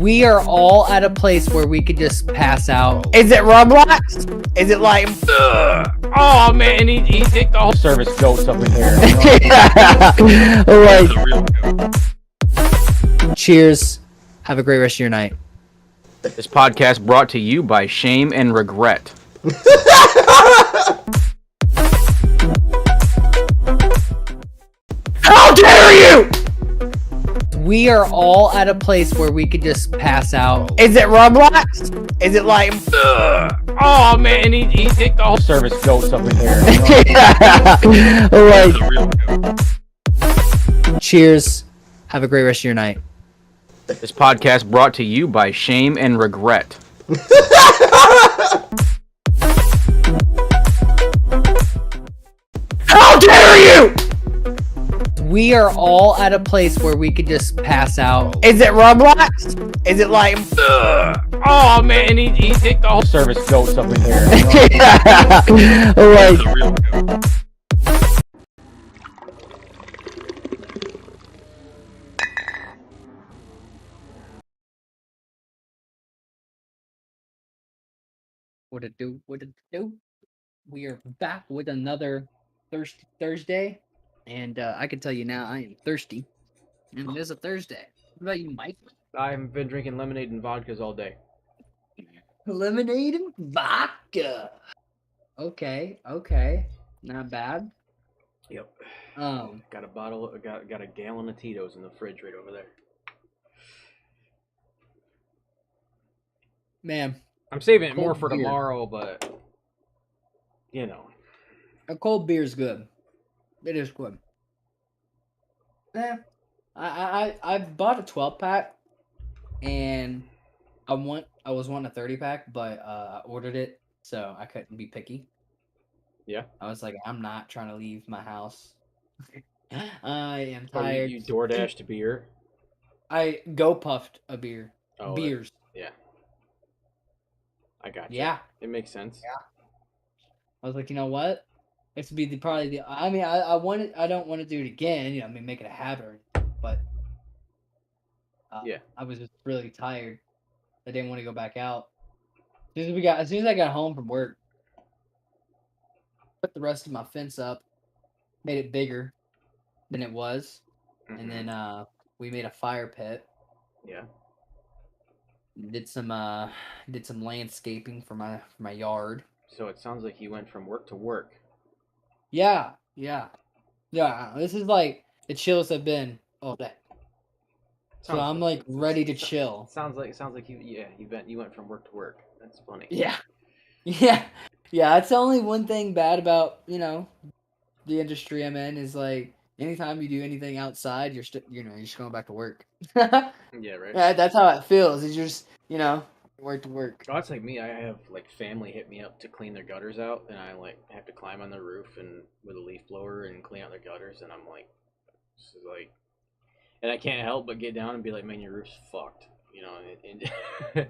We are all at a place where we could just pass out. Is it Roblox? Is it like, oh man, he take the whole service goats up in here. Like, cheers. Have a great rest of your night. This podcast brought to you by Shame and Regret. how dare you? We are all at a place where we could just pass out. Is it Roblox? Is it like, oh man, he take the whole service goats up in here. Like, cheers. Have a great rest of your night. This podcast brought to you by Shame and Regret. how dare you? We are all at a place where we could just pass out. Is it Roblox? Is it like, oh man, he take the whole service goats up in here. Like, what it do? What it do? We are back with another Thirsty Thursday, and I can tell you now, I am thirsty, and it is a Thursday. What about you, Mike? I've been drinking lemonade and vodkas all day. Lemonade and vodka. Okay, not bad. Yep. Got Got a gallon of Tito's in the fridge right over there. man, I'm saving it more Cold for beer. tomorrow, but you know. a cold beer is good. It is good. I bought a 12-pack, and I was wanting a 30-pack, but I ordered it, so I couldn't be picky. Yeah. I was like, I'm not trying to leave my house. I am tired. You DoorDashed beer. I go puffed a beer. Oh, Beers. Yeah. I got you. Yeah. It makes sense. Yeah. I was like, you know what? This would be probably the. I mean, I don't want to do it again. You know, I mean, make it a habit, or anything, but yeah. I was just really tired. I didn't want to go back out. As soon as I got home from work, put the rest of my fence up, made it bigger than it was, and then we made a fire pit. Yeah. Did some landscaping for my yard. So it sounds like you went from work to work. Yeah. This is like the chillest I've been all day. So I'm like ready to chill. Sounds like you went from work to work. That's funny. Yeah. That's the only one thing bad about the industry I'm in is like anytime you do anything outside, you're just going back to work. Yeah, right. Yeah, that's how it feels. It's just work to work. Oh, that's like me. I have like family hit me up to clean their gutters out, and I like have to climb on the roof and with a leaf blower and clean out their gutters, and I'm like, this is like, and I can't help but get down and be like, man, your roof's fucked, and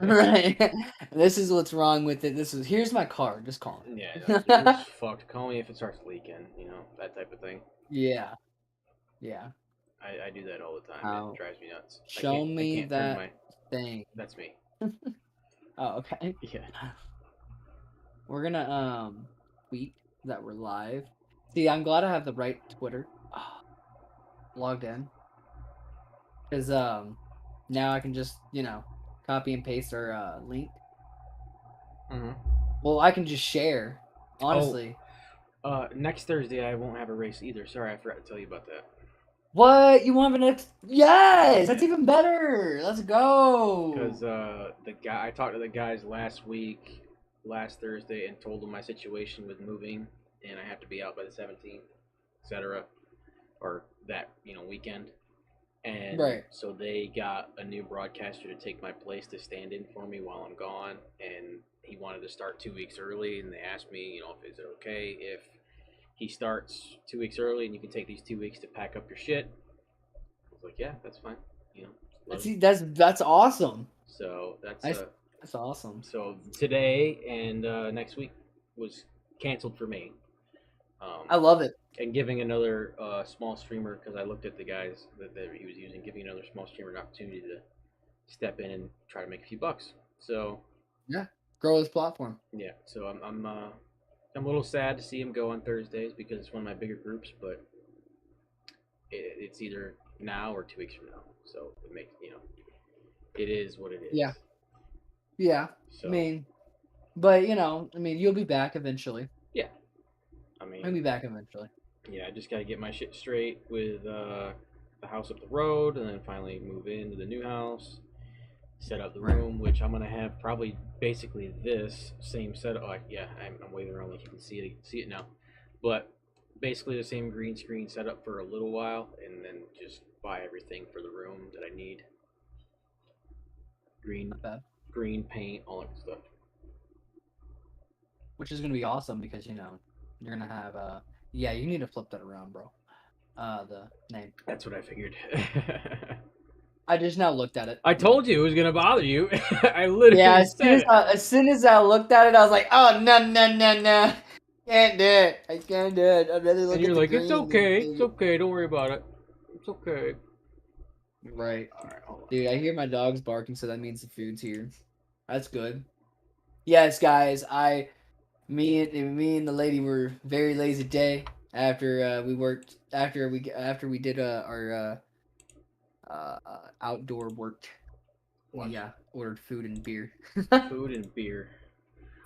Right. This is what's wrong with it. Here's my card. Just call me. Yeah, no, your roof's fucked. Call me if it starts leaking, that type of thing. Yeah. I do that all the time. It drives me nuts. Show me that thing. That's me. Oh, okay. Yeah. We're gonna tweet that we're live. See, I'm glad I have the right Twitter logged in, because now I can just copy and paste our link. Mm-hmm. Well, I can just share. Honestly. Next Thursday I won't have a race either. Sorry, I forgot to tell you about that. What? You want the next? Yes, that's even better. Let's go. Because I talked to the guys last Thursday, and told them my situation with moving, and I have to be out by the 17th, etc., or that weekend. And right. So they got a new broadcaster to take my place to stand in for me while I'm gone, and he wanted to start 2 weeks early, and they asked me, is it okay if he starts 2 weeks early and you can take these 2 weeks to pack up your shit? I was like, yeah, that's fine. That's awesome. So that's awesome. So today and next week was canceled for me. I love it. And giving another small streamer, because I looked at the guys that he was using, giving another small streamer an opportunity step in and try to make a few bucks. So Yeah, grow this platform. yeah, so I'm a little sad to see him go on Thursdays because it's one of my bigger groups, but it's either now or 2 weeks from now. So it makes it is what it is. Yeah, yeah. I So mean, but you'll be back eventually. yeah, I I'll mean, be back eventually. yeah, I just got to get my shit straight with the house up the road, and then finally move into the new house, set up the Right. room, which I'm gonna have probably basically this same setup. Oh, yeah, I'm waving around like you can see it now, but basically the same green screen setup for a little while, and then just buy everything for the room that I need. Green, Not bad. green paint, all that stuff. Which is gonna be awesome because you're gonna have yeah, you need to flip that around, bro. The name. That's what I figured. I just now looked at it. I told you it was gonna bother you. I literally Yeah, said it. as soon as I looked at it, I was like, oh no no no no, can't do it. I can't do it. I'd rather look And at you're the like, green. it's okay, it's okay, don't worry about it. It's okay. Right, All right, hold on. dude. I hear my dogs barking, so that means the food's here. That's good. Yes, guys. Me and the lady were very lazy day after we worked after we did our outdoor work. What? We ordered food and beer. Food and beer.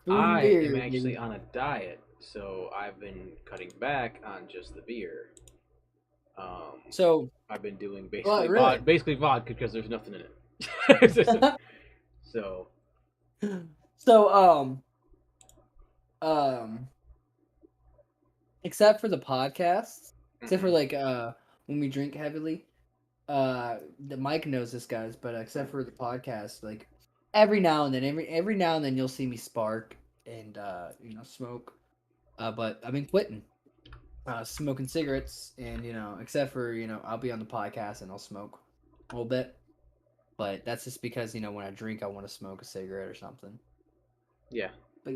Food and I beer. am actually Baby. on a diet, so I've been cutting back on just the beer. So, I've been doing well, really. basically vodka because there's nothing in it. So So, um, except for the podcasts, except for like when we drink heavily, the Mike knows this, guys, but except for the podcast, like every now and then, every now and then you'll see me spark and smoke. But I've been quitting smoking cigarettes, and except for I'll be on the podcast and I'll smoke a little bit, but that's just because when I drink I want to smoke a cigarette or something. yeah, But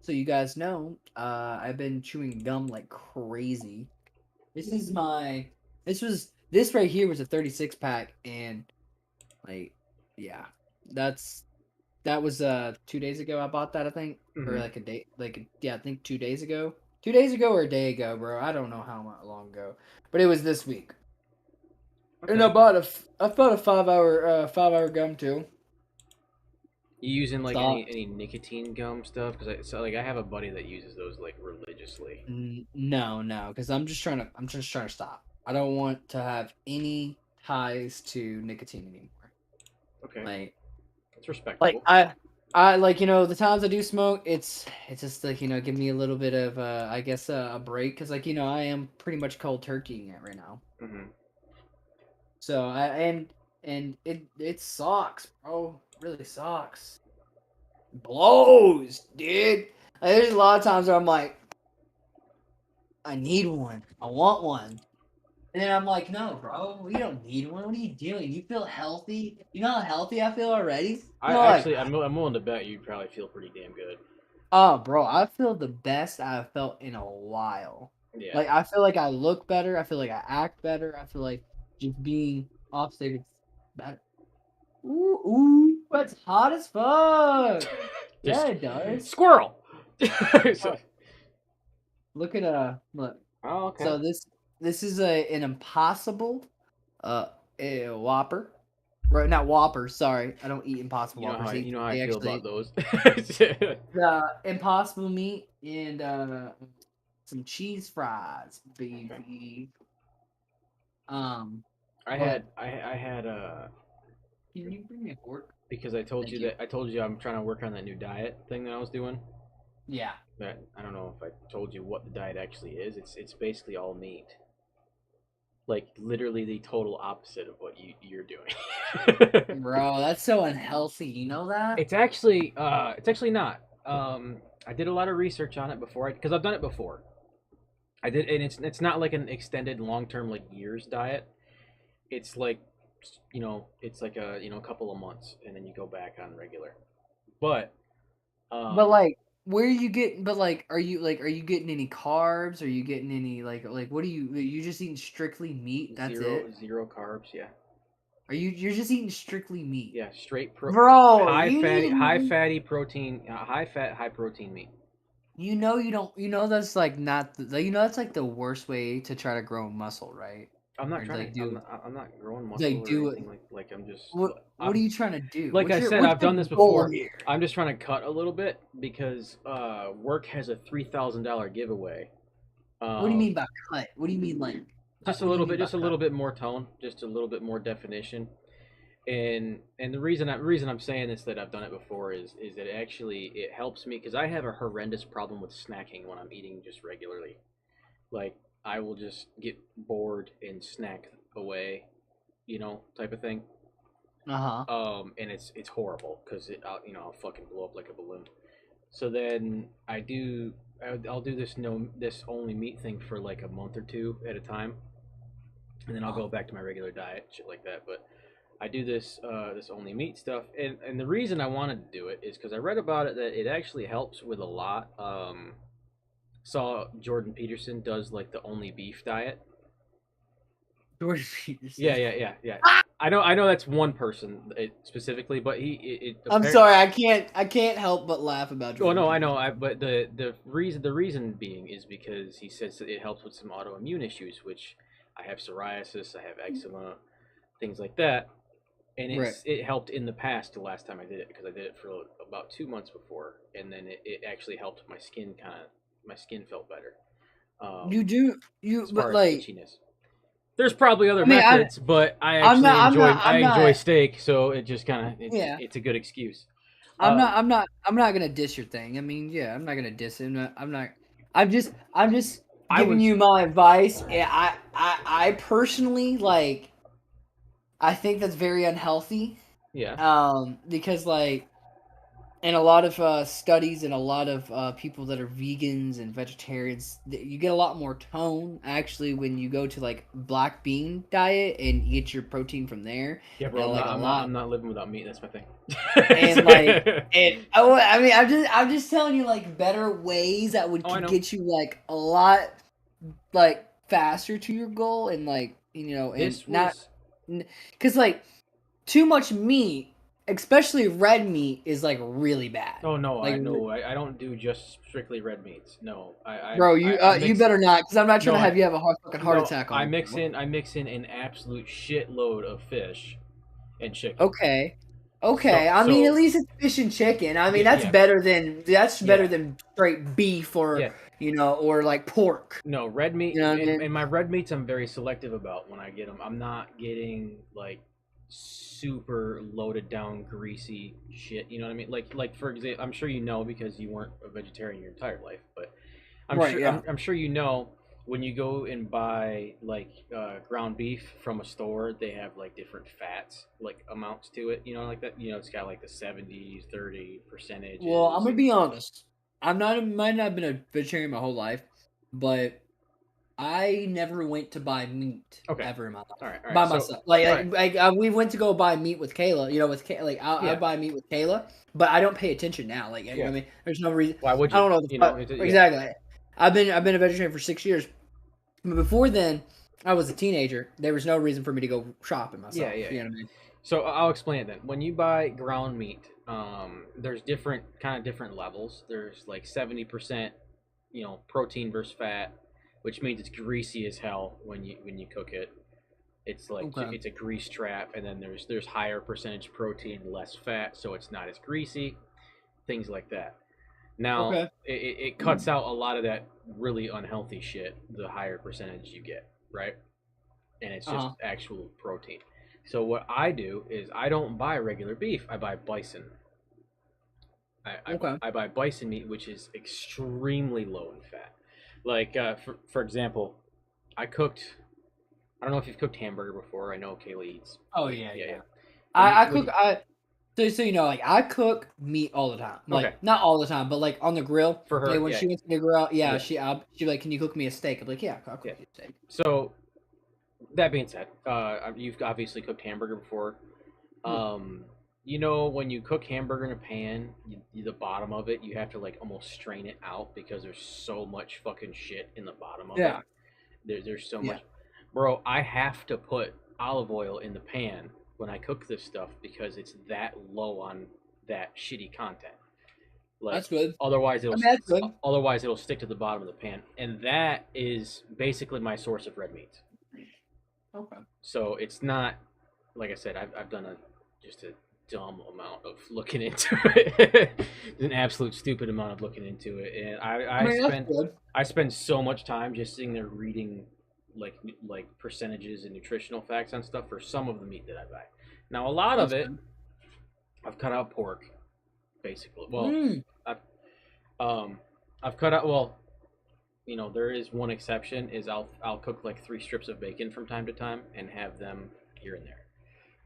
so you guys know, I've been chewing gum like crazy. This right here was a 36 pack, and like, yeah, that was 2 days ago. I bought that, I think, or like a day, I think 2 days ago, 2 days ago or a day ago, bro. I don't know how long ago, but it was this week. okay. And I bought a 5 hour gum too. You using like Stop. any nicotine gum stuff? Because I have a buddy that uses those like religiously. No, because I'm just trying to stop. I don't want to have any ties to nicotine anymore. Okay, Like, it's respectable. I like the times I do smoke, it's just like give me a little bit of I guess a break, because like I am pretty much cold turkeying it right now. Mm-hmm. So and it sucks, bro. It really sucks. Blows, dude. Like, there's a lot of times where I'm like, I need one. I want one. And then I'm like, no, bro, you don't need one. What are you doing? You feel healthy? You know how healthy I feel already? I'm willing to bet you probably feel pretty damn good. Oh, bro, I feel the best I've felt in a while. Yeah. Like, I feel like I look better. I feel like I act better. I feel like just being off stage is better. Ooh, that's hot as fuck. Yeah, it does. Squirrel. Look at look. Oh, okay. So this is an impossible a Whopper. Right, not Whopper, sorry. I don't eat Impossible Whoppers. You know how I feel about those. The Impossible meat and some cheese fries, baby. I had Can you bring me a fork? because I told Thank you you. that I told you I'm trying to work on that new diet thing that I was doing. Yeah. That I don't know if I told you what the diet actually is. It's basically all meat. Like literally the total opposite of what you're doing. Bro, that's so unhealthy. You know that? It's actually not. I did a lot of research on it before because I've done it before. I did, and it's not like an extended long term like years diet. It's like it's like a couple of months, and then you go back on regular. But But like, where are you getting? But like, are you getting any carbs? Are you getting any like what are you just eating strictly meat? That's it. zero carbs, yeah. You're just eating strictly meat? Yeah, straight Bro, high you fatty, need high to. fatty protein, high fat, high protein meat. You know you don't. You know that's like not. You know that's like the worst way to try to grow muscle, right? I'm not Or trying like to. I'm do not. I'm not growing muscle like or do it. anything like. I'm just. What are I'm you trying to do? like I said. What's I've your done this goal before. here? I'm just trying to cut a little bit because work has a $3,000 giveaway. What do you Um, mean by cut? What do you mean like cut? just a What do you little mean bit. by Just a cut? little bit more tone. Just a little bit more definition. And the reason I'm saying this that I've done it before is that it helps me because I have a horrendous problem with snacking when I'm eating just regularly. Like I will just get bored and snack away, type of thing. Uh huh. And it's horrible because I'll fucking blow up like a balloon. So then I'll do this no this only meat thing for like a month or two at a time, and then I'll go back to my regular diet, shit like that. But I do this only meat stuff, and the reason I wanted to do it is because I read about it that it actually helps with a lot. Saw Jordan Peterson does like the only beef diet. George Peterson. Yeah. I know that's one person specifically, but I'm sorry, I can't help but laugh about Oh Jordan no, I know. Peterson. But the reason being is because he says that it helps with some autoimmune issues, which I have psoriasis, I have eczema, things like that, and Right. it helped in the past. The last time I did it because I did it for about 2 months before, and then it actually helped my skin felt better. You do you, As but far as like, itchiness, there's probably other I mean, methods, but I I'm actually not, I'm enjoy not, I I'm enjoy not. steak, so it just kind of Yeah, it's a good excuse. I'm not, Um, I'm not, I'm not gonna diss your thing. I mean, yeah, I'm not gonna diss it. I'm not. I'm just I giving was you my advice. Yeah, I personally like. I think that's very unhealthy. yeah. Because like in a lot of studies and a lot of people that are vegans and vegetarians, you get a lot more tone actually when you go to like black bean diet and you get your protein from there, Yeah, bro. and I'm like not. a I'm not. lot, I'm not living without meat. That's my thing. and like and oh, I mean, I'm just telling you like better ways that would Oh, I know. get you like a lot like faster to your goal, and like and This not was. because like too much meat, especially red meat, is like really bad. Oh no, Like, I know. I don't do just strictly red meats. No, bro, I you mix. better not, because I'm not trying No, to have you have a fucking heart no. attack I on mix you. in. I mix in an absolute shitload of fish and chicken. Okay, So okay. I mean, at so least it's fish and chicken. I mean, yeah that's yeah better than yeah straight beef or yeah. or like pork. No red meat You know what I and mean? my red meats I'm very selective about when I get them. I'm not getting like super loaded down greasy shit. You know what I mean? Like for example, I'm sure you know because you weren't a vegetarian your entire life, but I'm Right. sure Yeah. I'm sure you know when you go and buy like ground beef from a store, they have like different fats like amounts to it. You know, like that. You know, it's got like the 70s, 30 Well, I'm percentages, gonna and be honest. Might not have been a vegetarian my whole life, but I never went to buy meat okay, ever in my life all right, by so myself. all right, We went to go buy meat with Kayla. With like I yeah, buy meat with Kayla, but I don't pay attention now. Like I yeah. mean, there's no reason. Why would I you? don't know the You know, fuck yeah. exactly. I've been a vegetarian for 6 years, but before then, I was a teenager. There was no reason for me to go shopping Yeah, myself. yeah, You yeah. know what I mean? So I'll explain it then. When you buy ground meat, there's different levels. There's like 70%, protein versus fat, which means it's greasy as hell when you cook it. It's like Okay. it's a grease trap, and then there's higher percentage protein, less fat, so it's not as greasy. Things like that. Now Okay. it cuts out a lot of that really unhealthy shit. The higher percentage you get, right? And it's Uh just huh. actual protein. So what I do is I don't buy regular beef. I buy bison. Okay. I buy bison meat, which is extremely low in fat. Like for example, I cooked. I don't know if you've cooked hamburger before. I know Kayla eats. Oh yeah, Yeah. yeah. When you I when cook. you So like I cook meat all the time. okay Like not all the time, but like on the grill. for Like her, when yeah, she went to the grill, yeah, yeah, she like, can you cook me a steak? I'm like, yeah, I'll cook yeah. you a steak. So that being said, you've obviously cooked hamburger before. Yeah. Um, when you cook hamburger in a pan, the bottom of it, you have to like almost strain it out because there's so much fucking shit in the bottom of it. Yeah. There's so Yeah. much, bro. I have to put olive oil in the pan when I cook this stuff because it's that low on that shitty content. Like That's good. otherwise I mean, that's good. it'll stick to the bottom of the pan, and that is basically my source of red meat. Okay. So it's not like I said. I've done just a dumb amount of looking into it, an absolute stupid amount of looking into it, and I mean, that's good. I spend so much time just sitting there reading like percentages and nutritional facts on stuff for some of the meat that I buy. Now a lot of That's it, good. I've cut out pork, basically. Well, Mm. I've I've cut out. Well, there is one exception. Is I'll cook like 3 strips of bacon from time to time and have them here and there.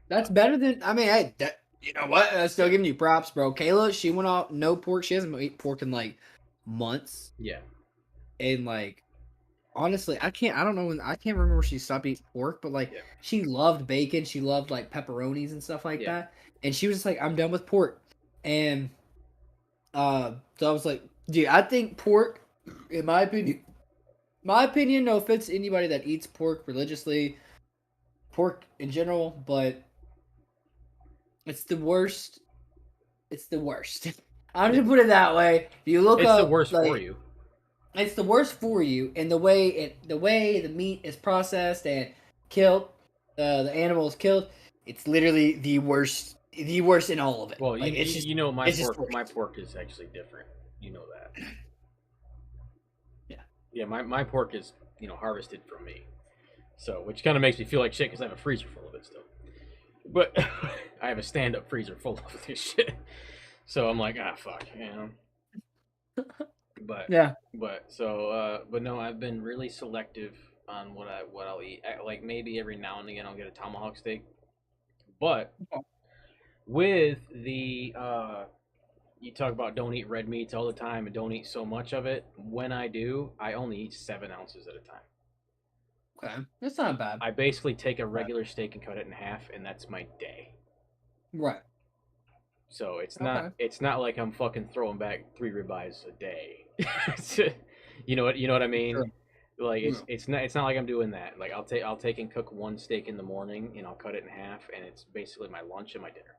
That's better than. I mean, hey, you know what? I'm still giving you props, bro. Kayla, she went out no pork. She hasn't eaten pork in like months, Yeah, and like honestly, I can't. I don't know when. I can't remember when she stopped eating pork, but like yeah, she loved bacon. She loved like pepperonis and stuff like yeah. that. And she was just like, I'm done with pork. And so I was like, dude, I think pork, in my opinion, no offense to anybody that eats pork religiously, pork in general, but it's the worst. It's the worst. I'm Yeah. gonna put it that way. If you look It's the up, worst like, for you. it's the worst for you, and the way the meat is processed and killed, the animal is killed. It's literally the worst in all of it. Well, Like it's just my it's just my worse. pork is actually different. You know that. Yeah. Yeah, my pork is harvested from me, so which kind of makes me feel like shit because I have a freezer full of it still. But I have a stand-up freezer full of this shit. So I'm like, fuck. But Yeah. but no, I've been really selective on what I'll eat. Like maybe every now and again I'll get a tomahawk steak, but with the you talk about don't eat red meats all the time and don't eat so much of it. When I do, I only eat 7 ounces at a time. Okay, that's not bad. I basically take a regular steak and cut it in half, and that's my day. Right. So it's Okay. not like I'm fucking throwing back 3 ribeyes a day. You know what I mean? Sure. Like Yeah. it's not like I'm doing that. Like I'll take and cook one steak in the morning, and I'll cut it in half, and it's basically my lunch and my dinner.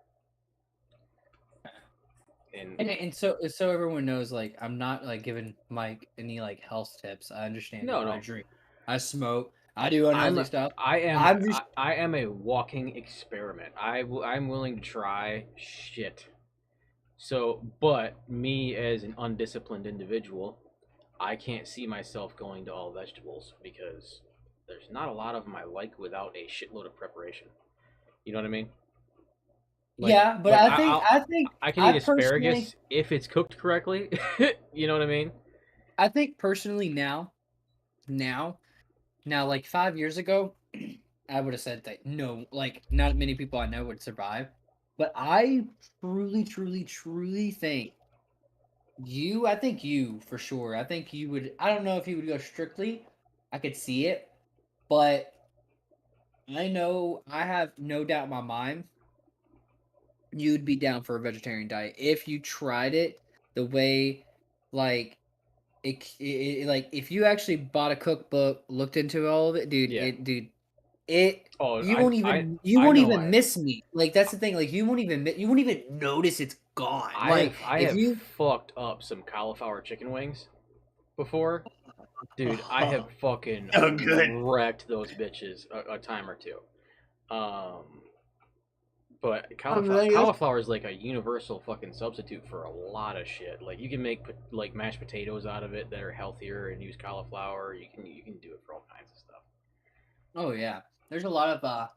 And so everyone knows, like, I'm not like giving Mike any like health tips. I understand. No, I no. drink, I smoke, I do I'm unhealthy a, stuff. I am I'm just I am a walking experiment. I'm willing to try shit. So, but me as an undisciplined individual, I can't see myself going to all vegetables because there's not a lot of them I like without a shitload of preparation. You know what I mean? Like yeah, but like I can I eat personally asparagus if it's cooked correctly. You know what I mean? I think personally now now like 5 years ago, I would have said that no, like not many people I know would survive. But I truly think I think you for sure. I think you would. I don't know if you would go strictly. I could see it, but I know I have no doubt in my mind you'd be down for a vegetarian diet if you tried it the way, like like if you actually bought a cookbook, looked into all of it, dude. Yeah. It Oh, you I won't know even miss meat. Like that's the thing. Like you won't even notice it's gone. Like I if have you fucked up some cauliflower chicken wings before. Dude, I have fucking so good. wrecked those bitches a time or two. Um, but I mean, that's cauliflower is like a universal fucking substitute for a lot of shit. Like you can make like mashed potatoes out of it that are healthier and use cauliflower. You can do it for all kinds of stuff. oh yeah. There's a lot of I'll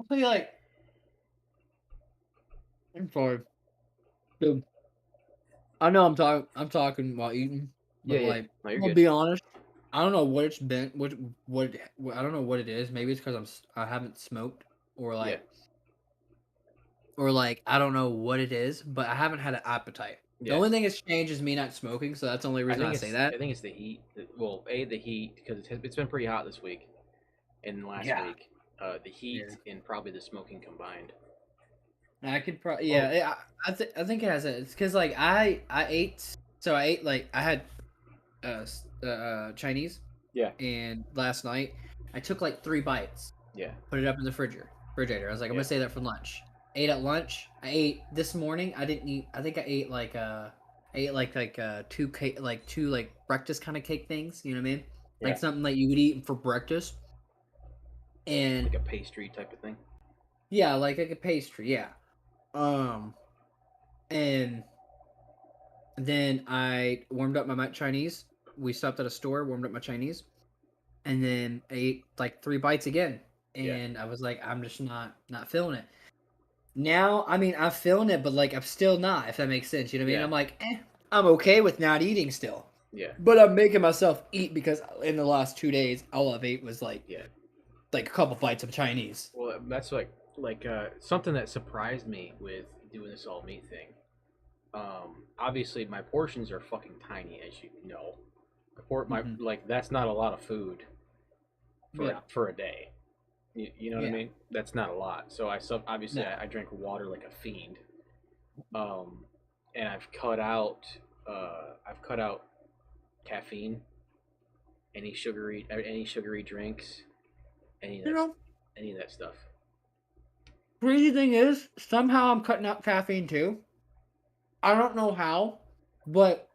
tell you like I'm sorry. Dude, I know I'm talking while eating, Yeah, but yeah. like No, you're I'll good. be honest. I don't know what it's been. I don't know what it is. Maybe it's because I haven't smoked or Yeah, like I don't know what it is, but I haven't had an appetite. The yeah. only thing that's changed is me not smoking, so that's the only reason I say that. I think it's the heat. Well, the heat because it's been pretty hot this week and last Yeah, week. The heat yeah. and probably the smoking combined. I could probably Oh, yeah. I think it has it. It's because like I ate like I had Chinese yeah, and last night I took like 3 bites, yeah. put it up in the fridger. refrigerator. I was like, I'm Yeah. gonna save that for lunch. Ate at lunch. I ate this morning. I didn't eat. I think I ate two like breakfast kind of cake things. You know what I mean? Yeah. Like something that you would eat for breakfast. And Like a pastry type of thing. yeah, like a pastry. Yeah. Um, and then I warmed up my Chinese. We stopped at a store, warmed up my Chinese, and then ate like 3 bites again. Yeah. And I was like, I'm just not feeling it. Now, I mean, I'm feeling it, but like I'm still not, if that makes sense. You know what I mean? Yeah. I'm like, I'm okay with not eating still. Yeah. But I'm making myself eat because in the last 2 days, all I've ate was like Yeah. a couple bites of Chinese. Well, that's like something that surprised me with doing this all meat thing. Obviously my portions are fucking tiny, as you know. Mhm. Like that's not a lot of food Yeah, for a day. You know what I yeah, mean? That's not a lot. So obviously no. I drank water like a fiend. Um, and I've cut out caffeine, any sugary drinks, any of You that know, any of that stuff. crazy thing is, somehow I'm cutting out caffeine too. I don't know how, but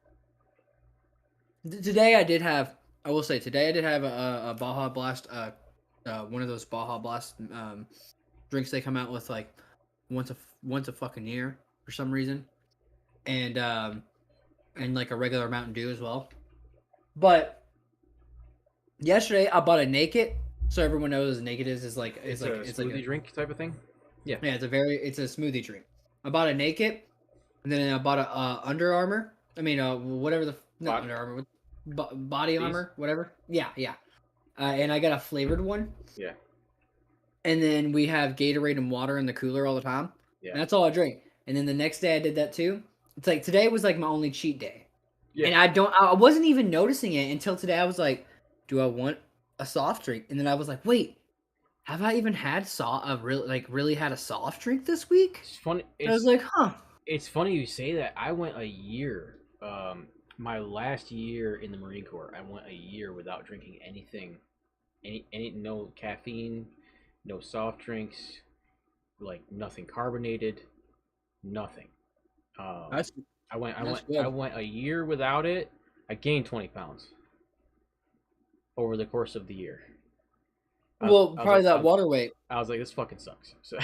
today I did have. I will say today I did have a Baja Blast, one of those Baja Blast drinks they come out with like once a fucking year for some reason, and like a regular Mountain Dew as well. But yesterday I bought a Naked, so everyone knows Naked is like It's a it's like a smoothie drink type of thing. Yeah. yeah, it's a smoothie drink. I bought a Naked, and then I bought a Under Armour. I mean, whatever the not Bot Under Armour, Body these. Armor, whatever. Yeah, yeah. And I got a flavored one. Yeah. And then we have Gatorade and water in the cooler all the time. Yeah. And that's all I drink. And then the next day I did that too. It's like today was like my only cheat day. Yeah. And I wasn't even noticing it until today. I was like, do I want a soft drink? And then I was like, wait, have I even had really had a soft drink this week? It's funny. And I was like, huh. It's funny you say that. I went a year. My last year in the Marine Corps, I went a year without drinking anything, any no caffeine, no soft drinks, like nothing carbonated, nothing. Um, That's that's I good. went a year without it. I gained 20 pounds over the course of the year. Well, probably that water weight. I was like, this fucking sucks. So,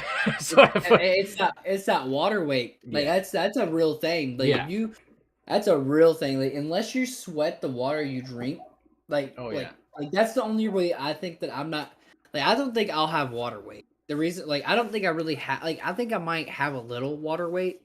It's that water weight. Like yeah, that's a real thing. Like yeah, if you that's a real thing. Like unless you sweat the water you drink, like oh like yeah, like that's the only way I think that I'm not like I don't think I'll have water weight. The reason like I don't think I really have like I think I might have a little water weight,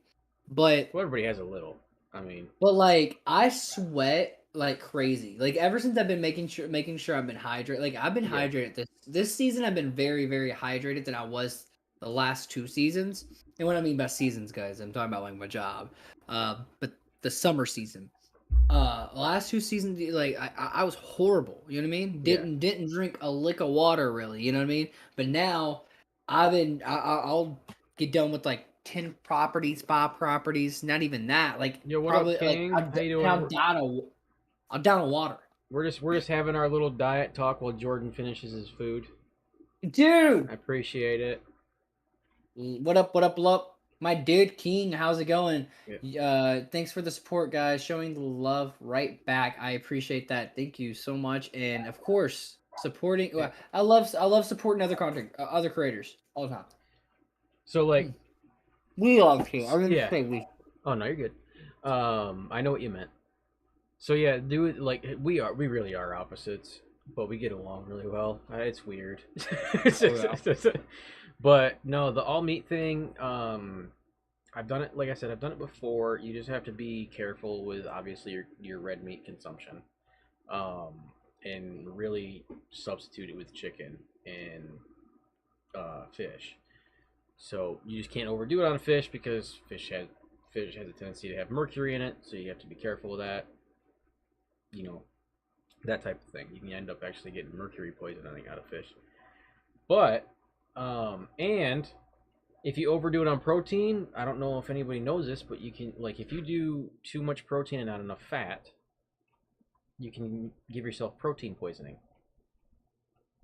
but well, everybody has a little. I mean, like I sweat like crazy. Like ever since I've been making sure I've been hydrated. Like I've been yeah, hydrated this season. I've been very very hydrated than I was the last 2 seasons. And what I mean by seasons, guys, I'm talking about like my job. But the summer season. Last 2 seasons, like I was horrible. You know what I mean? yeah. Didn't drink a lick of water really. You know what I mean? But now I'll get done with like 10 properties, 5 properties, not even that. Like Yo, what up, probably like King? How you doing? I'm down of water. We're just having our little diet talk while Jordan finishes his food. Dude, I appreciate it. what up, what up? My dude King, how's it going? Yeah. Thanks for the support, guys. Showing the love right back. I appreciate that. Thank you so much. And of course, supporting Yeah. I love supporting other content other creators all the time. So like, We love to. I'm gonna yeah. say we. Oh no, you're good. I know what you meant. So yeah, do it like we really are opposites, but we get along really well. It's weird. But no, the all meat thing. I've done it. Like I said, I've done it before. You just have to be careful with obviously your red meat consumption, um, and really substitute it with chicken and fish. So you just can't overdo it on fish because fish has a tendency to have mercury in it, so you have to be careful of that. You know, that type of thing. You can end up actually getting mercury poisoning out of fish. But and if you overdo it on protein, I don't know if anybody knows this, but you can like if you do too much protein and not enough fat, you can give yourself protein poisoning,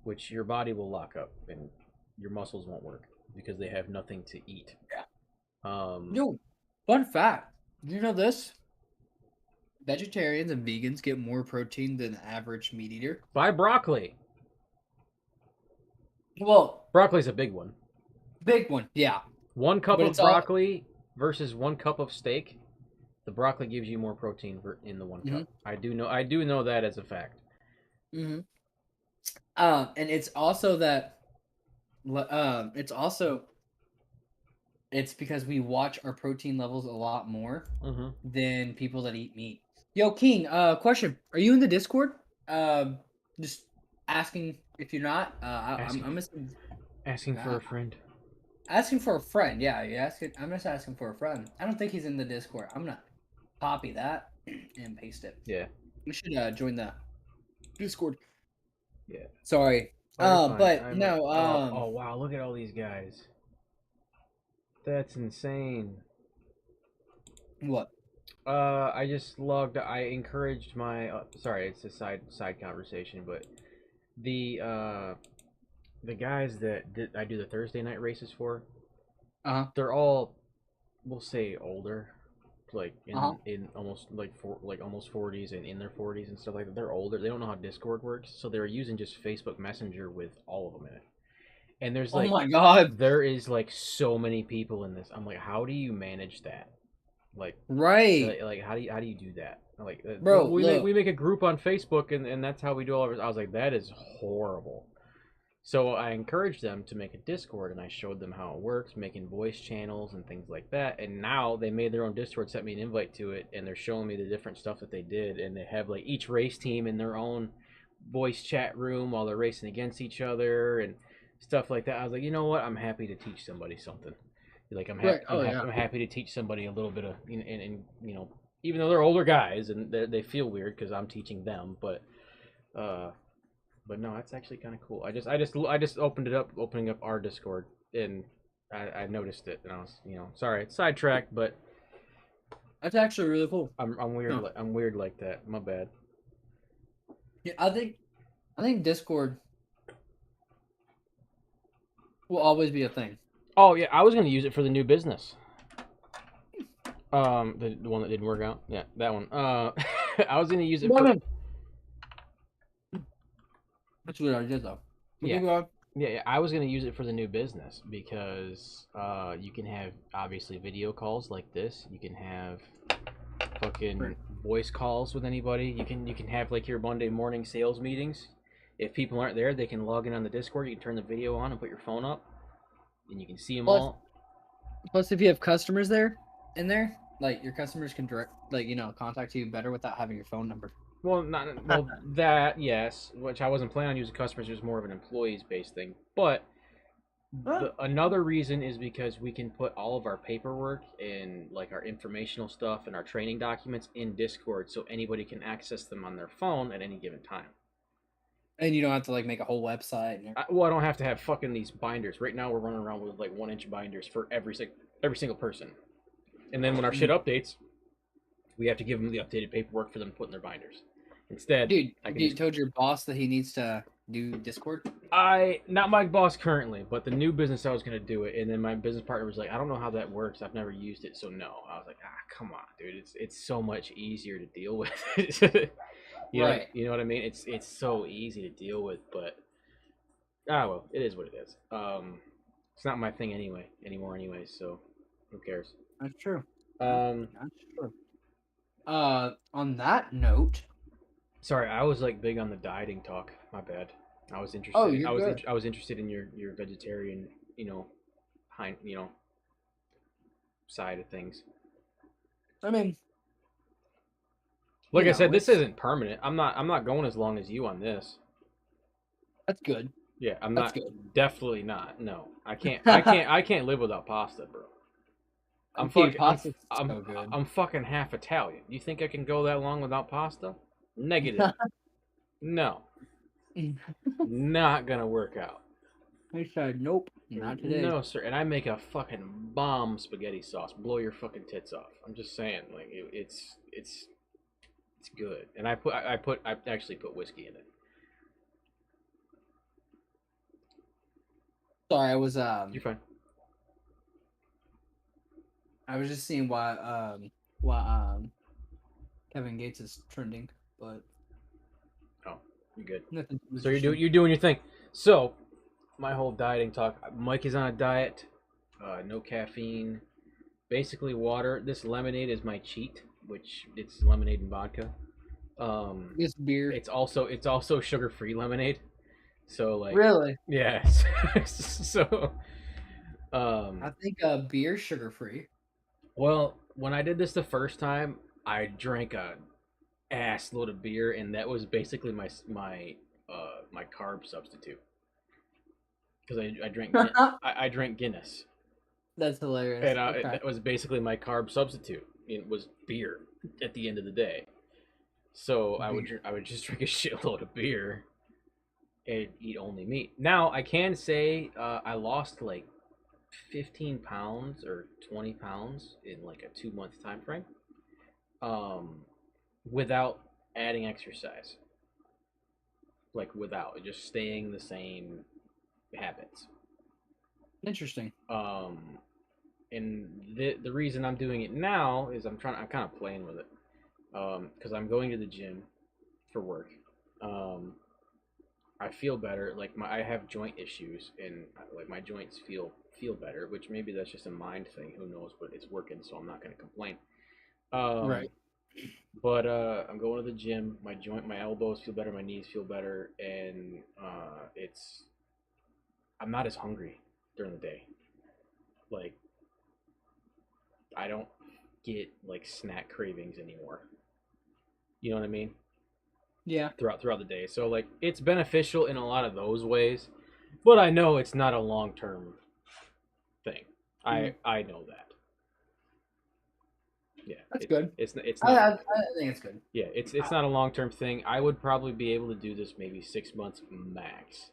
which your body will lock up and your muscles won't work because they have nothing to eat. Yeah. Um, Yo, fun fact. Do you know this? Vegetarians and vegans get more protein than the average meat eater. buy broccoli. Well, Broccoli's a big one. big one, yeah. 1 cup But of it's all. broccoli versus 1 cup of steak. The broccoli gives you more protein in the 1 cup. I do know that as a fact. Mm-hmm. And it's also that. It's because we watch our protein levels a lot more Mm-hmm. than people that eat meat. Yo, King, question. Are you in the Discord? Just asking if you're not. I'm Asking for a friend. asking for a friend. Yeah, you asking. I'm just asking for a friend. I don't think he's in the Discord. I'm gonna copy that and paste it. Yeah. We should join the Discord. Yeah. Sorry. Oh, you're fine. But no. Oh wow! Look at all these guys. That's insane. What? I just logged. I encouraged my. Sorry, it's a side conversation, but the guys that I do the Thursday night races for, they're all, we'll say, older, like in almost almost 40s and in their 40s and stuff like that. They're older. They don't know how Discord works, so they're using just Facebook Messenger with all of them in it. And there's Oh like, my god! there is like so many people in this. I'm like, how do you manage that? Like, Right, like how do you do that? Like, bro. we Look. make a group on Facebook, and that's how we do all of it. I was like, that is horrible. So I encouraged them to make a Discord, and I showed them how it works, making voice channels and things like that. And now they made their own Discord, sent me an invite to it, and they're showing me the different stuff that they did. And they have like each race team in their own voice chat room while they're racing against each other and stuff like that. I was like, you know what? I'm happy to teach somebody something. Like, Right. Oh yeah. I'm happy to teach somebody a little bit of, and you know, even though they're older guys and they feel weird because I'm teaching them, uh, but no, that's actually kind of cool. I just opening up our Discord, and I noticed it, and I was, sorry, it's sidetracked, but That's actually really cool. I'm weird. No. I'm weird like that. My bad. Yeah, I think Discord will always be a thing. Oh yeah, I was gonna use it for the new business. The one that didn't work out. Yeah, that one. I was gonna use it for. That's what I did though. Yeah. Yeah, I was gonna use it for the new business because you can have obviously video calls like this. You can have fucking voice calls with anybody. You can have like your Monday morning sales meetings. If people aren't there, they can log in on the Discord. You can turn the video on and put your phone up, and you can see them all. Plus, if you have customers there, like your customers can contact you better without having your phone number. Well, that yes, which I wasn't planning on using customers. It was more of an employees-based thing. But another reason is because we can put all of our paperwork and like our informational stuff and our training documents in Discord, so anybody can access them on their phone at any given time. And you don't have to like make a whole website. I don't have to have fucking these binders. Right now, we're running around with like 1-inch binders for every single person. And then when our shit updates, we have to give them the updated paperwork for them to put in their binders. Instead, dude, you told your boss that he needs to do Discord? Not my boss currently, but the new business I was going to do it, and then my business partner was like, I don't know how that works. I've never used it, so no. I was like, come on, dude. It's so much easier to deal with. You know what I mean? It's so easy to deal with, but well, it is what it is. It's not my thing anymore, so who cares? That's true. That's true. On that note, sorry, I was like big on the dieting talk. My bad. I was interested. Oh, you're good. I was interested in your vegetarian, side of things. I mean, like I said, this isn't permanent. I'm not going as long as you on this. That's good. Yeah, I'm That's not. good. Definitely not. No, I can't. I can't live without pasta, bro. I'm fucking half Italian. You think I can go that long without pasta? Negative. No. Not gonna work out. I said nope, not today. No, sir. And I make a fucking bomb spaghetti sauce. Blow your fucking tits off. I'm just saying, like it's good. And I actually put whiskey in it. Sorry, I was You're fine. I was just seeing why Kevin Gates is trending, but Oh, you're good. nothing. So you're doing your thing. So my whole dieting talk. Mike is on a diet. No caffeine. Basically water. This lemonade is my cheat, which it's lemonade and vodka. This beer. It's also sugar free lemonade. So like, Really? yes. So I think beer sugar free. well, when I did this the first time, I drank a ass load of beer, and that was basically my carb substitute because I drank Guinness, That's hilarious. and Okay. that was basically my carb substitute. It was beer at the end of the day. So I would just drink a shitload of beer and eat only meat. Now I can say I lost like 15 pounds or 20 pounds in like a 2 month time frame, um, without adding exercise. Like without just staying the same habits. Interesting. And the reason I'm doing it now is I'm kind of playing with it, because I'm going to the gym for work. I feel better. Like I have joint issues, and like my joints feel better, which maybe that's just a mind thing. Who knows? But it's working, so I'm not going to complain. Right. But I'm going to the gym. My elbows feel better. My knees feel better, and I'm not as hungry during the day. Like I don't get like snack cravings anymore. You know what I mean? Yeah. Throughout the day. So like it's beneficial in a lot of those ways, but I know it's not a long term thing. I know that. Yeah, That's good. It's I not. think it's good. Yeah, it's not a long term thing. I would probably be able to do this maybe 6 months max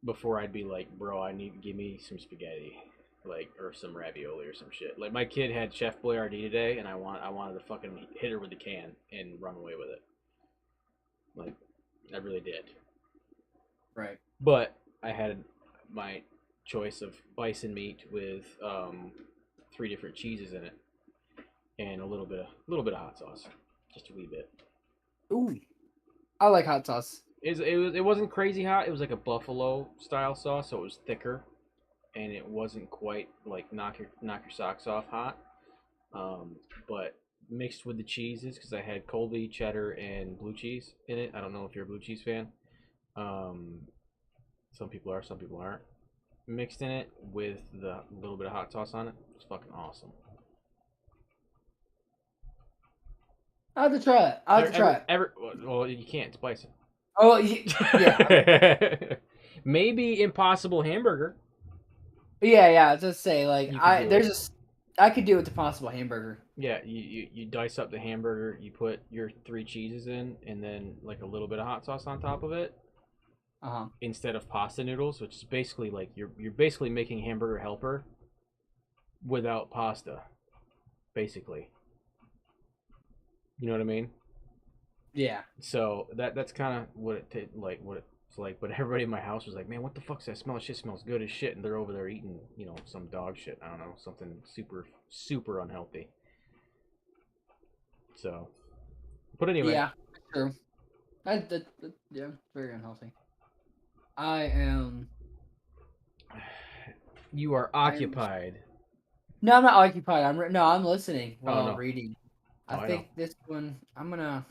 before I'd be like, bro, give me some spaghetti, like or some ravioli or some shit. Like my kid had Chef Boyardee today, and I wanted to fucking hit her with the can and run away with it. Like I really did. Right. But I had my choice of bison meat with 3 different cheeses in it, and a little bit of hot sauce, just a wee bit. Ooh. I like hot sauce. It wasn't crazy hot. It was like a buffalo style sauce, so it was thicker, and it wasn't quite like knock your socks off hot. But mixed with the cheeses because I had Colby, cheddar, and blue cheese in it. I don't know if you're a blue cheese fan. Um, some people are, some people aren't. Mixed in it with the little bit of hot sauce on it. It's fucking awesome. I have to try it. I have to try it. Well, you can't spice it. Oh yeah. Maybe Impossible Hamburger. Yeah. Just say like You could do I could do it with the possible hamburger. Yeah, you dice up the hamburger, you put your 3 cheeses in, and then like a little bit of hot sauce on top of it, instead of pasta noodles, which is basically like you're basically making hamburger helper without pasta, basically. You know what I mean? Yeah. So that's kind of what what it's like. But everybody in my house was like, "Man, what the fuck's that smell? Shit smells good as shit." And they're over there eating, some dog shit. I don't know, something super unhealthy. So, but anyway, Yeah, true. Yeah, very unhealthy. I am. you are occupied. No, I'm not occupied. I'm listening while no. reading. Oh, I think this one I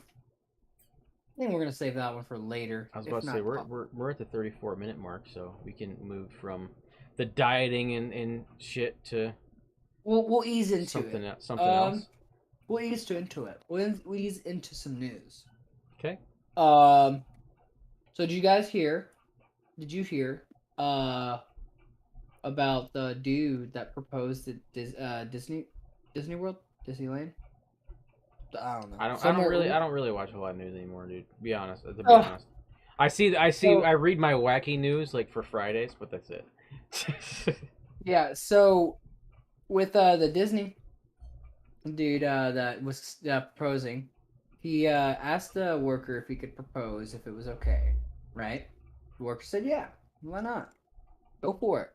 think we're gonna save that one for later. I was about to say we're at the 34-minute mark, so we can move from the dieting and shit to we'll ease into something it. Something else. We'll ease into it. We'll ease into some news. Okay. So did you hear about the dude that proposed at Disney World, Disneyland? I don't know. I don't really watch a lot of news anymore, dude. To be honest. I read my wacky news like for Fridays, but that's it. Yeah, so with the Disney dude that was proposing, he asked the worker if he could propose if it was okay, right? The worker said, "Yeah, why not?" Go for it.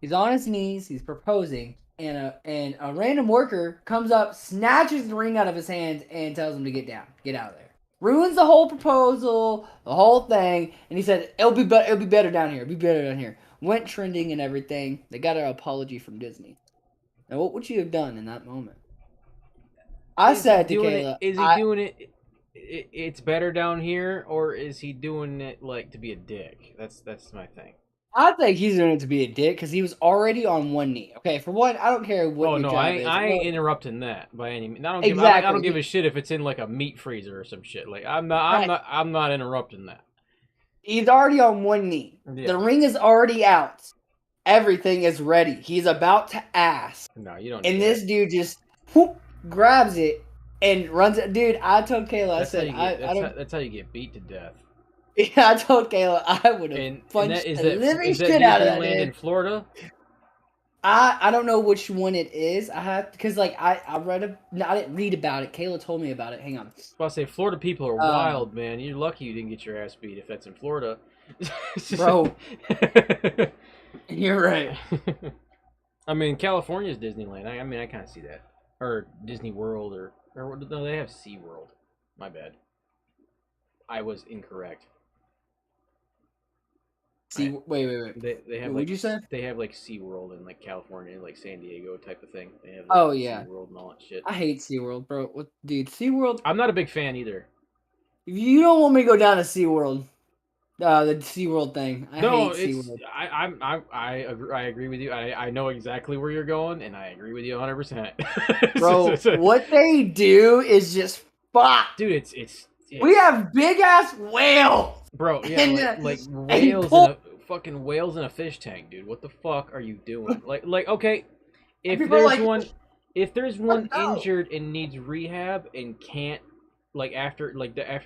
He's on his knees. He's proposing, and a random worker comes up, snatches the ring out of his hands, and tells him to get down, get out of there. Ruins the whole proposal, the whole thing, and he said it'll be better. It'll be better down here. It'll be better down here. Went trending and everything. They got an apology from Disney. Now, what would you have done in that moment? I said to Kayla, Is he doing it? It's better down here, or is he doing it like to be a dick? That's my thing. I think he's doing it to be a dick because he was already on one knee. Okay, for one, I don't care what Oh your no, job is. I ain't interrupting that by any means. I don't Exactly. give a shit if it's in like a meat freezer or some shit. Like I'm not interrupting that. He's already on one knee. Yeah. The ring is already out. Everything is ready. He's about to ask. No, you don't. And this dude just whoop, grabs it and runs it. Dude, I told Kayla, That's how you get beat to death. Yeah, I told Kayla I would have punched the living shit out of that Disneyland dude. in Florida? I don't know which one it is. I have because like I didn't read about it. Kayla told me about it. Hang on. I was about to say Florida people are wild, man. You're lucky you didn't get your ass beat if that's in Florida. Bro. You're right. I mean, California's Disneyland. I mean, I kind of see that. Or Disney World, or no, they have Sea World. My bad. I was incorrect. Wait. They have what like did you say? they have like Sea World in like California, like San Diego type of thing. They have Oh yeah, SeaWorld and all that shit. I hate SeaWorld, bro. What, dude? SeaWorld. I'm not a big fan either. You don't want me to go down to SeaWorld. The SeaWorld thing. I hate SeaWorld. I agree with you. I know exactly where you're going, and I agree with you 100%. Bro, what they do is just fuck. Dude, it's we have big ass whales. Bro, yeah, and, like whales in a fucking whales in a fish tank, dude. What the fuck are you doing? Like okay, if there's one injured and needs rehab and can't after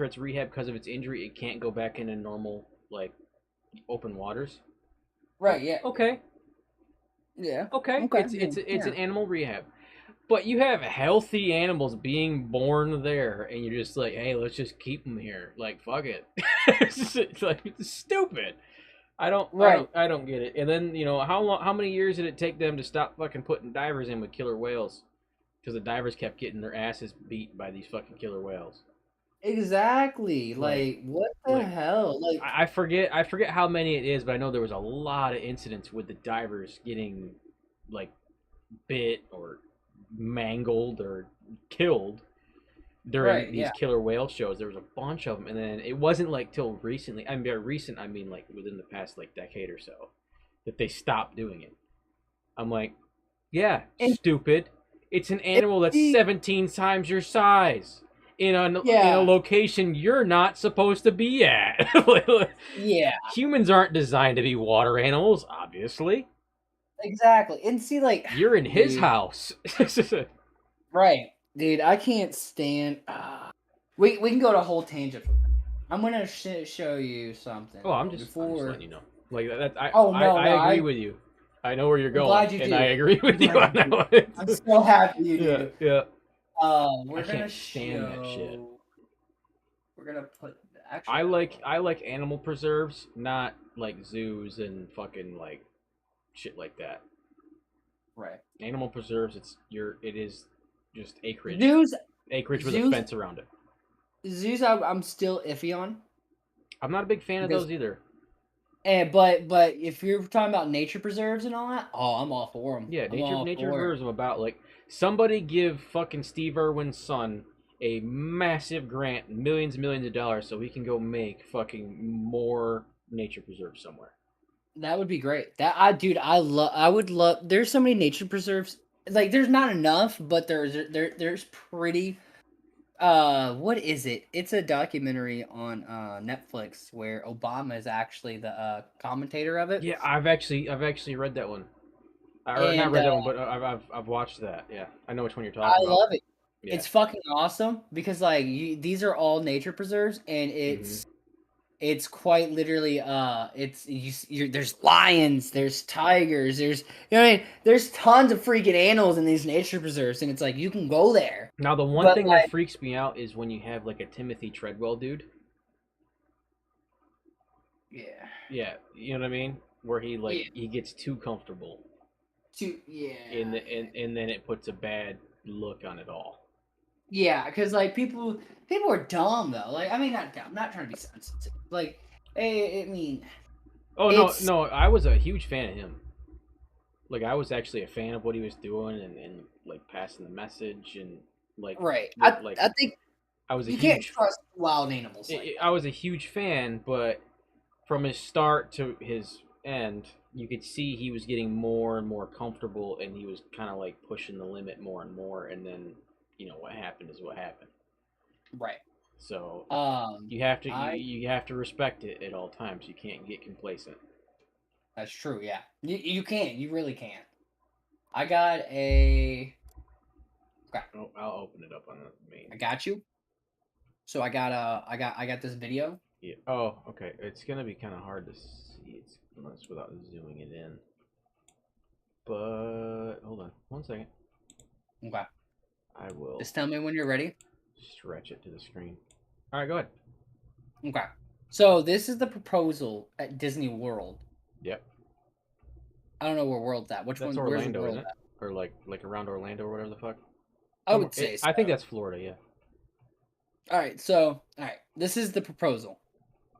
it's rehab because of its injury, it can't go back into normal like open waters. Right, yeah. Okay. Yeah. Okay. It's an animal rehab. But you have healthy animals being born there, and you're just like, hey, let's just keep them here. Like, fuck it. It's like, it's stupid. I don't get it. And then, how many years did it take them to stop fucking putting divers in with killer whales? Because the divers kept getting their asses beat by these fucking killer whales. Exactly. Like what the hell? Like I forget how many it is, but I know there was a lot of incidents with the divers getting like bit or mangled or killed during these killer whale shows. There was a bunch of them, and then it wasn't like till recently. I mean, by recent, I mean like within the past like decade or so, that they stopped doing it. I'm like, yeah, stupid. It's an animal that's 17 times your size in a location you're not supposed to be at. Yeah, humans aren't designed to be water animals, obviously. Exactly. And see, like... You're in his house. Right. Dude, I can't stand... we can go to a whole tangent from that. I'm going to show you something. Oh, I'm just letting you know. Like that. I agree with you. I know where you're going, and I agree with you on that one. I'm so happy you do. Yeah. We're going to stand that shit. We're going to put... Actually, I like animal preserves, not like zoos and fucking like... shit like that. Right. Animal preserves, it is just acreage. Acreage with a fence around it. Zoos I'm still iffy on. I'm not a big fan of those either. But if you're talking about nature preserves and all that, I'm all for them. Yeah, nature preserves. I'm about like somebody give fucking Steve Irwin's son a massive grant, millions and millions of dollars, so he can go make fucking more nature preserves somewhere. That would be great. I would love. There's so many nature preserves. Like, there's not enough, but there's pretty. What is it? It's a documentary on Netflix where Obama is actually the commentator of it. Yeah, I've actually read that one. Or not read that one, but I've watched that. Yeah, I know which one you're talking about. I love it. Yeah. It's fucking awesome because like these are all nature preserves, and it's. Mm-hmm. It's quite literally, there's lions, there's tigers, there's, there's tons of freaking animals in these nature preserves, and it's like, you can go there. Now, the one thing that freaks me out is when you have, like, a Timothy Treadwell dude. Yeah. Yeah, you know what I mean? where he gets too comfortable. And then it puts a bad look on it all. Yeah, because like people are dumb though. Like I mean, not dumb. I'm not trying to be sensitive. Like I mean. Oh no! I was a huge fan of him. Like I was actually a fan of what he was doing and like passing the message and like right. I think I was a you huge can't trust wild animals. I was a huge fan, but from his start to his end, you could see he was getting more and more comfortable, and he was kind of like pushing the limit more and more. And then, what happened is what happened. Right. So you have to respect it at all times. You can't get complacent. That's true. Yeah, you can't. You really can't. I got a. Okay. Oh, I'll open it up on the main. I got you. So I got this video. Yeah. Oh, okay. It's gonna be kind of hard to see it without zooming it in. But hold on, 1 second. Okay. I will. Just tell me when you're ready. Stretch it to the screen. All right, go ahead. Okay. So this is the proposal at Disney World. Yep. I don't know where World's at. That's Orlando, where's the World isn't it? At? Or like around Orlando or whatever the fuck. I would say. So. I think that's Florida. Yeah. All right. So this is the proposal.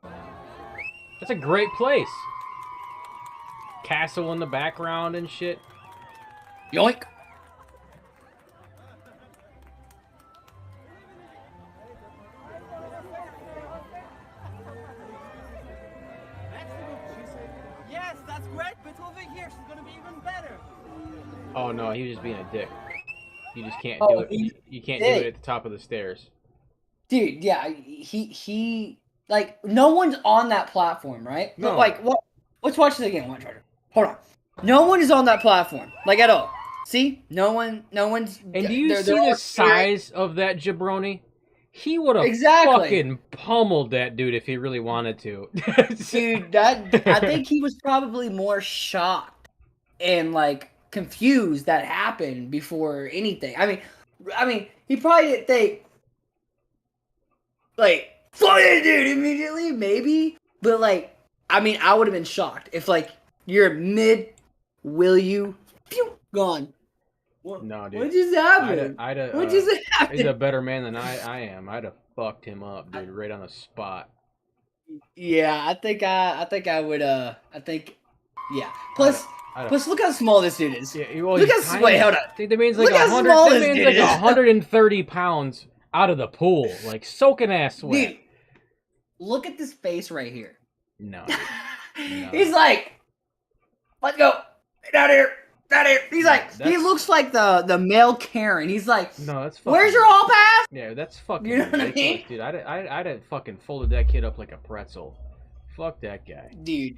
That's a great place. Castle in the background and shit. Yoink. Yes, that's great, but over here she's gonna be even better. Oh no, he was just being a dick. You just can't do it. You can't do it at the top of the stairs. Dude, yeah, he like no one's on that platform, right? No. But, like what? Let's watch this again. Hold on. No one is on that platform, like at all. See, no one's. And do you see the size of that jabroni? He would have fucking pummeled that dude if he really wanted to. Dude, I think he was probably more shocked and like confused that happened before anything. I mean, he probably didn't think like fuck it, dude, immediately, maybe. But like, I mean, I would have been shocked if like you're mid, will you, pew, gone. No, dude. What just happened? What just happened? He's a better man than I am. I'd have fucked him up, dude, right on the spot. Yeah, I think I would. Yeah. Plus, look how small this dude is. Yeah, look how wait, hold on. Dude, that means like 130 pounds out of the pool, like soaking ass wet. Dude, look at this face right here. No. He's like, let's go. Get out of here. He's like, he looks like the male Karen. He's like, no, that's fucking, where's your all pass? Yeah, that's fucking you know what I mean? Dude. I'd have fucking folded that kid up like a pretzel. Fuck that guy. Dude,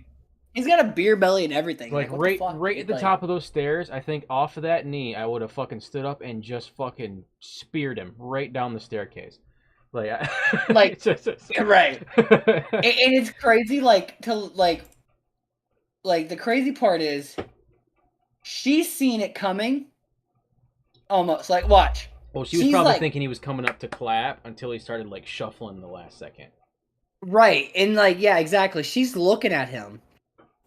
he's got a beer belly and everything. Like right at the top of those stairs, I think off of that knee, I would have fucking stood up and just fucking speared him right down the staircase. Like right. And it's crazy, like the crazy part is she's seen it coming almost. Like, watch. Well, she was probably thinking he was coming up to clap until he started like shuffling the last second. Right. And like, yeah, exactly. She's looking at him.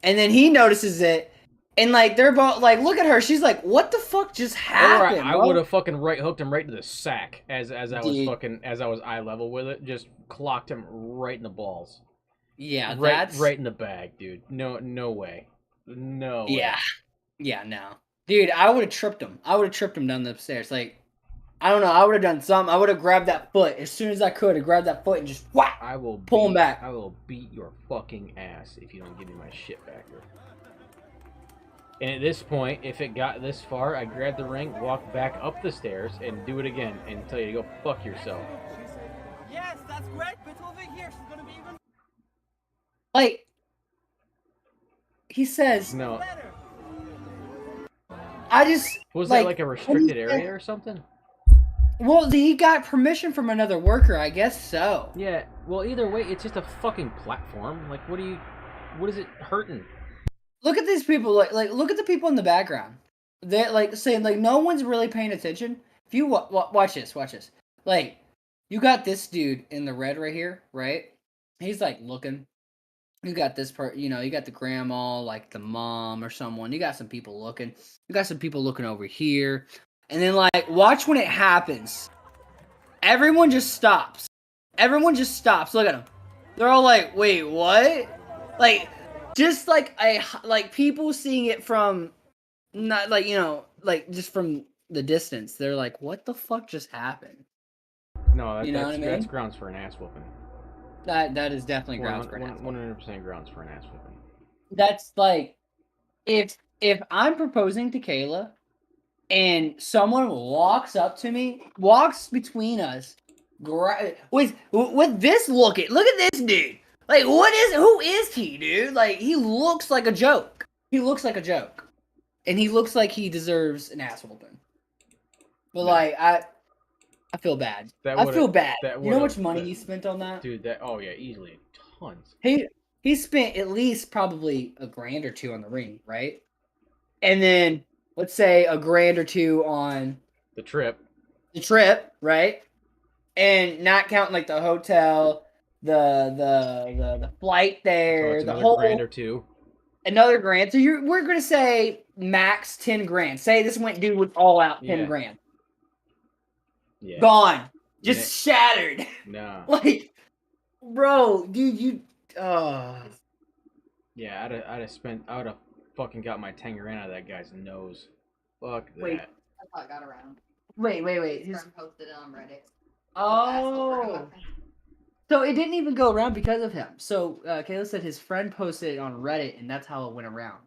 And then he notices it. And like they're both like, look at her. She's like, what the fuck just happened? I would have fucking hooked him right to the sack as I was eye level with it. Just clocked him right in the balls. Yeah, right in the bag, dude. No way. No way. Yeah, no. Dude, I would have tripped him. Down the stairs. Like, I don't know. I would have done something. I would have grabbed that foot as soon as I could. Have grabbed that foot and just whack. Pull him back. I will beat your fucking ass if you don't give me my shit back. And at this point, if it got this far, I grab the ring, walk back up the stairs, and do it again, and tell you to go fuck yourself. Yes, that's great, but over here she's gonna be even. Like, he says. No. Was like, that like a restricted area or something? Well, he got permission from another worker, I guess so. Yeah, well, either way, it's just a fucking platform. Like, what is it hurting? Look at these people, like look at the people in the background. They're, like, saying, like, no one's really paying attention. If you, watch this. Like, you got this dude in the red right here, right? He's, like, looking. You got this part, you know, you got the grandma, like the mom or someone. You got some people looking. You got some people looking over here. And then, like, watch when it happens. Everyone just stops. Everyone just stops. Look at them. They're all like, wait, what? Like, just like people seeing it from, not like, you know, like just from the distance. They're like, what the fuck just happened? No, You know what I that's mean? grounds for an ass whooping. That is definitely grounds for an ass. 100% grounds for an ass whooping. That's like, if I'm proposing to Kayla and someone walks up to me, walks between us, with this look at this dude. Like, who is he, dude? Like, he looks like a joke. He looks like a joke. And he looks like he deserves an ass whooping. But No. like, I feel bad. I feel bad. You know how much money he spent on that? Dude, oh yeah, easily tons. He spent at least probably $1,000 or $2 on the ring, right? And then let's say $1,000 or $2 on The trip, right? And not counting like the hotel, the flight so there, it's the another whole grand or two. another grand. So we're gonna say max 10 grand. Say this dude was all out 10 Yeah. grand. Yeah. Gone. Just shattered. No. Like, bro, dude, Yeah, I would have fucking got my 10 grand out of that guy's nose. Fuck that. Wait. That's how it got around. Wait. His friend posted it on Reddit. Oh. So it didn't even go around because of him. So Kayla said his friend posted it on Reddit, and that's how it went around.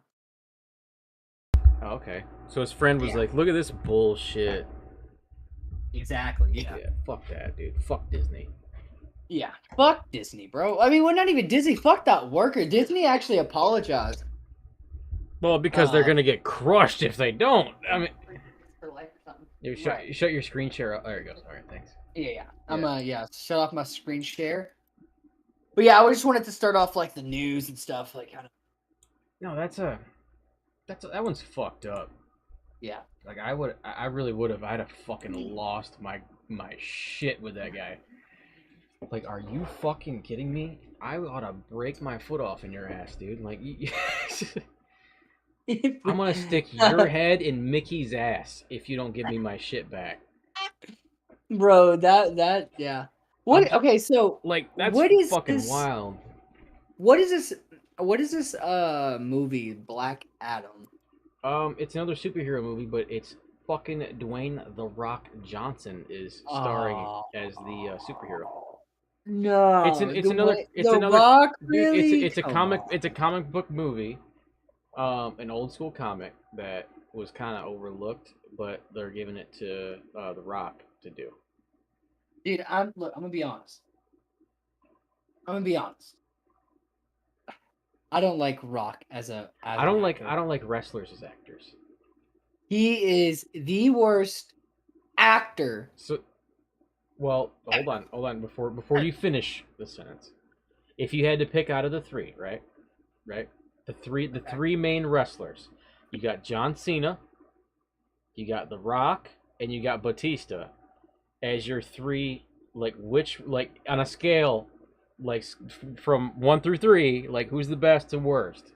Oh, okay. So his friend was like, "Look at this bullshit." Exactly. Yeah. Yeah. Fuck that, dude. Fuck Disney. Yeah. Fuck Disney, bro. I mean, well, not even Disney. Fuck that worker. Disney actually apologized. Well, because they're gonna get crushed if they don't. I mean, For life or something. you shut your screen share up. There you go. All right, thanks. Yeah. I'm shut off my screen share. But yeah, I just wanted to start off like the news and stuff, like kind of. No, that one's fucked up. Yeah. Like I really would have. I'd have fucking lost my shit with that guy. Like, are you fucking kidding me? I ought to break my foot off in your ass, dude. Like, I'm gonna stick your head in Mickey's ass if you don't give me my shit back. Bro, that yeah. What? Okay, so like that's what is fucking this, wild. What is this? What is this movie? Black Adam. It's another superhero movie, but it's fucking Dwayne "The Rock" Johnson is starring as the superhero. No, It's another Rock, dude, really? it's a comic book movie, an old school comic that was kind of overlooked, but they're giving it to The Rock to do. Dude, I'm gonna be honest. I don't like Rock as I don't like wrestlers as actors. He is the worst actor. So, well, hold on. Before you finish the sentence, if you had to pick out of the three, right, the three main wrestlers, you got John Cena, you got The Rock, and you got Batista as your three. Like which, like on a scale, like from 1 through 3, like who's the best and worst?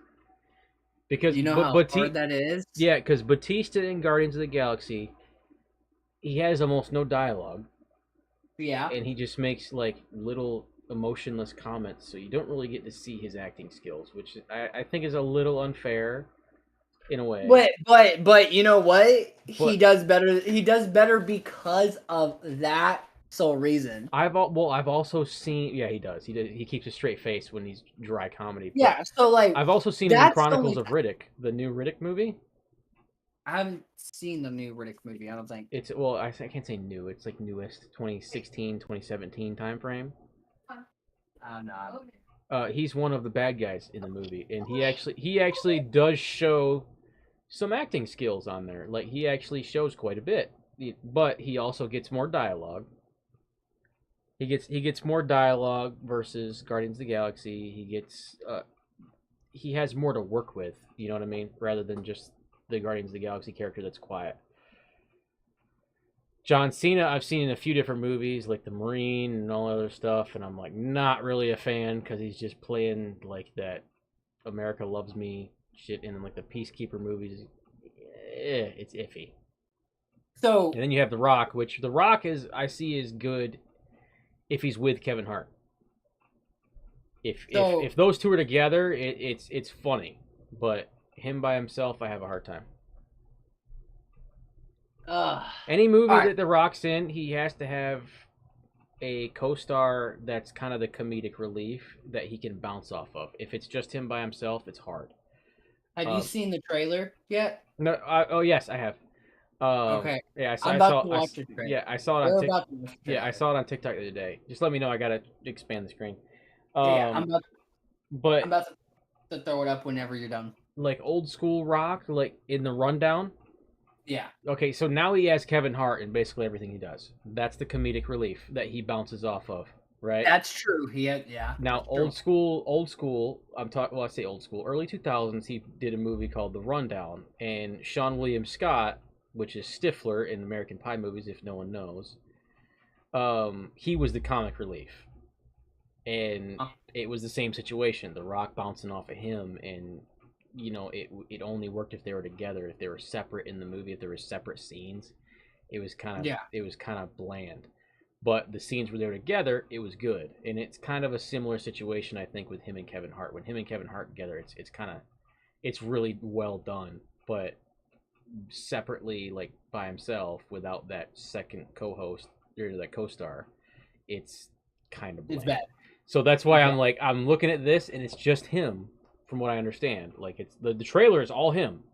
Because you know how hard that is. Yeah, because Batista in Guardians of the Galaxy, he has almost no dialogue. Yeah, and he just makes like little emotionless comments, so you don't really get to see his acting skills, which I think is a little unfair in a way. But you know what? He does better. He does better because of that sole reason. I've also seen. Yeah, he does. He keeps a straight face when he's dry comedy. Yeah, so like I've also seen him in Chronicles of Riddick, the new Riddick movie. I haven't seen the new Riddick movie. I don't think it's I can't say new. It's like newest 2016, 2017 time frame. No. He's one of the bad guys in the movie, and he actually does show some acting skills on there. Like he actually shows quite a bit, but he also gets more dialogue. He gets more dialogue versus Guardians of the Galaxy. He has more to work with. You know what I mean? Rather than just the Guardians of the Galaxy character that's quiet. John Cena, I've seen in a few different movies, like The Marine and all other stuff, and I'm like not really a fan because he's just playing like that America Loves Me shit in like the Peacekeeper movies. It's iffy. So And then you have The Rock, which The Rock I see is good if he's with Kevin Hart. If those two are together, it's funny, but him by himself, I have a hard time. Any movie that The Rock's in, he has to have a co-star that's kind of the comedic relief that he can bounce off of. If it's just him by himself, it's hard. have you seen the trailer yet? No. Oh yes, I have. Okay. Yeah, I'm about to watch the trailer. Yeah, I saw it on TikTok. Yeah, I saw it on TikTok the other day. Just let me know. I gotta expand the screen. I'm about But to throw it up whenever you're done. like old school Rock, like in the Rundown. Yeah. Okay, so now he has Kevin Hart in basically everything he does. That's the comedic relief that he bounces off of, right? That's true. Yeah. Now, old school. I'm talking. Well, I say old school. Early 2000s, he did a movie called The Rundown, and Sean William Scott, which is Stifler in American Pie movies, if no one knows, he was the comic relief, and it was the same situation. The Rock bouncing off of him, and you know, it only worked if they were together. If they were separate in the movie, if there were separate scenes, it was kind of bland. But the scenes where they were together, it was good, and it's kind of a similar situation, I think, with him and Kevin Hart. When him and Kevin Hart together, it's really well done. But separately, like by himself, without that second co-host or that co-star, it's kind of bland. It's bad. So that's why I'm looking at this, and it's just him. From what I understand, like it's the trailer is all him,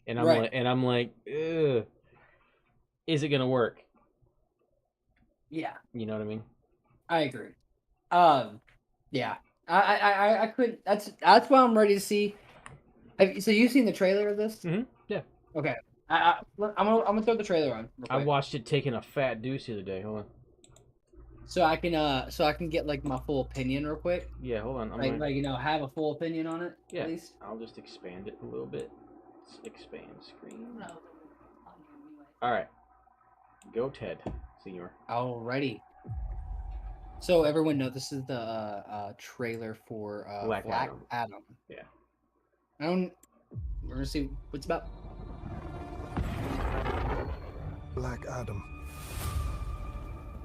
and I'm like, ugh, is it gonna work? Yeah, you know what I mean. I agree. Yeah, I couldn't. That's why I'm ready to see. So you've seen the trailer of this? Mm-hmm. Yeah. Okay. I'm gonna throw the trailer on. I watched it taking a fat deuce the other day. Hold on. So I can get like my full opinion real quick. Yeah, hold on. Have a full opinion on it. Yeah. At least. I'll just expand it a little bit. Let's expand screen. All right. Go, Ted, Senior. Alrighty. So everyone know this is the trailer for Black Adam. Yeah. We're gonna see what's about. Black Adam.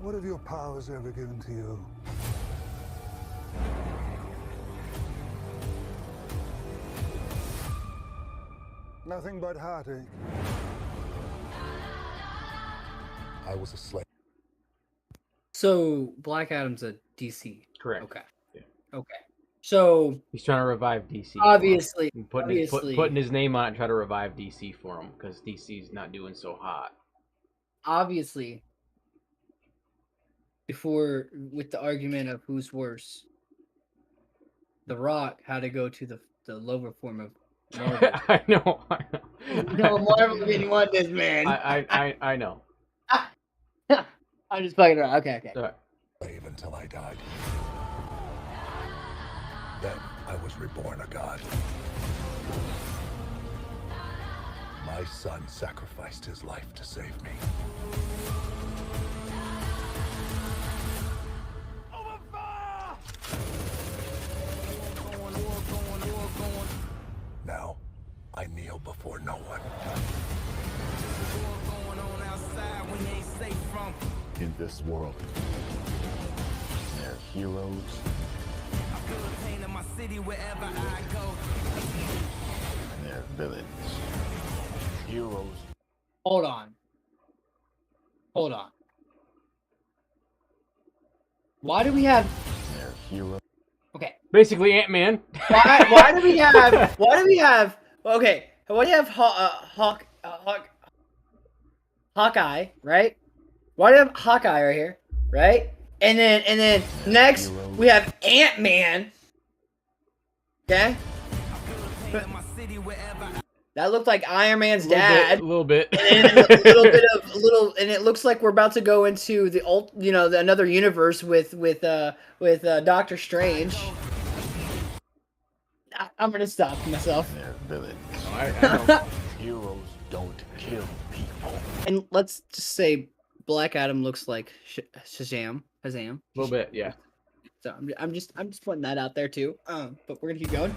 What have your powers ever given to you? Nothing but heartache. I was a slave. So Black Adam's a DC. Correct. Okay. Yeah. Okay. So he's trying to revive DC. Obviously, putting his name on it, and try to revive DC for him because DC's not doing so hot. Obviously, before with the argument of who's worse, The Rock had to go to the lower form of Marvel. I know. No, Marvel didn't want this man. I know. I'm just fucking around. Okay. All right. Slave until I died. Then I was reborn a god. My son sacrificed his life to save me. Now, I kneel before no one. In this world, there are heroes and there are villains. Heroes. Hold on. Why do we have? There are heroes. Okay. Basically, Ant-Man. Why do we have? Okay. Why do you have Hawkeye, right? Why do you have Hawkeye right here, right? And then next we have Ant-Man. Okay. That looked like Iron Man's dad. A little bit. And a little, and it looks like we're about to go into another universe with Doctor Strange. I'm gonna stop myself. They're villains. I know. Heroes don't kill people. And let's just say Black Adam looks like Shazam. A little bit, yeah. So I'm just putting that out there too. But we're gonna keep going.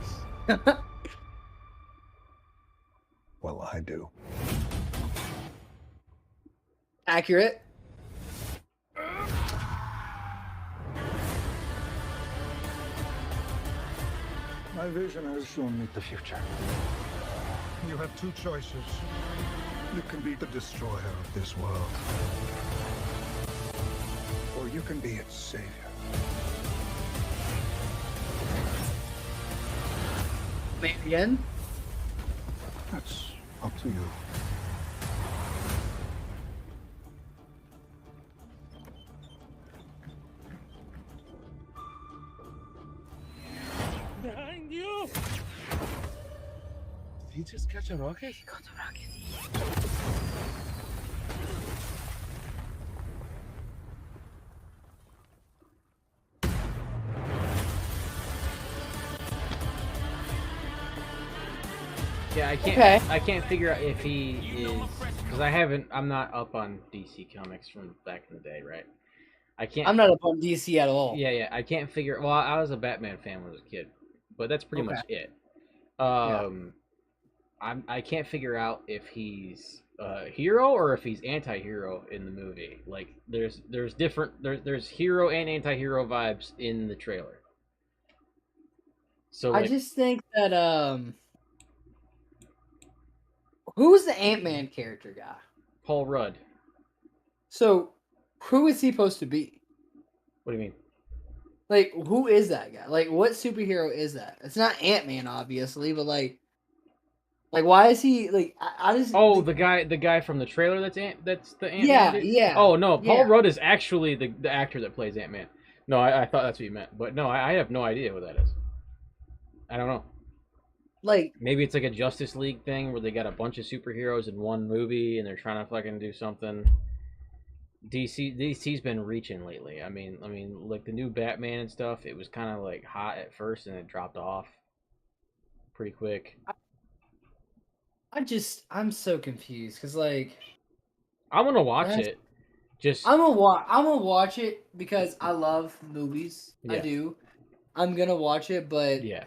Well, I do. Accurate. My vision has shown me the future. You have two choices. You can be the destroyer of this world, or you can be its savior. Maybe again. That's up to you. Behind you! Did he just catch a rocket? He got the rocket. Yeah, I can't. Okay. I can't figure out if he is because I'm not up on DC comics from back in the day, right? I can't. I'm not up on DC at all. Yeah. I can't figure. Well, I was a Batman fan when I was a kid, but that's pretty much it. I can't figure out if he's a hero or if he's anti-hero in the movie. Like, there's hero and anti-hero vibes in the trailer. So I just think that who's the Ant-Man character guy? Paul Rudd. So who is he supposed to be? What do you mean? Like, who is that guy? Like, what superhero is that? It's not Ant-Man, obviously, but like why is he like? I just the guy from the trailer that's the Ant-Man. Yeah, dude? yeah. Oh no, Paul yeah. Rudd is actually the actor that plays Ant-Man. No, I thought that's what you meant, but no, I have no idea what that is. I don't know. Like, Maybe it's like a Justice League thing where they got a bunch of superheroes in one movie and they're trying to fucking do something. DC's been reaching lately. I mean, like the new Batman and stuff. It was kind of like hot at first and it dropped off pretty quick. I'm so confused because like I'm gonna watch it. Just I'm gonna watch it because I love movies. I Yeah. do. I'm gonna watch it, but yeah.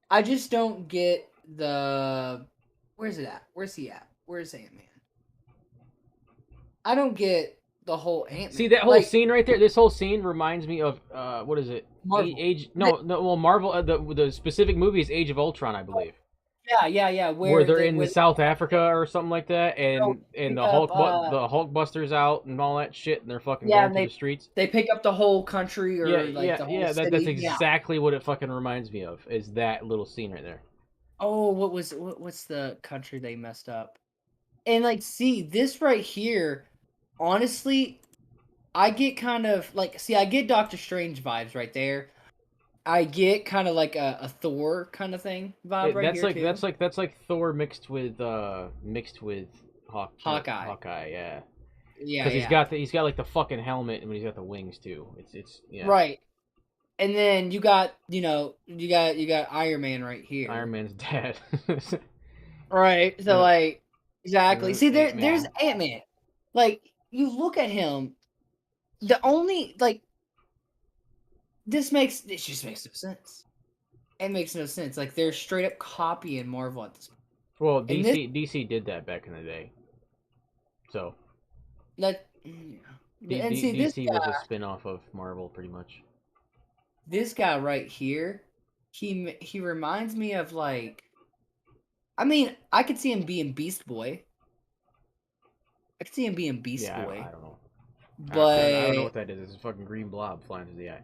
I just don't get the. Where's it at? Where's he at? Where's Ant-Man? I don't get the whole Ant-Man. See that whole like, scene right there? This whole scene reminds me of what is it? Marvel. Well, Marvel. The specific movie is Age of Ultron, I believe. Yeah. Where they're in South Africa or something like that, and the Hulkbuster's out and all that shit, and they're fucking going through the streets. They pick up the whole country or the whole city. That's exactly what it fucking reminds me of. Is that little scene right there? Oh, what's the country they messed up? And like, see this right here. Honestly, I get kind of like, I get Doctor Strange vibes right there. I get kind of like a Thor kind of thing vibe right here too. That's like Thor mixed with Hawkeye. Hawkeye, yeah. Yeah, Because he's got like the fucking helmet and he's got the wings too. It's yeah. Right. And then you got Iron Man right here. Iron Man's dad. Right. So like exactly. See Ant-Man. there's Ant-Man. Like, you look at him, the only like it just makes no sense. It makes no sense. Like, they're straight up copying Marvel at this point. Well, DC did that back in the day. So DC was a spin-off of Marvel pretty much. This guy right here, he reminds me of like, I mean, I could see him being Beast Boy. I could see him being Beast Boy. I don't know. But I don't know what that is. It's a fucking green blob flying through the eye.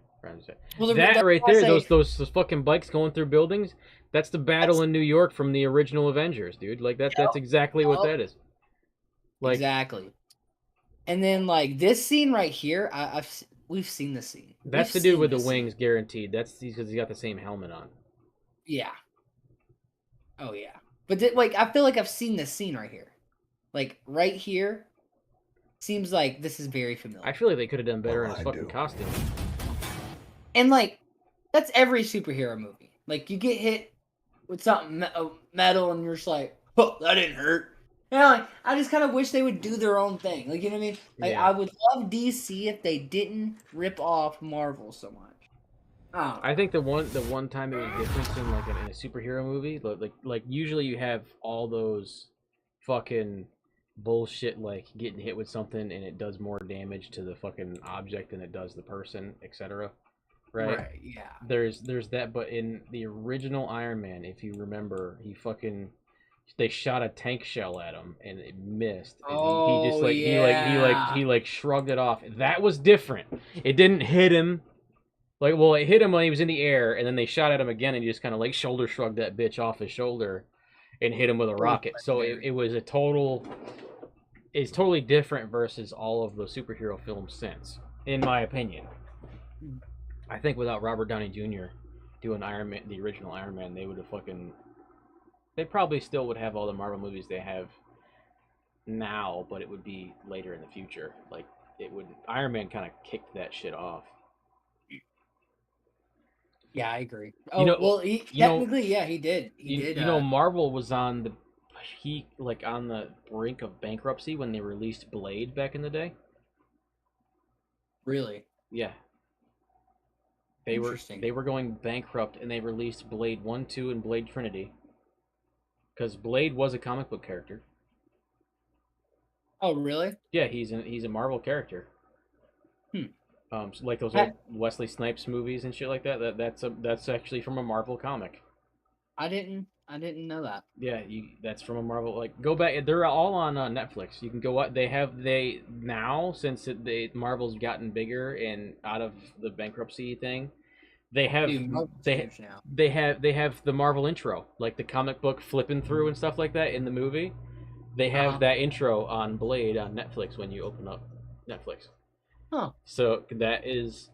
Well, that right there, those fucking bikes going through buildings, that's the battle in New York from the original Avengers, dude. Like that's exactly what that is. Like, exactly. And then like this scene right here, we've seen this scene. That's the dude with the wings, guaranteed. That's because he's got the same helmet on. Yeah. Oh yeah. But like, I feel like I've seen this scene right here. Like right here, seems like this is very familiar. I feel like they could have done better in his fucking costume. And like, that's every superhero movie. Like, you get hit with something metal, and you're just like, "Oh, that didn't hurt." Yeah, like, I just kind of wish they would do their own thing. Like, you know what I mean? Like, Yeah. I would love DC if they didn't rip off Marvel so much. Oh, I think the one time it was different in like in a superhero movie, like usually you have all those fucking bullshit like getting hit with something and it does more damage to the fucking object than it does the person, etc. Right? right, yeah. There's that, but in the original Iron Man, if you remember, they shot a tank shell at him and it missed, and he just Oh, yeah. he like shrugged it off. That was different. It didn't hit him. Like, well, it hit him when he was in the air, and then they shot at him again, and he just kind of like shoulder shrugged that bitch off his shoulder, and hit him with a It was rocket. So legendary. it was a total, it's totally different versus all of the superhero films since, in my opinion. I think without Robert Downey Jr. doing Iron Man, the original Iron Man, they would have fucking, they probably still would have all the Marvel movies they have now, but it would be later in the future. Like it would, Iron Man kind of kicked that shit off. Yeah, I agree. You Oh, know, well, he you know, technically, yeah, he did. He did. you know, Marvel was on the on the brink of bankruptcy when they released Blade back in the day. Really Yeah, interesting. they were going bankrupt, and they released Blade 1, 2, and Blade Trinity because Blade was a comic book character. Oh, really? Yeah, he's a Marvel character. Hmm. So like those I, old Wesley Snipes movies and shit like that. That's actually from a Marvel comic. I didn't know that. Yeah, that's from a Marvel. Like, go back. They're all on Netflix. You can go. They now since Marvel's gotten bigger and out of the bankruptcy thing. They have Dude, Marvel's they huge now. they have the Marvel intro, like the comic book flipping through and stuff like that in the movie. They have that intro on Blade on Netflix when you open up Netflix. Huh. So that is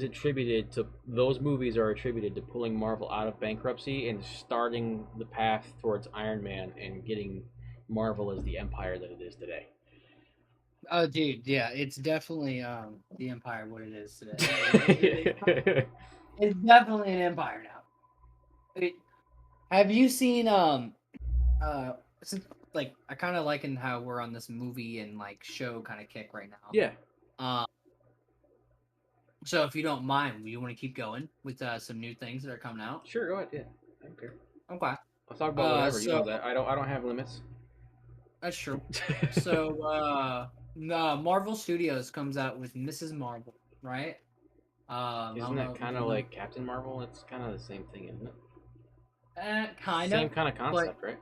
attributed to, those movies are attributed to pulling Marvel out of bankruptcy and starting the path towards Iron Man and getting Marvel as the empire that it is today. Oh, dude, yeah, it's definitely the empire what it is today. It's definitely an empire now. Have you seen since, like, I kind of liken how we're on this movie and like show kind of kick right now. Yeah. So if you don't mind, you want to keep going with some new things that are coming out? Sure, go ahead. Yeah, I don't care. Okay. I'll talk about whatever. You know So that. I don't have limits. that's true. So Marvel Studios comes out with Mrs. Marvel, right? Isn't that kind of like Captain Marvel? It's kind of the same thing, isn't it? Kind of. Same kind of concept, right?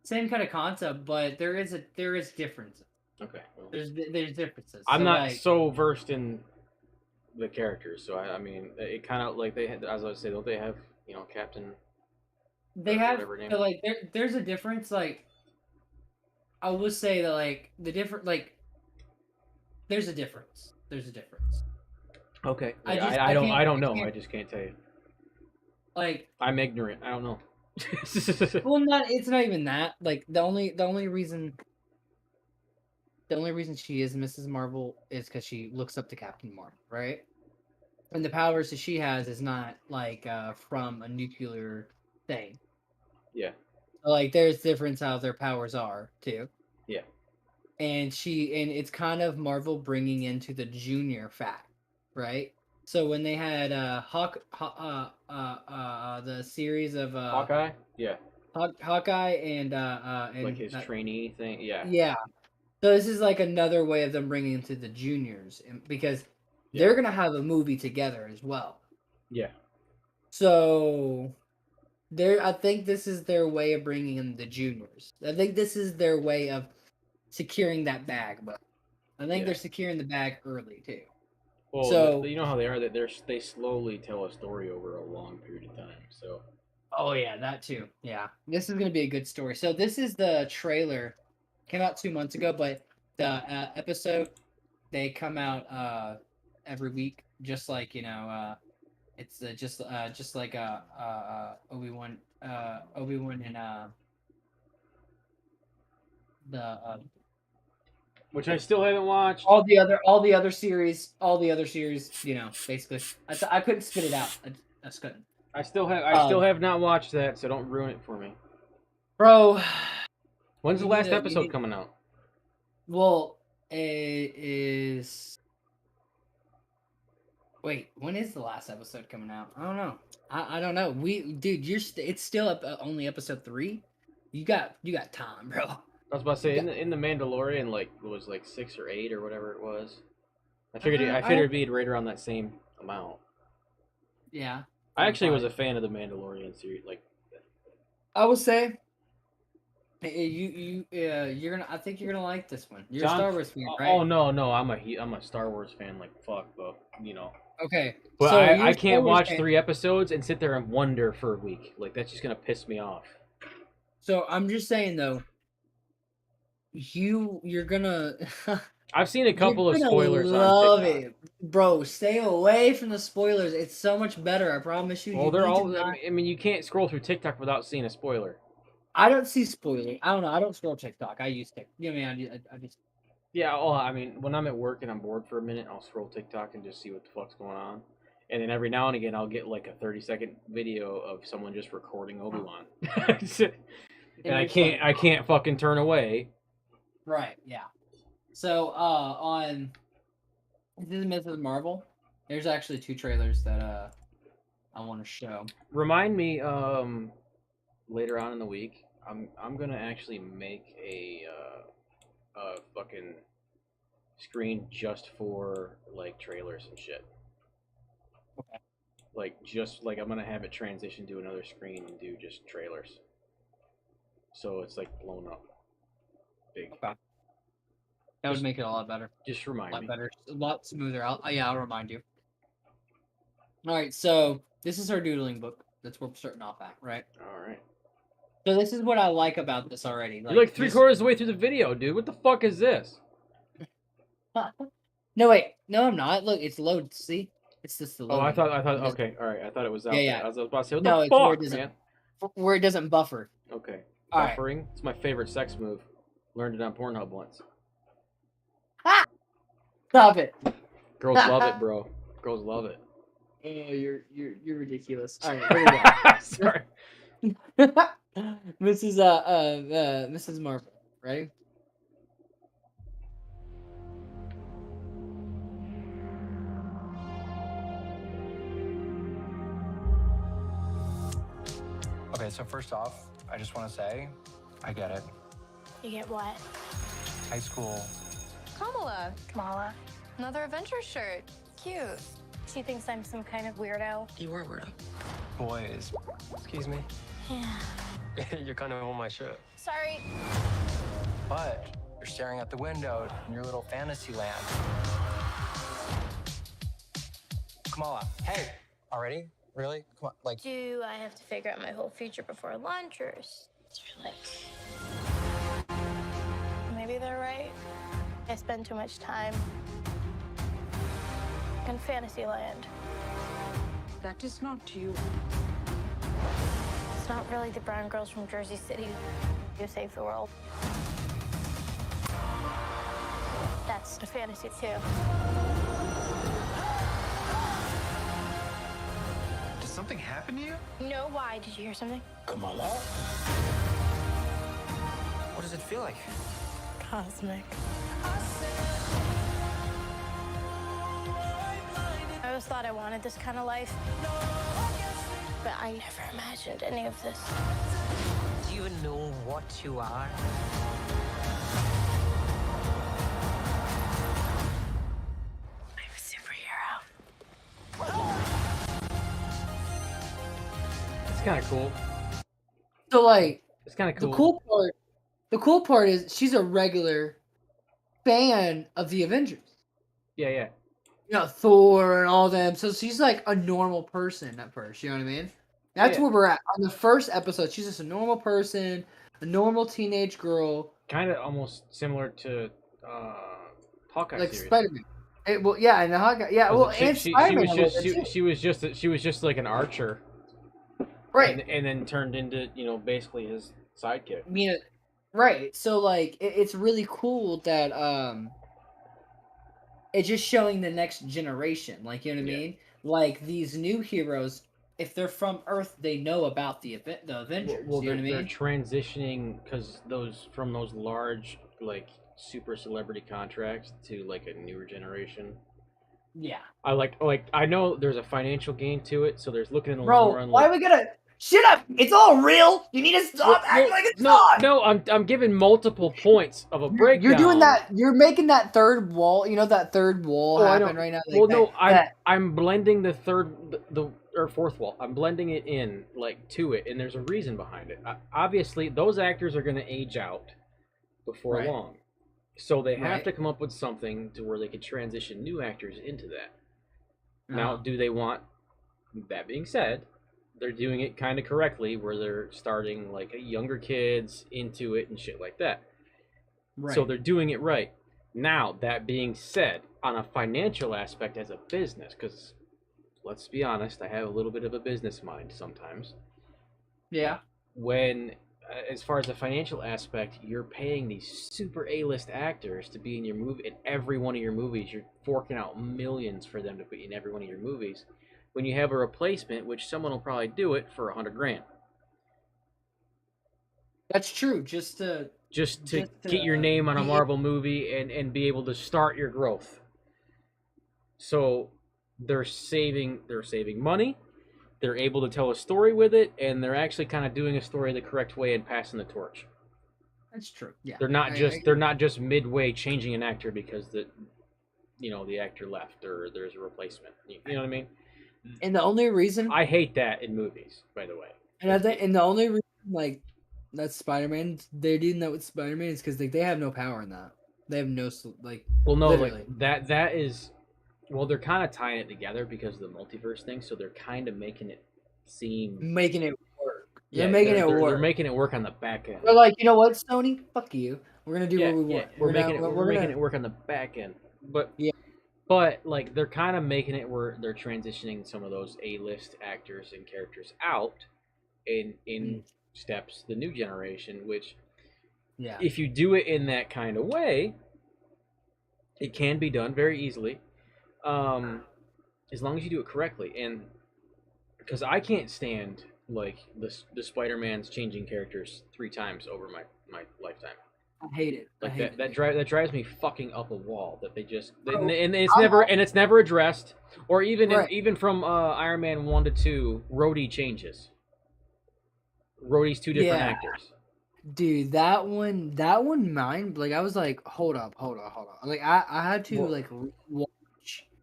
Same kind of concept, but there is differences. Okay. Well, There's differences. I'm So, not like, so versed in the characters, so I mean, it kind of like they had, as I would say, don't they have, you know, Captain? they or have whatever name. so, like there's a difference. Like I will say that like the different like there's a difference. There's a difference. Okay. I I don't know. can't- I just can't tell you. Like, I'm ignorant. I don't know. well, it's not even that. Like the only reason she is Mrs. Marvel is because she looks up to Captain Marvel, right? And the powers that she has is not like from a nuclear thing. Yeah. Like there's difference how their powers are too. Yeah. And it's kind of Marvel bringing into the junior fact, right? So when they had the series of Hawkeye. Yeah. Hawkeye and Like his trainee thing. Yeah. yeah. So this is like another way of them bringing into the juniors because they're gonna have a movie together as well. Yeah. So I think this is their way of bringing in the juniors. I think this is their way of securing that bag, but I think they're securing the bag early too. Well, So you know how they are, that they slowly tell a story over a long period of time. So. oh yeah, that too. Yeah, this is gonna be a good story. So this is the trailer. Came out 2 months ago, but the episode they come out every week, just like it's just like Obi-Wan and the Which I still haven't watched. all the other series, basically. I couldn't spit it out. I just couldn't. I still have not watched that, so don't ruin it for me. Bro, When's the You need last to- you episode need- coming out? Well, it is. Wait, when is the last episode coming out? I don't know. I don't know. Dude, it's still only episode 3. You got time, bro. I was about to say in the Mandalorian, like it was like 6 or 8 or whatever it was. I figured it'd be right around that same amount. Yeah. I actually was a fan of the Mandalorian series. Like, I will say, you're gonna. I think you're gonna like this one. You're a Star Wars fan, right? Oh no, I'm a Star Wars fan. Like fuck, but you know. Okay. But so I can't watch 3 episodes and sit there and wonder for a week. Like that's just gonna piss me off. So I'm just saying though, you're gonna. I've seen a couple of spoilers love on TikTok. it, bro. Stay away from the spoilers. It's so much better. I promise you. Well, You they're need to all. not- I mean, you can't scroll through TikTok without seeing a spoiler. I don't see spoilers. I don't know. I don't scroll TikTok. I use TikTok. You know, I just. Yeah, well, I mean, when I'm at work and I'm bored for a minute, I'll scroll TikTok and just see what the fuck's going on. And then every now and again, I'll get like a 30-second video of someone just recording Obi-Wan. And I can't fucking turn away. Right. Yeah. So on this is Mrs. Marvel. There's actually 2 trailers that I want to show. Remind me later on in the week. I'm gonna actually make a fucking screen just for like trailers and shit. Okay. Like just like I'm gonna have it transition to another screen and do just trailers. So it's like blown up, big. Okay. That would make it a lot better. Just A remind lot me. better. A lot smoother. I'll remind you. All right. So this is our doodling book. That's where we're starting off at, right? All right. So this is what I like about this already. You're like 3/4 of the way through the video, dude. What the fuck is this? No, wait. No, I'm not. Look, it's load. See? It's just the load. Oh, I thought. Okay, all right. I thought it was out Yeah, there. yeah. I was about to say, what No, the it's where it fuck, doesn't- man? Where it doesn't buffer. Okay. All right. Buffering. It's my favorite sex move. Learned it on Pornhub once. Stop it. Girls love it, bro. Girls love it. Oh, you're ridiculous. All right, here we go. Sorry. Mrs. Marvel, right? Okay, so first off, I just want to say, I get it. You get what? High school. Kamala. Another Avengers shirt. Cute. She thinks I'm some kind of weirdo. You are weirdo. Boys. Excuse me. Yeah. You're kind of on my shirt. Sorry. But you're staring out the window in your little fantasy land. Kamala, hey. Already? Really? Come on, like, Do I have to figure out my whole future before lunch, or is there like... Maybe they're right. I spend too much time in Fantasyland. That is not you. It's not really the brown girls from Jersey City who save the world. That's a fantasy too. did something happen to you? No, why? Did you hear something? Kamala? What does it feel like? Cosmic. I always thought I wanted this kind of life, but I never imagined any of this. Do you even know what you are? I'm a superhero. It's kind of cool. So like, It's kind of cool. the cool part is she's a regular fan of the Avengers. Yeah, yeah. You know, Thor and all them. So she's like a normal person at first. You know what I mean? That's Yeah. where we're at. On the first episode, she's just a normal person, a normal teenage girl, Kind of almost similar to Hawkeye like series. Spider-Man. Well, yeah, and the Hawkeye. Yeah, well, and Spider-Man. She was just like an archer, right. and then turned into basically his sidekick. I mean, right. So like, it's really cool that it's just showing the next generation. Like, you know what I Yeah. mean? Like these new heroes if they're from Earth, they know about the Avengers. Well, you know what I they're mean? transitioning because those large like super celebrity contracts to like a newer generation. Yeah. I know there's a financial gain to it, so there's looking in the long Bro, run. why Like, are we gonna shut up? It's all real. You need to stop acting like it's not. no, I'm giving multiple points of a breakdown. You're doing that. You're making that third wall. You know that third wall I happen know. right now. Like Well, that, no, that I'm blending the third the or fourth wall. I'm blending it in like to it, and there's a reason behind it. Obviously, those actors are going to age out before Right. long, so they have Right. to come up with something to where they can transition new actors into that. Now, do they want? That being said, they're doing it kind of correctly, where they're starting like younger kids into it and shit like that. right. So they're doing it right. Now, that being said, on a financial aspect as a business, because let's be honest, I have a little bit of a business mind sometimes. Yeah. When, as far as the financial aspect, you're paying these super A-list actors to be in your movie, in every one of your movies. You're forking out millions for them to be in every one of your movies. When you have a replacement, which someone will probably do it for $100,000. That's true. Just to Get your name on a Marvel movie and be able to start your growth. So they're saving money. They're able to tell a story with it, and they're actually kind of doing a story the correct way and passing the torch. That's true. Yeah. They're not just midway changing an actor because the actor left or there's a replacement. You know what I mean? And the only reason I hate that in movies, by the way. and the only reason like that Spider-Man they're doing that with Spider-Man is because like they have no power in that. They have no like. Well, no, literally. like that is. Well, they're kind of tying it together because of the multiverse thing, so they're kind of making it seem making it work. Yeah, They're making it work. They're making it work on the back end. They're like, you know what, Sony? Fuck you. We're gonna do what we want. We're making it work on the back end. But like they're kind of making it where they're transitioning some of those A-list actors and characters out in steps the new generation, which if you do it in that kind of way, it can be done very easily. As long as you do it correctly, and because I can't stand like the Spider-Man's changing characters 3 times over my lifetime. I hate it. Like that drives me fucking up a wall. That they just and it's never addressed, or even from Iron Man 1 to 2, Rhodey changes. Rhodey's 2 different actors. Dude, that one, like I was like, hold up. Like I had to watch.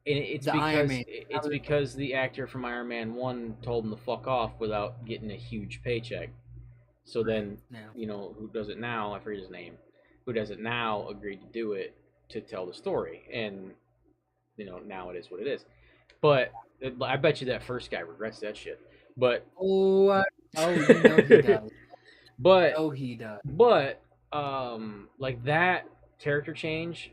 And it's because the actor from Iron Man 1 told him to fuck off without getting a huge paycheck. So then, who does it now? I forget his name. Who does it now agreed to do it to tell the story. And, now it is what it is. But I bet you that first guy regrets that shit. But... Oh, he does. But... Oh, he does. But, like that character change...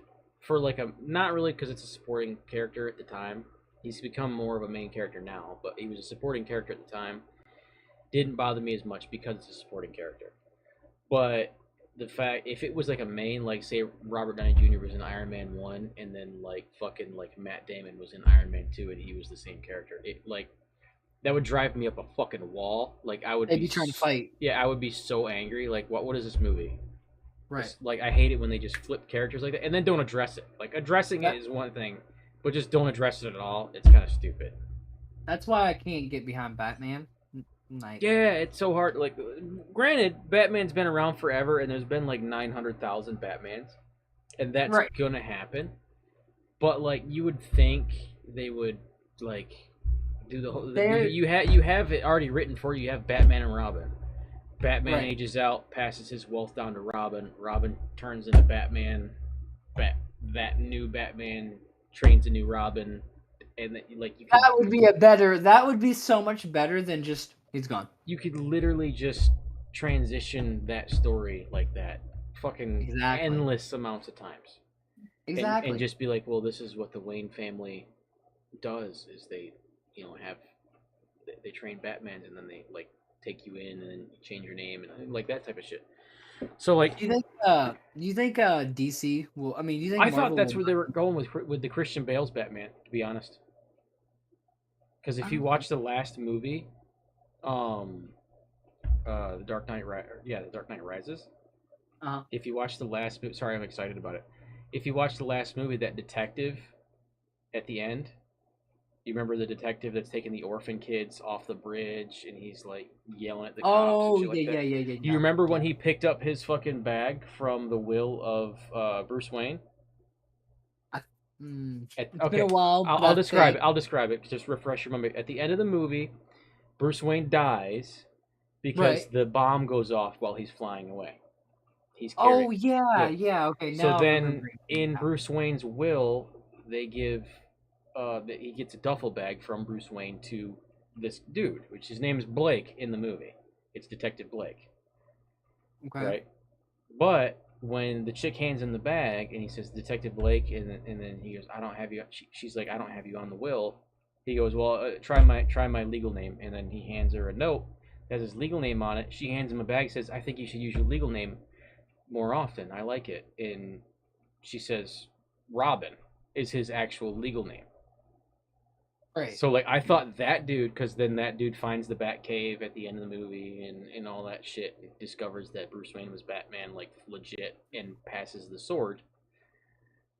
For like not really because it's a supporting character at the time. He's become more of a main character now, but he was a supporting character at the time. Didn't bother me as much because it's a supporting character. But the fact, if it was like a main, like say Robert Downey Jr. was in Iron Man 1, and then like fucking like Matt Damon was in Iron Man 2, and he was the same character, that would drive me up a fucking wall. Like I would be trying to fight. Yeah, I would be so angry. Like what is this movie? Right. Like I hate it when they just flip characters like that and then don't address it. Like addressing it is one thing, but just don't address it at all. It's kind of stupid. That's why I can't get behind Batman. Like, yeah, it's so hard. Like, granted, Batman's been around forever, and there's been like 900,000 Batmans, and that's gonna happen. But like, you would think they would like do the whole. You have it already written for you. You have Batman and Robin. Batman ages out, passes his wealth down to Robin. Robin turns into Batman. That new Batman trains a new Robin, and that would be so much better than just he's gone. You could literally just transition that story like that, fucking endless amounts of times. Exactly, and just be like, well, this is what the Wayne family does: is they, they train Batmans, and then they like. Take you in and then change your name and like that type of shit. So like, do you think DC will? I mean, do you think I thought that's where they were going with the Christian Bale's Batman? To be honest, Because if you watch the last movie, the Dark Knight, the Dark Knight Rises. If you watch the last movie, sorry, I'm excited about it. If you watch the last movie, that detective at the end, you remember the detective that's taking the orphan kids off the bridge and he's like yelling at the cops Oh, and shit like that? yeah. You remember when he picked up his fucking bag from the will of Bruce Wayne? It's been a while. I'll describe it. I'll describe it. Just refresh your memory. At the end of the movie, Bruce Wayne dies because the bomb goes off while he's flying away. He's carrying. Oh yeah. Okay. So Now then, in Bruce Wayne's will, they give, he gets a duffel bag from Bruce Wayne to this dude, which his name is Blake in the movie. It's Detective Blake. Okay. Right. But when the chick hands him the bag and he says Detective Blake, and then he goes, I don't have you. She's like, I don't have you on the will. He goes, well, try my legal name, and then he hands her a note that has his legal name on it. She hands him a bag, says, I think you should use your legal name more often. I like it. And she says Robin is his actual legal name. Right. So like I thought that dude, because then that dude finds the Batcave at the end of the movie and all that shit, and discovers that Bruce Wayne was Batman like legit and passes the sword.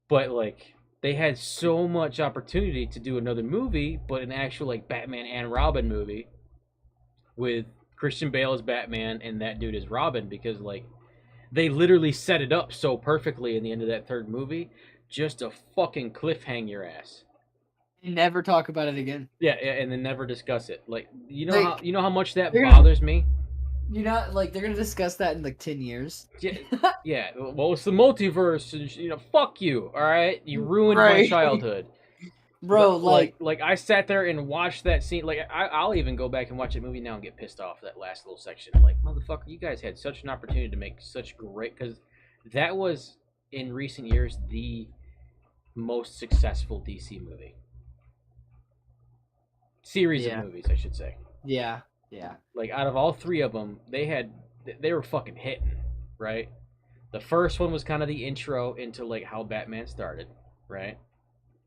But like they had so much opportunity to do another movie, but an actual like Batman and Robin movie with Christian Bale as Batman and that dude as Robin, because like they literally set it up so perfectly in the end of that third movie, just to fucking cliffhang your ass. Never talk about it again. Yeah, and then never discuss it. Like you know Like, how much that bothers me. You know, like they're gonna discuss that in like 10 years. Yeah. Well, it's the multiverse, and fuck you. All right, you ruined my childhood, bro. But, like I sat there and watched that scene. Like I'll even go back and watch that movie now and get pissed off that last little section. Like motherfucker, you guys had such an opportunity to make such great, because that was in recent years the most successful DC movie. Series of movies, I should say. Yeah. Like out of all three of them, they were fucking hitting, right? The first one was kind of the intro into like how Batman started, right?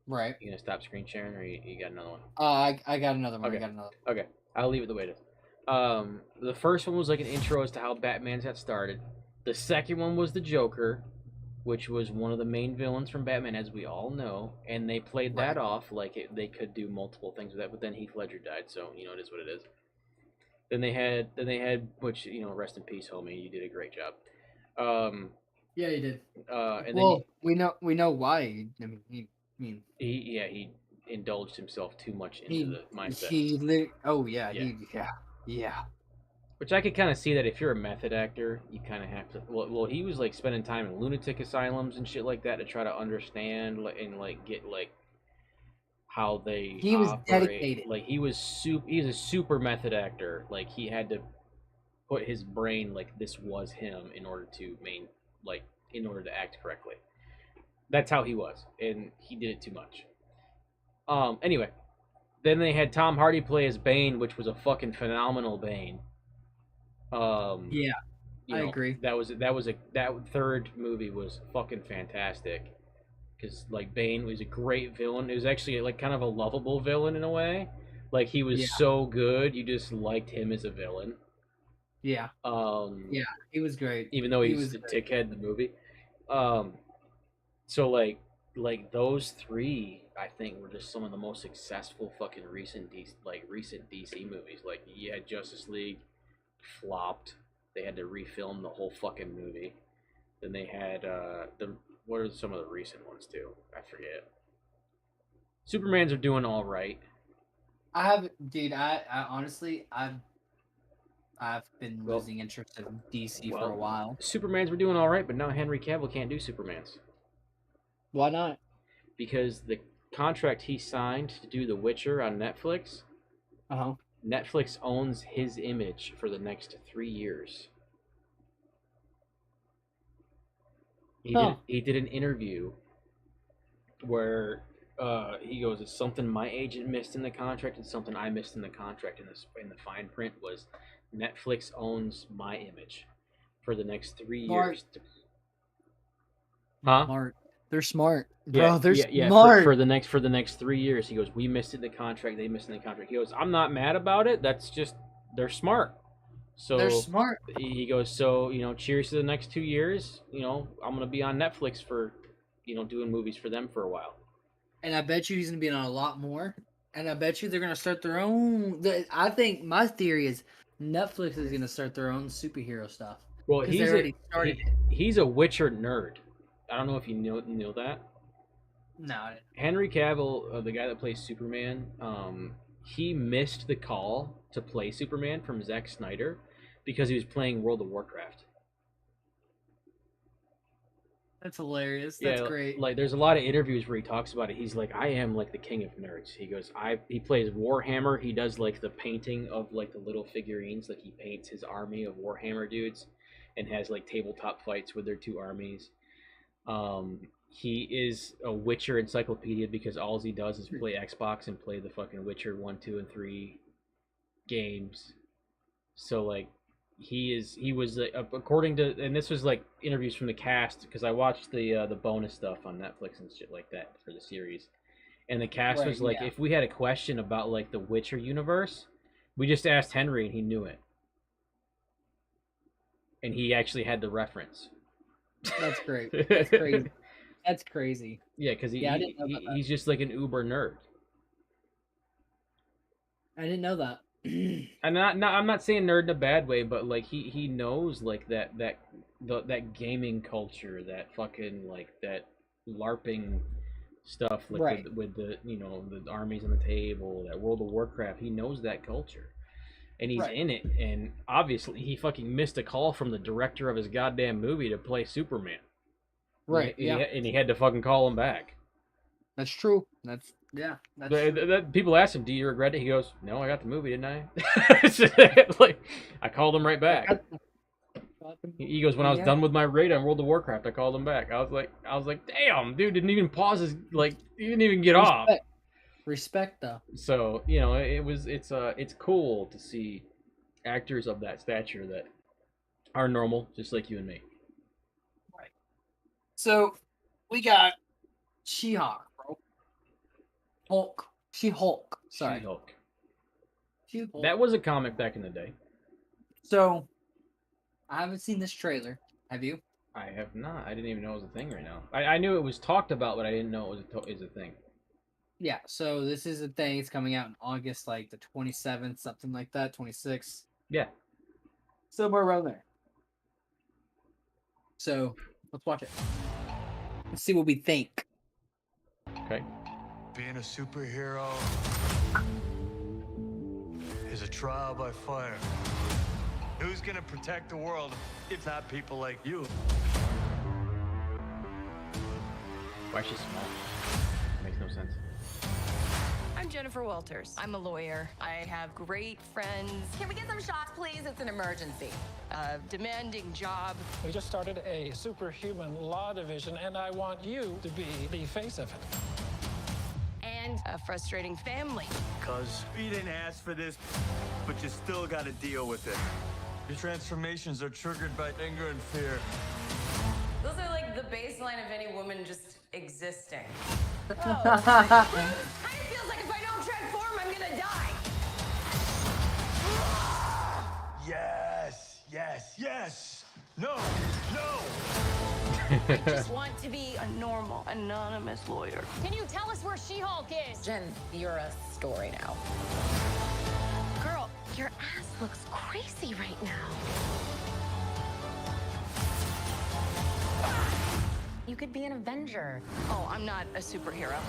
Right. You gonna stop screen sharing, or you got another one? I got another one. Okay. Okay, I'll leave it the way it is. The first one was like an intro as to how Batman got started. The second one was the Joker, which was one of the main villains from Batman, as we all know, and they played that off like they could do multiple things with that. But then Heath Ledger died, so it is what it is. Then they had, which rest in peace, homie. You did a great job. Yeah, he did. And well, then we know why. I mean, he indulged himself too much into the mindset. Yeah. Which I could kind of see that if you're a method actor, you kind of have to. Well, he was like spending time in lunatic asylums and shit like that to try to understand and like get like how they. He was operate. dedicated. Like he's a super method actor. Like he had to put his brain like this was him in order to act correctly. That's how he was, and he did it too much. Anyway, then they had Tom Hardy play as Bane, which was a fucking phenomenal Bane. I agree. That third movie was fucking fantastic, because like Bane was a great villain. It was actually like kind of a lovable villain in a way. Like he was so good, you just liked him as a villain. Yeah. He was great. Even though he was a dickhead in the movie. So like those three, I think, were just some of the most successful fucking recent DC movies. Like you had Justice League, flopped. They had to refilm the whole fucking movie. Then they had what are some of the recent ones too? I forget. Supermans are doing all right. I honestly I've been losing interest in DC for a while. Supermans were doing all right, but now Henry Cavill can't do Supermans. Why not? Because the contract he signed to do The Witcher on Netflix, Netflix owns his image for the next 3 years. He did an interview where he goes, "It's something my agent missed in the contract, and something I missed in the contract." In the fine print was, Netflix owns my image for the next 3 years. Smart. They're smart. Bro, they're yeah. smart. For the next 3 years, he goes, we missed it in the contract. They missed it in the contract. He goes, I'm not mad about it. That's just they're smart. So They're smart. he goes, so cheers to the next 2 years. I'm gonna be on Netflix for, doing movies for them for a while. And I bet you he's gonna be on a lot more. And I bet you they're gonna start their own. I think my theory is Netflix is gonna start their own superhero stuff. Well, Because they already started it. he's a Witcher nerd. I don't know if you know that. No. Henry Cavill, the guy that plays Superman, he missed the call to play Superman from Zack Snyder because he was playing World of Warcraft. That's hilarious. That's great. Like, there's a lot of interviews where he talks about it. He's like, I am like the king of nerds. He goes, he plays Warhammer. He does like the painting of like the little figurines. Like he paints his army of Warhammer dudes, and has like tabletop fights with their two armies. He is a Witcher encyclopedia because all he does is play Xbox and play the fucking Witcher 1, 2, and 3 games. So like, he was according to, and this was like interviews from the cast, because I watched the bonus stuff on Netflix and shit like that for the series, and the cast was like, if we had a question about like the Witcher universe, we just asked Henry and he knew it, and he actually had the reference. That's great. That's crazy. That's crazy. Yeah, because he's just like an uber nerd. I didn't know that. I'm not saying nerd in a bad way, but like he knows like that gaming culture, that fucking like that LARPing stuff, like right. with the the armies on the table, that World of Warcraft. He knows that culture, and he's in it. And obviously, he fucking missed a call from the director of his goddamn movie to play Superman. Right. And he had to fucking call him back. That's true. That's people ask him, "Do you regret it?" He goes, "No, I got the movie, didn't I?" Like, I called him right back. He goes, "When I was done with my raid on World of Warcraft, I called him back." I was like, "Damn, dude, didn't even pause his he didn't even get off." Respect, though. So it's cool to see actors of that stature that are normal, just like you and me. Right. So we got She-Hulk. She-Hulk. Sorry. She-Hulk. That was a comic back in the day. So, I haven't seen this trailer. Have you? I have not. I didn't even know it was a thing right now. I knew it was talked about, but I didn't know it was a thing. Yeah, so this is a thing. It's coming out in August, like the 27th, something like that, 26th. Yeah. Somewhere around there. So, let's watch it. Let's see what we think. Okay. Being a superhero is a trial by fire. Who's gonna protect the world if not people like you? Why is she small? Makes no sense. I'm Jennifer Walters. I'm a lawyer. I have great friends. Can we get some shots, please? It's an emergency. A demanding job. We just started a superhuman law division, and I want you to be the face of it. And a frustrating family. Cause you didn't ask for this, but you still gotta deal with it. Your transformations are triggered by anger and fear. Those are like the baseline of any woman just existing. Oh. Kind of feels like if I don't transform, I'm gonna die. Yes, yes, yes. No, no. I just want to be a normal, anonymous lawyer. Can you tell us where She-Hulk is? Jen, you're a story now. Girl, your ass looks crazy right now. You could be an Avenger. Oh, I'm not a superhero.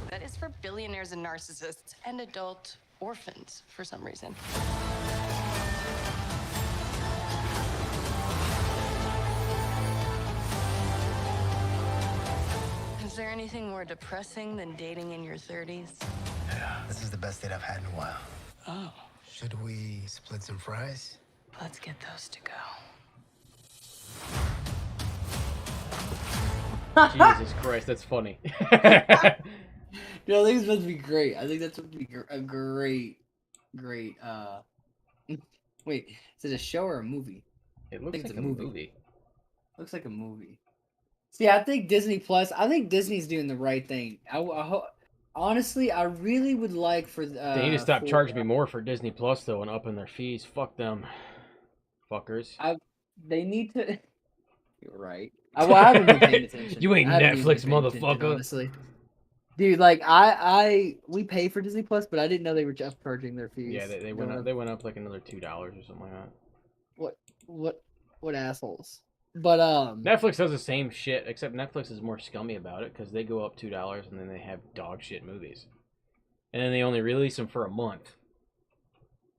That is for billionaires and narcissists and adult orphans for some reason. Is there anything more depressing than dating in your 30s? Yeah, this is the best date I've had in a while. Oh. Should we split some fries? Let's get those to go. Jesus Christ, that's funny. Yo, I think it's supposed to be great. I think that's supposed to be a great. Wait, is it a show or a movie? It looks like a movie. Looks like a movie. See, I think Disney Plus. I think Disney's doing the right thing. Honestly, I really would like for. They need to stop for, charging me more for Disney Plus though, and upping their fees. Fuck them, fuckers. They need to. You're right. I haven't been paying attention. You ain't I haven't even Netflix, been paying attention, motherfucker. honestly. Dude, like we pay for Disney Plus, but I didn't know they were just charging their fees. Yeah, they went up. They went up like another $2 or something like that. What assholes? But Netflix does the same shit, except Netflix is more scummy about it because they go up $2 and then they have dog shit movies, and then they only release them for a month.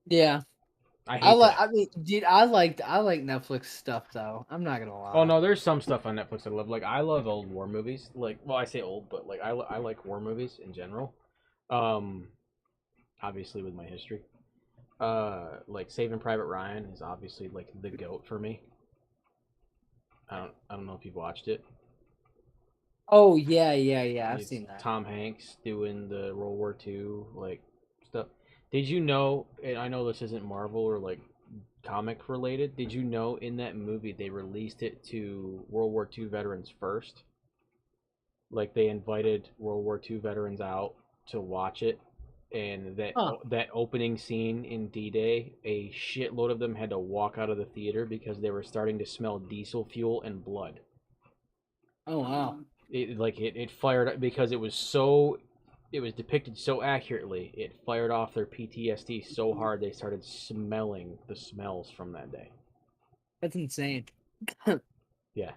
Yeah, I hate that. I mean, dude, I like Netflix stuff though. I'm not gonna lie. Oh no, there's some stuff on Netflix I love. Like I love old war movies. Like, well, I say old, but like I like war movies in general. Obviously with my history. Like Saving Private Ryan is obviously like the GOAT for me. I don't know if you've watched it. Oh yeah. I've seen that. Tom Hanks doing the World War II like stuff. Did you know? And I know this isn't Marvel or like comic related. Did you know in that movie they released it to World War II veterans first? Like they invited World War II veterans out to watch it, and that opening scene in D-Day, a shitload of them had to walk out of the theater because they were starting to smell diesel fuel and blood. Oh wow! It fired up because it was depicted so accurately. It fired off their PTSD so hard they started smelling the smells from that day. That's insane. Yeah,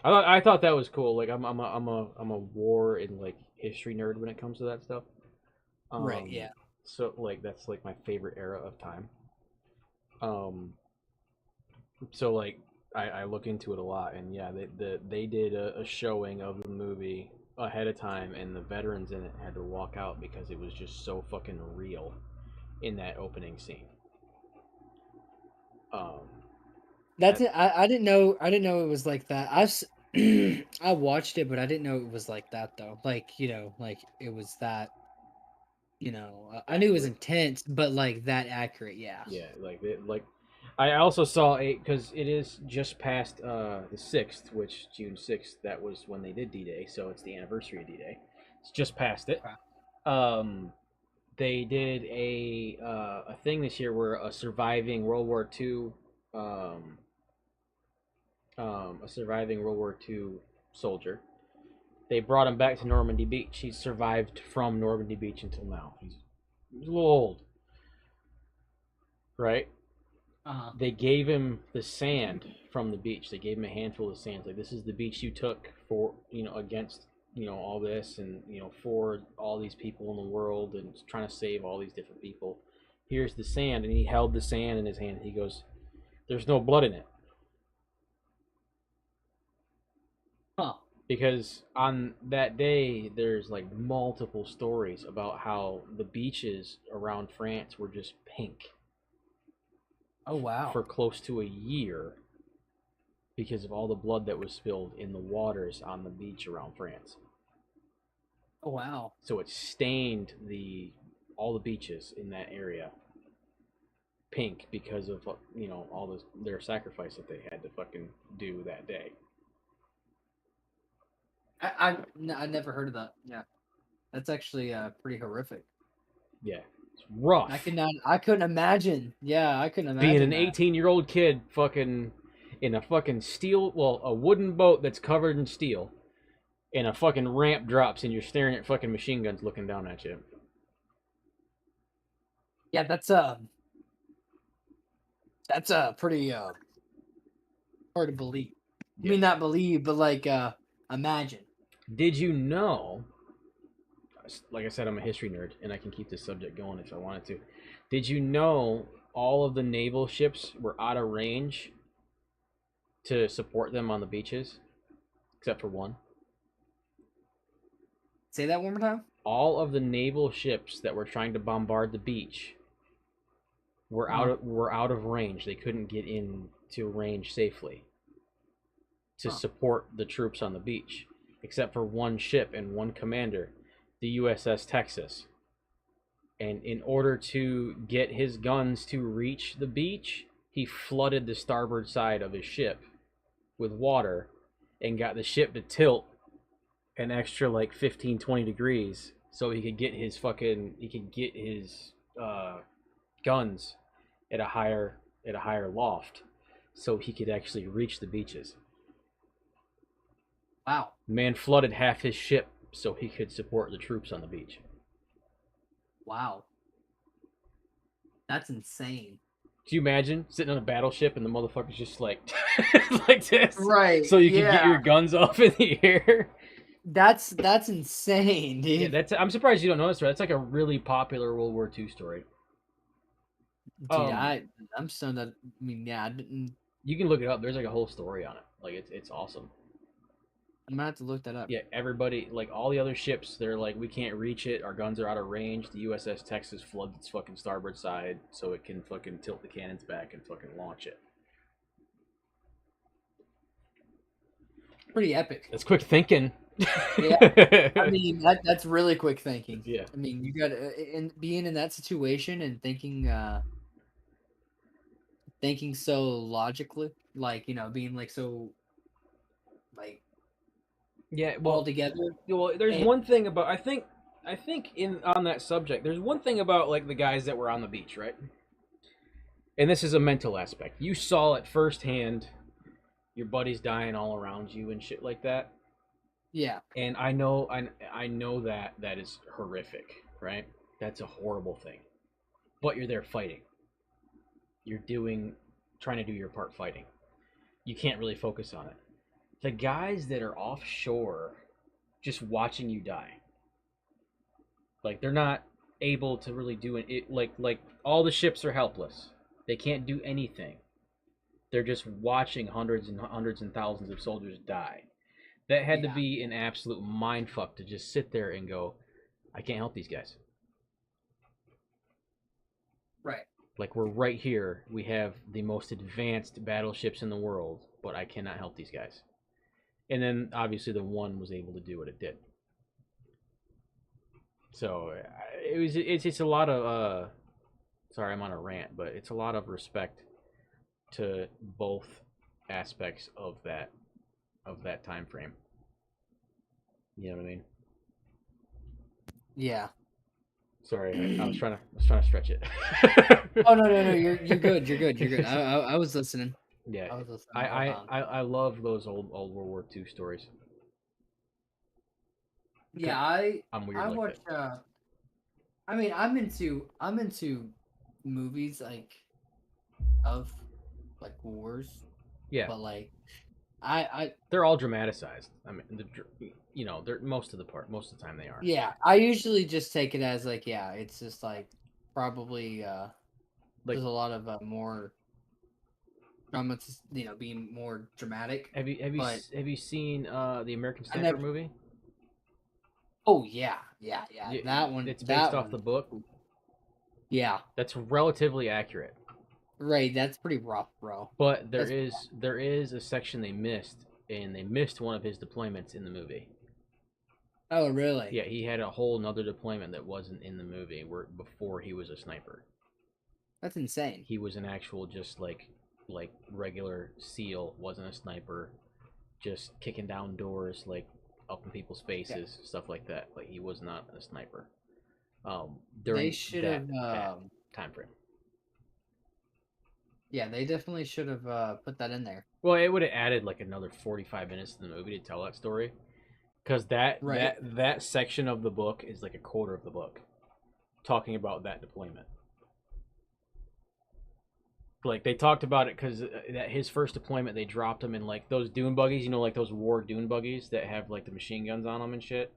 I thought that was cool. Like I'm a war and like history nerd when it comes to that stuff. Right. Yeah. So like that's like my favorite era of time. So like I look into it a lot, and yeah, they did a showing of the movie ahead of time, and the veterans in it had to walk out because it was just so fucking real in that opening scene. That's it. I didn't know it was like that. I watched it, but I didn't know it was like that though. Like like it was that. I knew it was intense, but like that accurate. Yeah. Yeah, like I also saw because it is just past the 6th, which June 6th, that was when they did D-Day, so it's the anniversary of D-Day. It's just past it. They did a thing this year where a surviving World War II soldier. They brought him back to Normandy Beach. He's survived from Normandy Beach until now. He's a little old, right? They gave him the sand from the beach. They gave him a handful of sand. Like, this is the beach you took for, against, all this and, for all these people in the world and trying to save all these different people. Here's the sand. And he held the sand in his hand. He goes, there's no blood in it. Because on that day, there's like multiple stories about how the beaches around France were just pink. Oh wow! For close to a year, because of all the blood that was spilled in the waters on the beach around France. Oh wow! So it stained all the beaches in that area pink because of all their sacrifice that they had to fucking do that day. I never heard of that. Yeah, that's actually pretty horrific. Yeah, it's rough. I couldn't imagine. Yeah, I couldn't imagine being an 18-year-old kid, fucking in a fucking a wooden boat that's covered in steel, and a fucking ramp drops, and you're staring at fucking machine guns looking down at you. Yeah, that's pretty hard to believe. Yeah. I mean, not believe, but like imagine. Did you know, like I said, I'm a history nerd, and I can keep this subject going if I wanted to. Did you know all of the naval ships were out of range to support them on the beaches, except for one? Say that one more time? All of the naval ships that were trying to bombard the beach were out of range. They couldn't get into range safely to support the troops on the beach, except for one ship and one commander, the USS Texas. And in order to get his guns to reach the beach, he flooded the starboard side of his ship with water and got the ship to tilt an extra like 15, 20 degrees so he could get his guns at a higher loft so he could actually reach the beaches. Wow. Man flooded half his ship so he could support the troops on the beach. Wow. That's insane. Can you imagine sitting on a battleship and the motherfucker's just like like this? Right. So you can get your guns off in the air. That's insane, dude. Yeah, I'm surprised you don't know this, right? That's like a really popular World War II story. Dude, I'm stunned that. I mean, yeah, I didn't. You can look it up. There's like a whole story on it. Like it's awesome. I'm gonna have to look that up. Yeah, everybody, like all the other ships, they're like, we can't reach it. Our guns are out of range. The USS Texas floods its fucking starboard side so it can fucking tilt the cannons back and fucking launch it. Pretty epic. That's quick thinking. Yeah, I mean that's really quick thinking. Yeah. I mean, you got in being in that situation and thinking so logically, like, you know, being like so like Yeah, well, all together. Well, there's one thing about I think in on that subject, there's one thing about like the guys that were on the beach, right? And this is a mental aspect. You saw it firsthand. Your buddies dying all around you and shit like that. Yeah. And I know that is horrific, right? That's a horrible thing. But you're there fighting. You're trying to do your part fighting. You can't really focus on it. The guys that are offshore just watching you die. Like they're not able to really do it. Like all the ships are helpless. They can't do anything. They're just watching hundreds and thousands of soldiers die. That had to be an absolute mindfuck to just sit there and go, I can't help these guys. Right. Like, we're right here. We have the most advanced battleships in the world, but I cannot help these guys. And then, obviously, the one was able to do what it did. So, it's a lot of, sorry, I'm on a rant, but it's a lot of respect to both aspects of that time frame. You know what I mean? Yeah. Sorry, I was trying to stretch it. Oh no, you're good. You're good. I was listening. Yeah, I was listening. I love those old World War II stories. Yeah, I'm weird I like watch. that. I mean, I'm into movies like of like wars. Yeah, but like they're all dramatized. I mean, they're most of the time they are. Yeah, I usually just take it as like, yeah, it's just like probably there's a lot of more dramas, being more dramatic. Have you seen the American Sniper movie? Oh yeah, that one. It's based off the book. Yeah, that's relatively accurate. Right, that's pretty rough, bro. But there is a section they missed, and they missed one of his deployments in the movie. Oh, really? Yeah, he had a whole nother deployment that wasn't in the movie before he was a sniper. That's insane. He was an actual just like regular SEAL, wasn't a sniper, just kicking down doors, like up in people's faces, stuff like that. Like he was not a sniper. During they should have time frame. Yeah, they definitely should have put that in there. Well, it would have added like another 45 minutes to the movie to tell that story. Because that section of the book is like a quarter of the book, talking about that deployment. Like they talked about it because that his first deployment, they dropped him in like those dune buggies, like those war dune buggies that have like the machine guns on them and shit.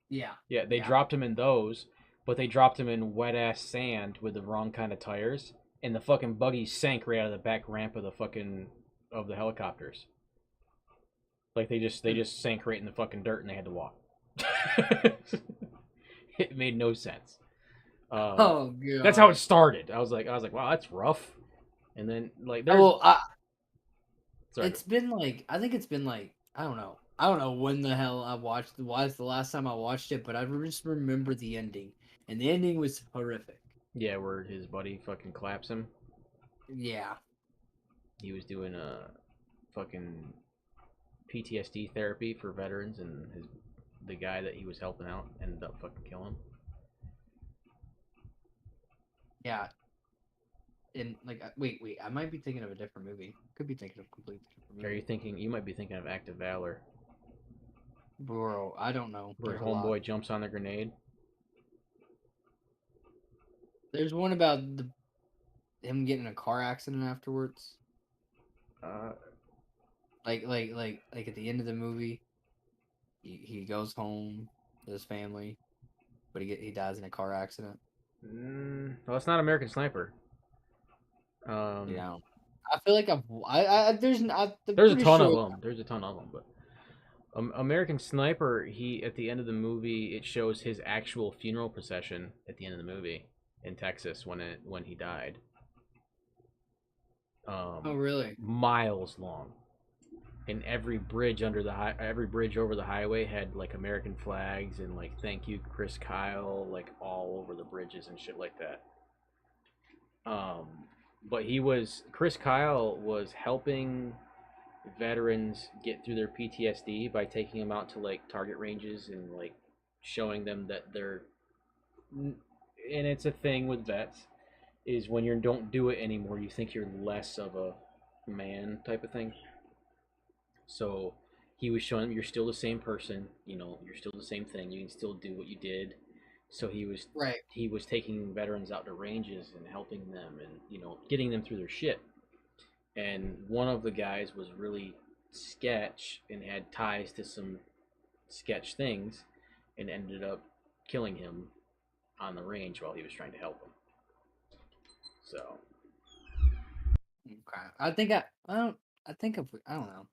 Yeah. Yeah, they dropped him in those, but they dropped him in wet ass sand with the wrong kind of tires, and the fucking buggy sank right out of the back ramp of the helicopters. Like they just sank right in the fucking dirt and they had to walk. It made no sense. Oh god. That's how it started. I was like, wow, that's rough. And then like there's it's been like I think it's been like I don't know when the hell I watched the last time I watched it, but I just remember the ending. And the ending was horrific. Yeah, where his buddy fucking claps him. Yeah. He was doing a fucking PTSD therapy for veterans, and the guy that he was helping out ended up fucking killing him. Yeah. And like, wait, I might be thinking of a different movie. Could be thinking of a completely different movie. Are you thinking? You might be thinking of Act of Valor, Bro, I don't know. where There's a lot. homeboy jumps on the grenade. There's one about him getting in a car accident afterwards. Like at the end of the movie, he goes home to his family, but he dies in a car accident. Well, it's not American Sniper. Yeah, I feel like there's a ton of them. There's a ton of them, but American Sniper. He at the end of the movie, it shows his actual funeral procession at the end of the movie in Texas when he died. Oh really? Miles long, and every bridge over the highway had like American flags and like "Thank you, Chris Kyle," like all over the bridges and shit like that. But Chris Kyle was helping veterans get through their PTSD by taking them out to like target ranges and like showing them that they're, and it's a thing with vets, is when you don't do it anymore, you think you're less of a man type of thing. So he was showing them you're still the same person, you're still the same thing, you can still do what you did. So he was taking veterans out to ranges and helping them and getting them through their shit. And one of the guys was really sketch and had ties to some sketch things and ended up killing him on the range while he was trying to help him. So okay, I think I don't know.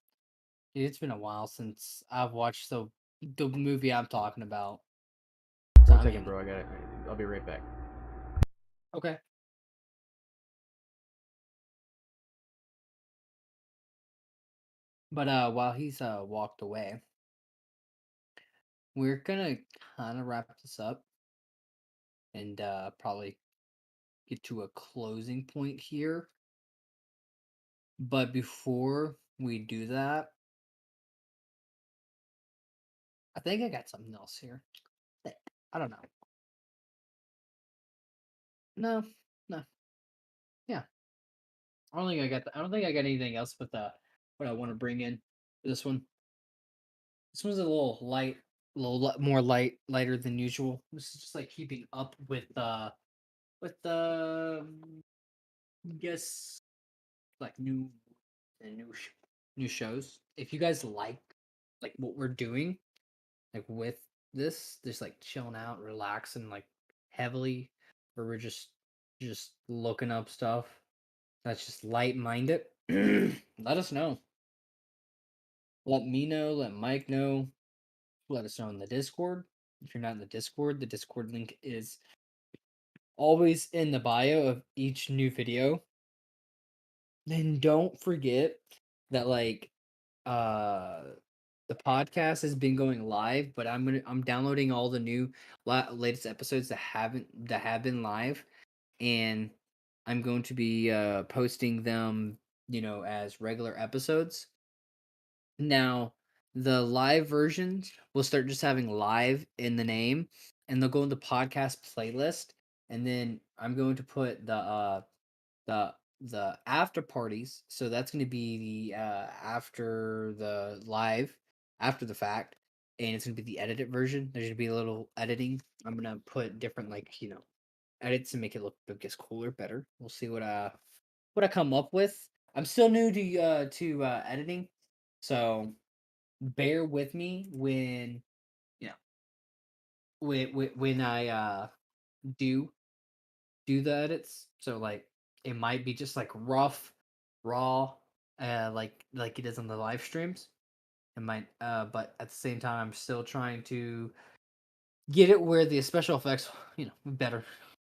Dude, it's been a while since I've watched the movie I'm talking about. One second, bro. I'll be right back. Okay. But while he's walked away, we're gonna kind of wrap this up and probably get to a closing point here. But before we do that, I think I got something else here. I don't know. No, no, yeah. I don't think I got anything else but what I want to bring in this one. This one's a little more lighter than usual. This is just like keeping up with the I guess like new shows. If you guys like what we're doing, like with this, just like chilling out, relaxing, like heavily, or we're just looking up stuff that's just light minded, let us know. Let me know, let Mike know, let us know in the Discord. If you're not in the Discord link is always in the bio of each new video. Then don't forget that the podcast has been going live, but I'm downloading all the new latest episodes that have been live, and I'm going to be posting them, as regular episodes. Now, the live versions will start just having live in the name, and they'll go in the podcast playlist, and then I'm going to put the after parties. So that's going to be the after the live, after the fact, and it's going to be the edited version. There's going to be a little editing. I'm going to put different edits to make it look, I guess, cooler, better. We'll see what I come up with. I'm still new to editing, so bear with me when when I do the edits. So like it might be just like rough, raw, like it is on the live streams. It might but at the same time I'm still trying to get it where the special effects, better.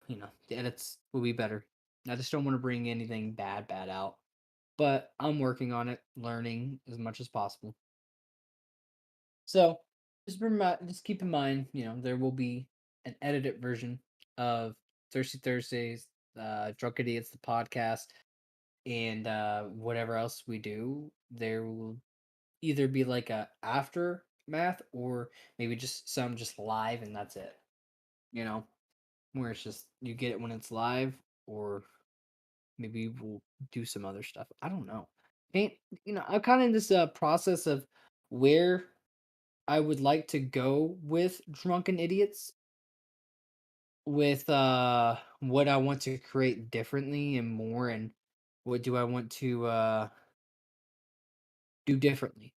The edits will be better. I just don't want to bring anything bad out. But I'm working on it, learning as much as possible. So just keep in mind, there will be an edited version of Thirsty Thursdays, Drunk Idiots, the podcast, and whatever else we do. There will either be like a aftermath or maybe just some just live and that's it. You know, where it's just you get it when it's live, or maybe we'll do some other stuff. I don't know. And I'm kind of in this process of where I would like to go with Drunken Idiots, with what I want to create differently and more, and what do I want to do differently.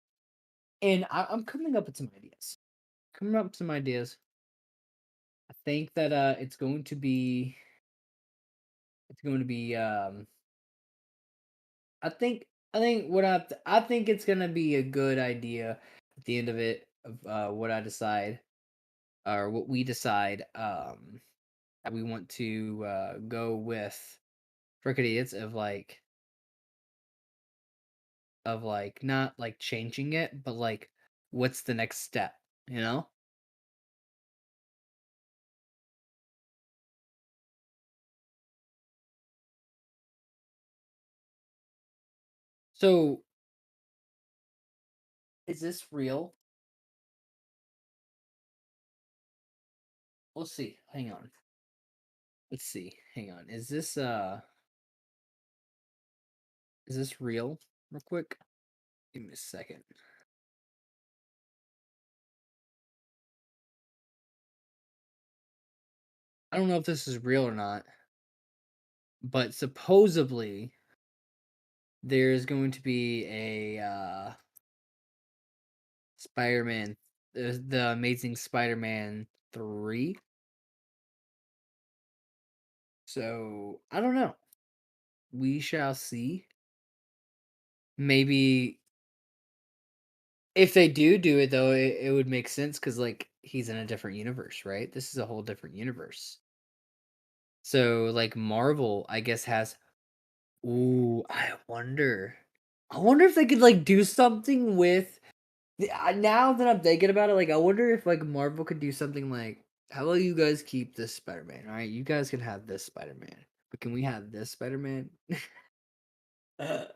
And I'm coming up with some ideas. Coming up with some ideas. I think that it's going to be I think I think it's gonna be a good idea at the end of it, of what I decide, or what we decide, that we want to go with Crooked Idiots, of like not like changing it, but like what's the next step, you know? So is this real? We'll see. Hang on. Let's see. Hang on. Is this real? Real quick. Give me a second. I don't know if this is real or not, but supposedly there's going to be a Spider-Man, the Amazing Spider-Man 3. So I don't know. We shall see. Maybe if they do it though, it would make sense because like he's in a different universe, right? This is a whole different universe. So like Marvel, I guess has. Ooh, I wonder if they could like do something with. Now that I'm thinking about it, like I wonder if like Marvel could do something like, how about you guys keep this Spider-Man, all right? You guys can have this Spider-Man, but can we have this Spider-Man? That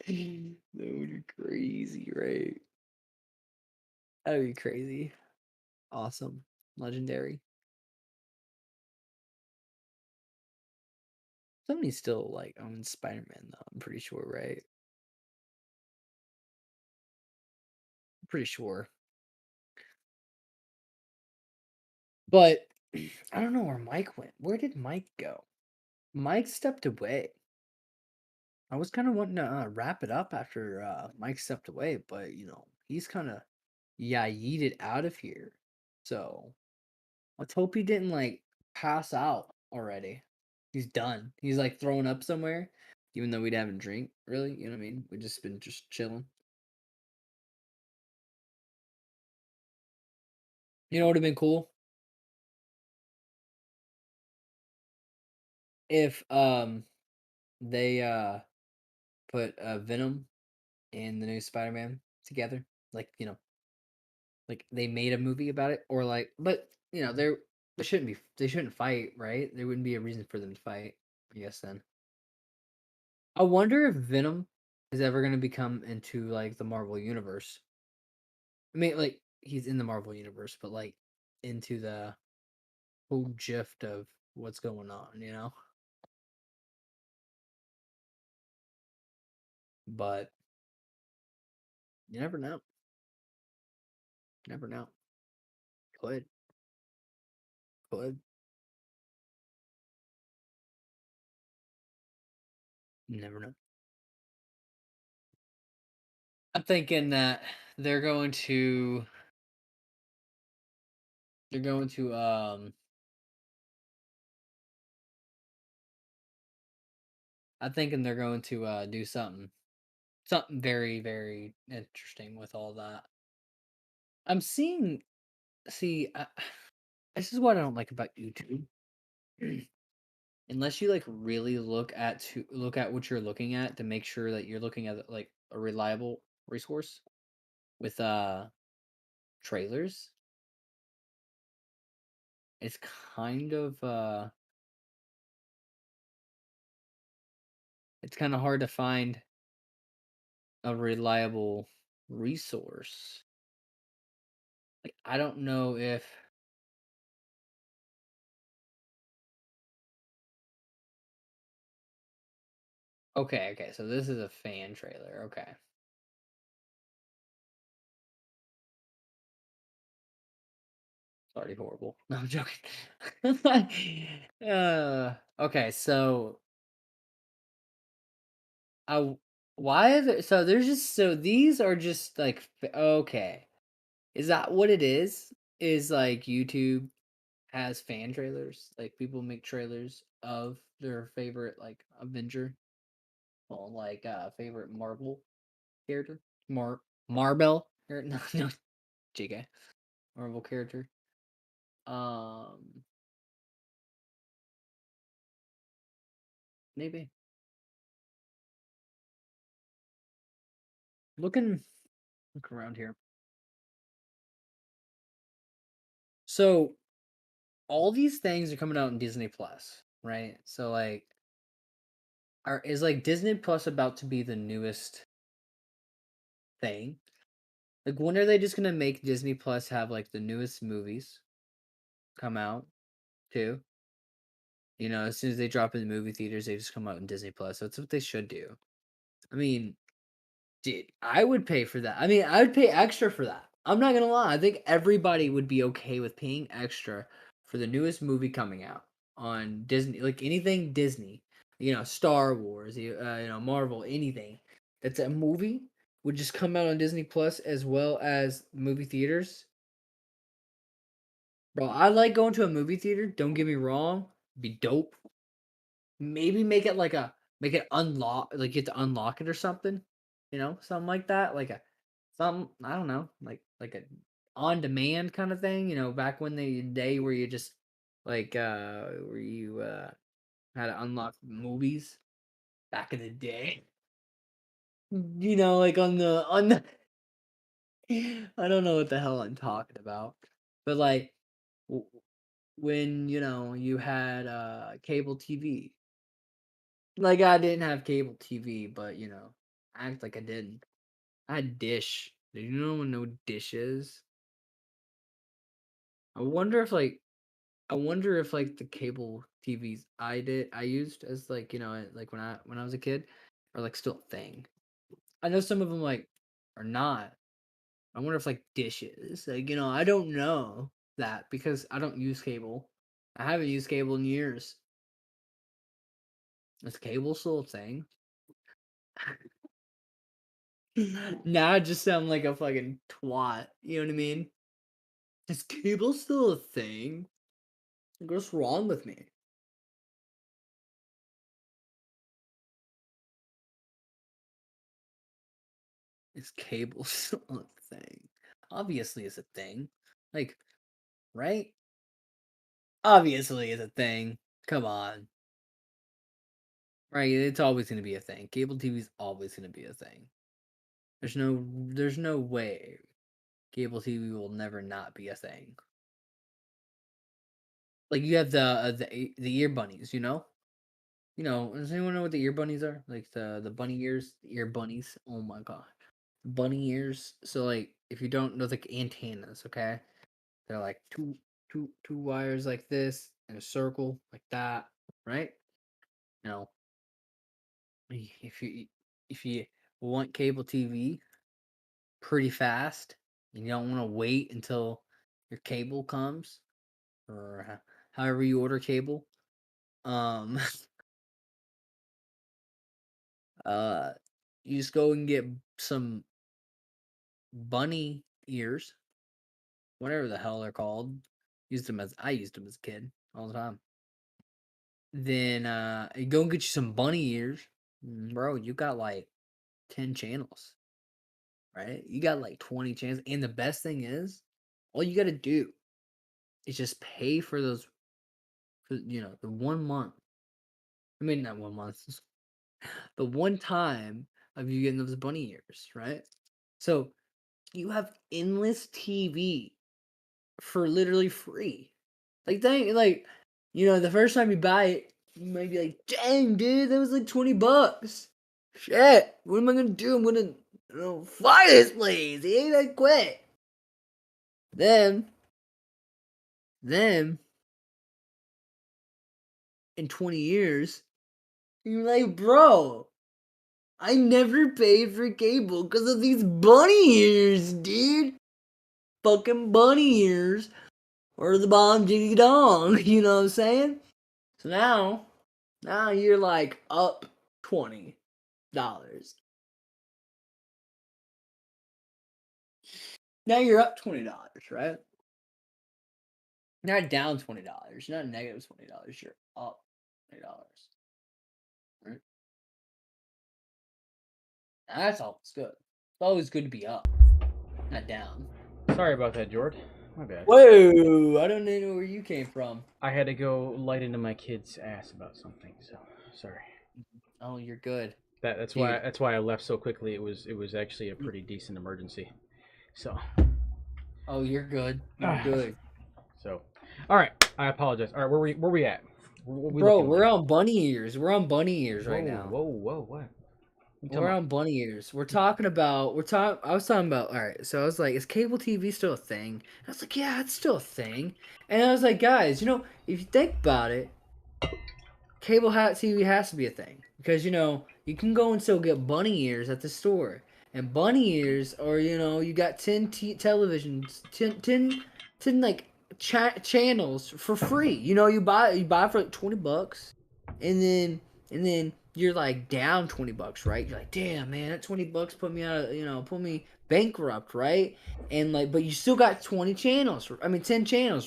would be crazy, right? That would be crazy. Awesome. Legendary. Somebody still like owns Spider-Man though, I'm pretty sure, right? Pretty sure. But I don't know where Mike went. Where did Mike go? Mike stepped away. I was kind of wanting to wrap it up after Mike stepped away, but he's kind of yeeted out of here. So let's hope he didn't like pass out already. He's done. He's like throwing up somewhere, even though we haven't drink really. You know what I mean? We just been just chilling. You know what would have been cool if they put Venom and the new Spider-Man together, like like they made a movie about it, or like, but they shouldn't fight, right? There wouldn't be a reason for them to fight, I guess. Then I wonder if Venom is ever going to become into like the Marvel universe. I mean, like he's in the Marvel universe, but like into the whole gift of what's going on. But you never know. Never know. Could. Could. Never know. I'm thinking that they're going to they're going to I'm thinking they're going to do something very, very interesting with all that. I'm seeing see this is what I don't like about YouTube. Unless you like really look at what you're looking at to make sure that you're looking at like a reliable resource with trailers, it's kind of it's kind of hard to find a reliable resource. Like, I don't know if okay, so this is a fan trailer. Okay. It's already horrible. No, I'm joking. Okay, so I why are there, so there's just so these are just like okay. Is that what it is? Is like YouTube has fan trailers? Like people make trailers of their favorite like Avenger or like favorite Marvel character? Marvel? No, no, JK. Marvel character. Maybe. Look around here. So all these things are coming out in Disney Plus, right? So like is like Disney Plus about to be the newest thing? Like when are they just gonna make Disney Plus have like the newest movies come out too? You know, as soon as they drop in the movie theaters, they just come out in Disney Plus. That's what they should do. I mean, dude, I would pay for that. I mean, I would pay extra for that. I'm not gonna lie. I think everybody would be okay with paying extra for the newest movie coming out on Disney, like anything Disney. You know, Star Wars, Marvel, anything that's a movie would just come out on Disney Plus as well as movie theaters. Bro, I like going to a movie theater. Don't get me wrong, be dope. Maybe make it unlock, like you have to unlock it or something, something like that, like a some I don't know, like a on demand kind of thing, back when the day where you just where you had to unlock movies back in the day. Like on the I don't know what the hell I'm talking about, but like w- when you had cable TV. Like, I didn't have cable TV, but, act like I didn't. I had Dish. Do you know what no Dish is? I wonder if, like the cable TVs I used as, like, like, when I was a kid are, like, still a thing. I know some of them, like, are not. I wonder if, like, Dish is. Like, I don't know that because I don't use cable. I haven't used cable in years. Is cable still a thing? Now I just sound like a fucking twat. You know what I mean? Is cable still a thing? Like, what's wrong with me? Is cable still a thing? Obviously, it's a thing. Like, right? Obviously, it's a thing. Come on. Right? It's always going to be a thing. Cable TV is always going to be a thing. There's no way cable TV will never not be a thing. Like you have the ear bunnies, does anyone know what the ear bunnies are? Like the bunny ears, the ear bunnies. Oh my god. Bunny ears. So like if you don't know the antennas, okay? They're like two wires like this in a circle like that, right? You know, if you want cable TV pretty fast, and you don't want to wait until your cable comes or however you order cable, um Uh, you just go and get some bunny ears, whatever the hell they're called. I used them as a kid all the time. Then you go and get you some bunny ears, bro. You got like 10 channels, right? You got like 20 channels, and the best thing is, all you got to do is just pay for those, for the 1 month. I mean, not 1 month, the one time of you getting those bunny ears, right? So you have endless TV for literally free. The first time you buy it, you might be like, dang, dude, that was like $20. Shit, what am I gonna do? I'm gonna No, fire this place. He ain't gonna quit. Then in 20 years, you're like, bro, I never paid for cable because of these bunny ears, dude. Fucking bunny ears. Or the bomb jiggy dong. You know what I'm saying? So now you're like up $20. Now you're up $20, right? You're not down $20. You're not negative $20. You're up $20. Right? That's always good. It's always good to be up, not down. Sorry about that, Jord. My bad. Whoa! I don't know where you came from. I had to go light into my kid's ass about something, so sorry. Oh, you're good. That's why I left so quickly. It was actually a pretty decent emergency. So. Oh, you're good. You're good. So, all right. I apologize. All right, where we at? Bro, we're on bunny ears. We're on bunny ears right now. Whoa, what? We're on bunny ears. I was talking about. All right. So I was like, is cable TV still a thing? And I was like, yeah, it's still a thing. And I was like, guys, if you think about it, cable TV has to be a thing because you can go and still get bunny ears at the store, and bunny ears are you got 10 televisions, 10 like channels for free. You buy for like $20, and then you're like down $20, right? You're like, damn man, that $20 put me out of put me bankrupt, right? And like, but you still got 10 channels,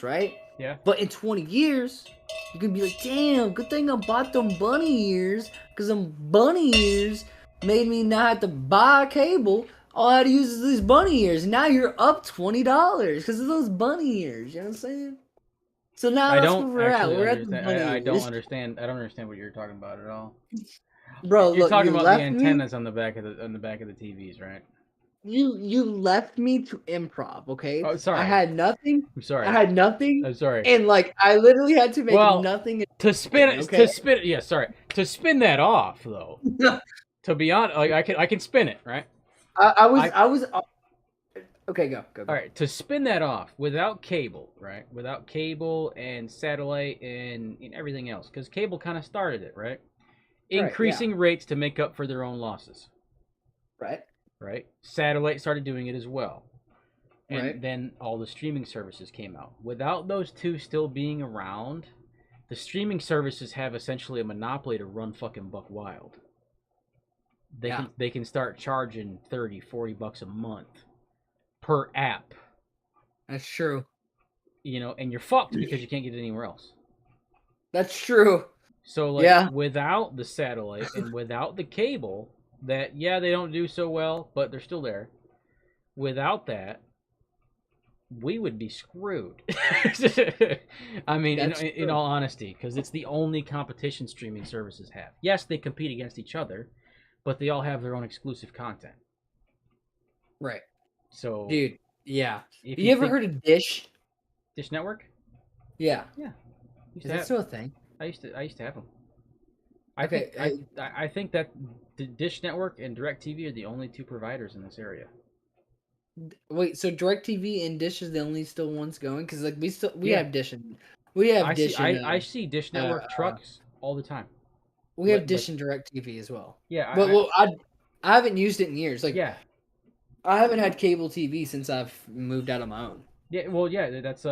right? Yeah. But in 20 years, you could be like, damn, good thing I bought them bunny ears, because them bunny ears made me not have to buy cable. All I had to use is these bunny ears. Now you're up $20 because of those bunny ears. You know what I'm saying? So now that's where we're at. We're at the bunny ears. I don't understand. I don't understand what you're talking about at all. Bro, you're look, talking about the antennas on the back of the TVs, right? You left me to improv, okay? Oh, sorry. I had nothing. I'm sorry. I had nothing. I'm sorry. And like I literally had to make nothing. To spin it, okay? Yeah, sorry. To spin that off, though. To be honest, like I can spin it, right? I was. Okay, go. All right, to spin that off without cable, right? Without cable and satellite and everything else, because cable kind of started it, right? Increasing rates to make up for their own losses. Right. Satellite started doing it as well. And then all the streaming services came out. Without those two still being around, the streaming services have essentially a monopoly to run fucking buck wild. They can start charging $30-$40 a month per app. That's true. And you're fucked because you can't get it anywhere else. That's true. So like without the satellite and without the cable, that they don't do so well, but they're still there. Without that, we would be screwed. I mean, in all honesty, because it's the only competition streaming services have. Yes, they compete against each other, but they all have their own exclusive content. Right. So, dude, yeah. You ever heard of Dish? Dish Network? Yeah. Yeah. Is that still a thing? I used to have them. I think that the Dish Network and DirecTV are the only two providers in this area. Wait, so DirecTV and Dish is the only still ones going? Because like we have Dish and we have Dish. I see Dish Network trucks all the time. We have Dish and DirecTV as well. Yeah, but I haven't used it in years. Like I haven't had cable TV since I've moved out on my own. Yeah, well, yeah, that's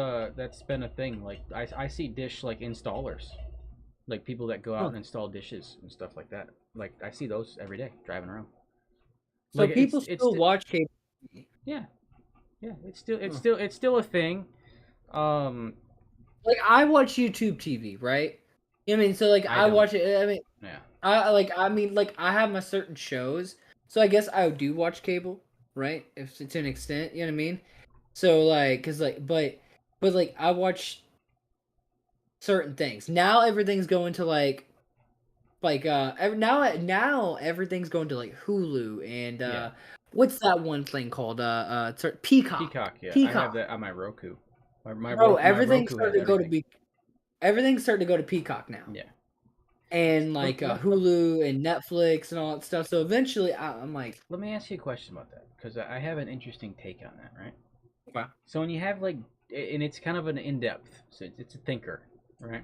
been a thing. Like I see Dish like installers. Like people that go out and install dishes and stuff like that. Like I see those every day driving around. So like, people still watch cable TV. Yeah, it's still a thing. Like I watch YouTube TV, right? I mean, so like I watch it. I mean, I have my certain shows, so I guess I do watch cable, right? If to an extent, you know what I mean. So like, but like I watch certain things. Now everything's going to now everything's going to like Hulu and what's that one thing called? Peacock. Peacock, yeah. Peacock. I have that on my Roku. Everything's starting to go to Peacock now. Yeah. and like Hulu and Netflix and all that stuff. So eventually, I'm like, let me ask you a question about that because I have an interesting take on that, right? wow. So when you have like, and it's kind of an in-depth, so it's a thinker, right?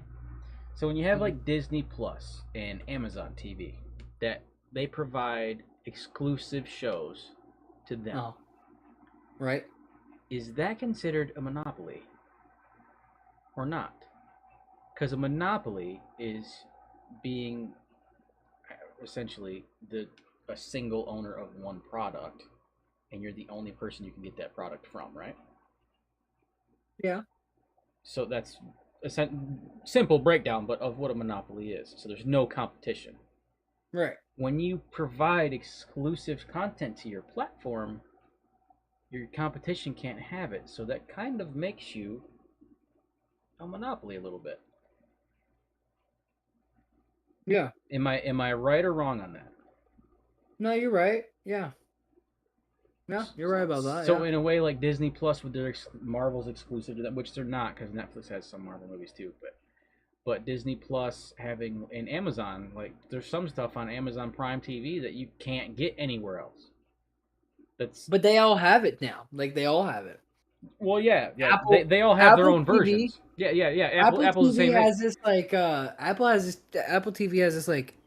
So when you have like Disney Plus and Amazon TV, that they provide exclusive shows to them, right? Is that considered a monopoly or not? Because a monopoly is being essentially a single owner of one product, and you're the only person you can get that product from, right? Yeah. So that's a simple breakdown, but of what a monopoly is. So there's no competition. Right. When you provide exclusive content to your platform, your competition can't have it. So that kind of makes you a monopoly a little bit. Yeah. Am I right or wrong on that? No, you're right. Yeah. No, you're right about that. So yeah. in a way, like Disney Plus with their Marvel's exclusive to them, which they're not because Netflix has some Marvel movies too, but Disney Plus having and Amazon, like there's some stuff on Amazon Prime TV that you can't get anywhere else. But they all have it now. Like they all have it. Well, yeah. Apple, they all have Apple their own TV, versions. Yeah. Apple's the TV same has this like Apple TV has this like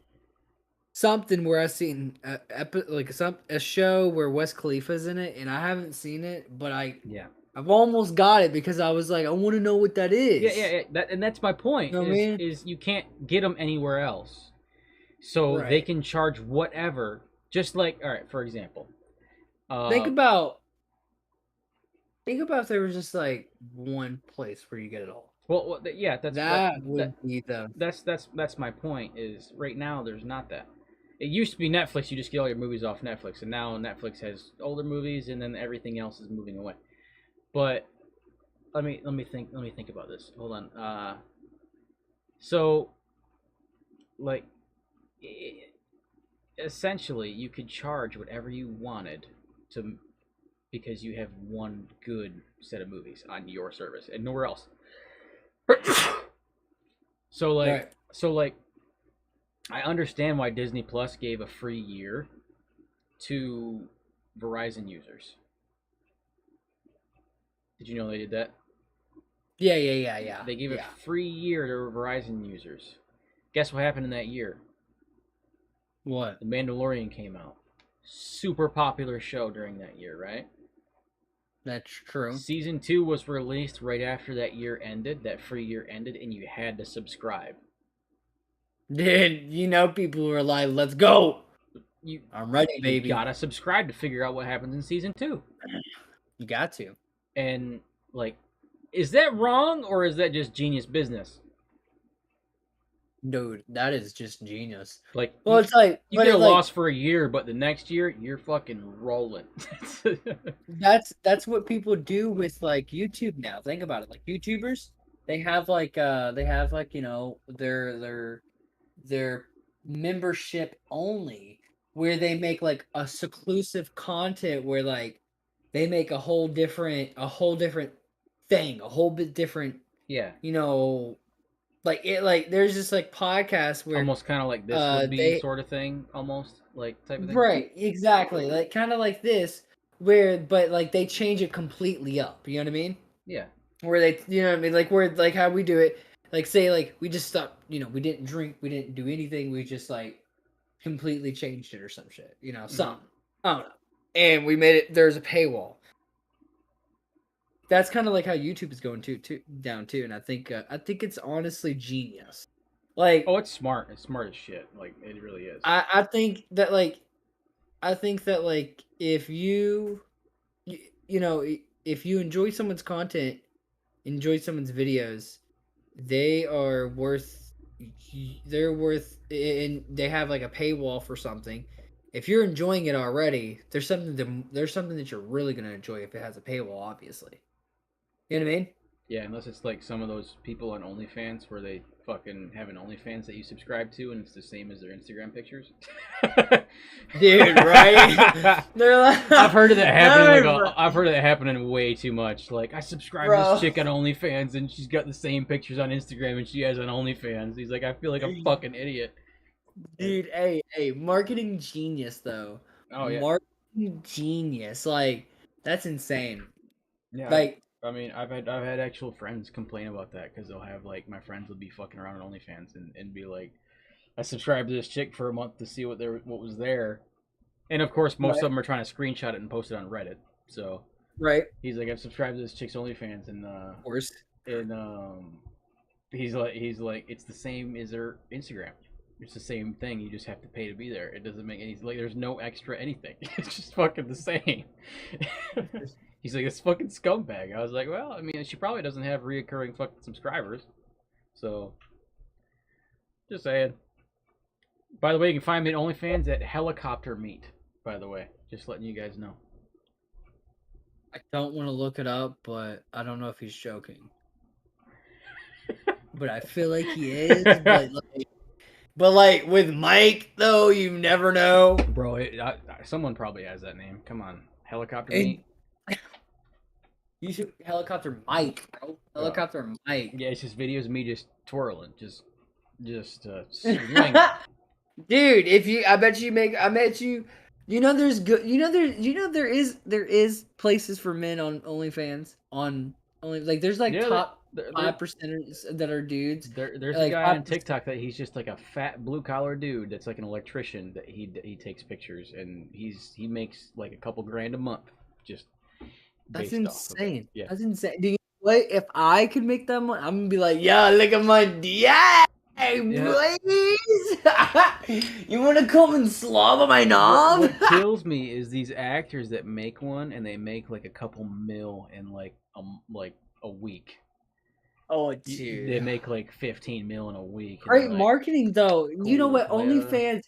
something where I've seen a show where Wes Khalifa's in it, and I haven't seen it, but I've almost got it because I was like, I want to know what that is. Yeah. And that's my point. You know what I mean? Is you can't get them anywhere else, so they can charge whatever. Just like, all right, for example, think about if there was just like one place where you get it all. Well, yeah, that's that's my point. Is right now there's not that. It used to be Netflix. You just get all your movies off Netflix, and now Netflix has older movies, and then everything else is moving away. But let me think about this. Hold on. So, like, essentially, you could charge whatever you wanted to, because you have one good set of movies on your service and nowhere else. So like, I understand why Disney Plus gave a free year to Verizon users. Did you know they did that? Yeah. They gave a free year to Verizon users. Guess what happened in that year? What? The Mandalorian came out. Super popular show during that year, right? That's true. Season 2 was released right after that year ended, that free year ended, and you had to subscribe. Dude, people were like, let's go. I'm ready, baby. You gotta subscribe to figure out what happens in Season 2. You got to. And, like, is that wrong, or is that just genius business? Dude, that is just genius. Like, well, it's like you get a loss for a year, but the next year you're fucking rolling. That's what people do with like YouTube now. Think about it. Like YouTubers, they have like their membership only, where they make like a exclusive content where like they make a whole different thing, a whole bit different. Yeah. Like there's just like podcasts where almost kind of like this would be sort of thing, almost like type of thing. Right, exactly. Like kind of like this, but like they change it completely up. You know what I mean? Yeah. Where they, you know what I mean? Like where like how we do it. Like say like we just stopped. We didn't drink. We didn't do anything. We just like completely changed it or some shit. Something. I don't know. And we made it. There's a paywall. That's kind of like how YouTube is going down too, and I think it's honestly genius. Like, oh, it's smart. It's smart as shit. Like, it really is. I think that if you enjoy someone's content, enjoy someone's videos, they're worth, and they have like a paywall for something. If you're enjoying it already, there's something that you're really gonna enjoy if it has a paywall, obviously. You know what I mean? Yeah, unless it's like some of those people on OnlyFans where they fucking have an OnlyFans that you subscribe to and it's the same as their Instagram pictures. Dude, right? They're like, I've heard of that happening. "No, I've heard of that happening way too much. Like I subscribe to bro." this chick on OnlyFans and she's got the same pictures on Instagram and she has on OnlyFans. He's like, I feel like a fucking idiot. Dude, hey, marketing genius though. Oh yeah. Marketing genius. Like, that's insane. Yeah. Like, I mean, I've had actual friends complain about that because they'll have like my friends will be fucking around on OnlyFans and be like, I subscribed to this chick for a month to see what was there, and of course most of them are trying to screenshot it and post it on Reddit. So he's like, I've subscribed to this chick's OnlyFans and of course, and he's like it's the same as her Instagram. It's the same thing. You just have to pay to be there. It doesn't make any like. There's no extra anything. It's just fucking the same. He's like, this fucking scumbag. I was like, well, I mean, she probably doesn't have reoccurring fucking subscribers. So, just saying. By the way, you can find me at OnlyFans at Helicopter Meat. By the way, just letting you guys know. I don't want to look it up, but I don't know if he's joking. But I feel like he is. But like with Mike, though, you never know. Bro, someone probably has that name. Come on, Helicopter Meat. You should Helicopter Mike, bro. Helicopter Mike. Yeah, it's just videos of me just twirling, just swinging. Dude, I bet you, there's good, there is places for men on OnlyFans like there's like top 5% that are dudes. There's like a guy on 5%. TikTok that he's just like a fat blue collar dude that's like an electrician that he takes pictures and he makes like a couple grand a month just. That's insane. Yeah. That's insane. Do you know what? If I could make that money, I'm gonna be like, yeah, look at my please. You wanna come and slob on my knob? What kills me is these actors that make one and they make like a couple mil in like a week. Oh, dude. They make like 15 mil in a week. Great like, marketing though. You know what? Cool, OnlyFans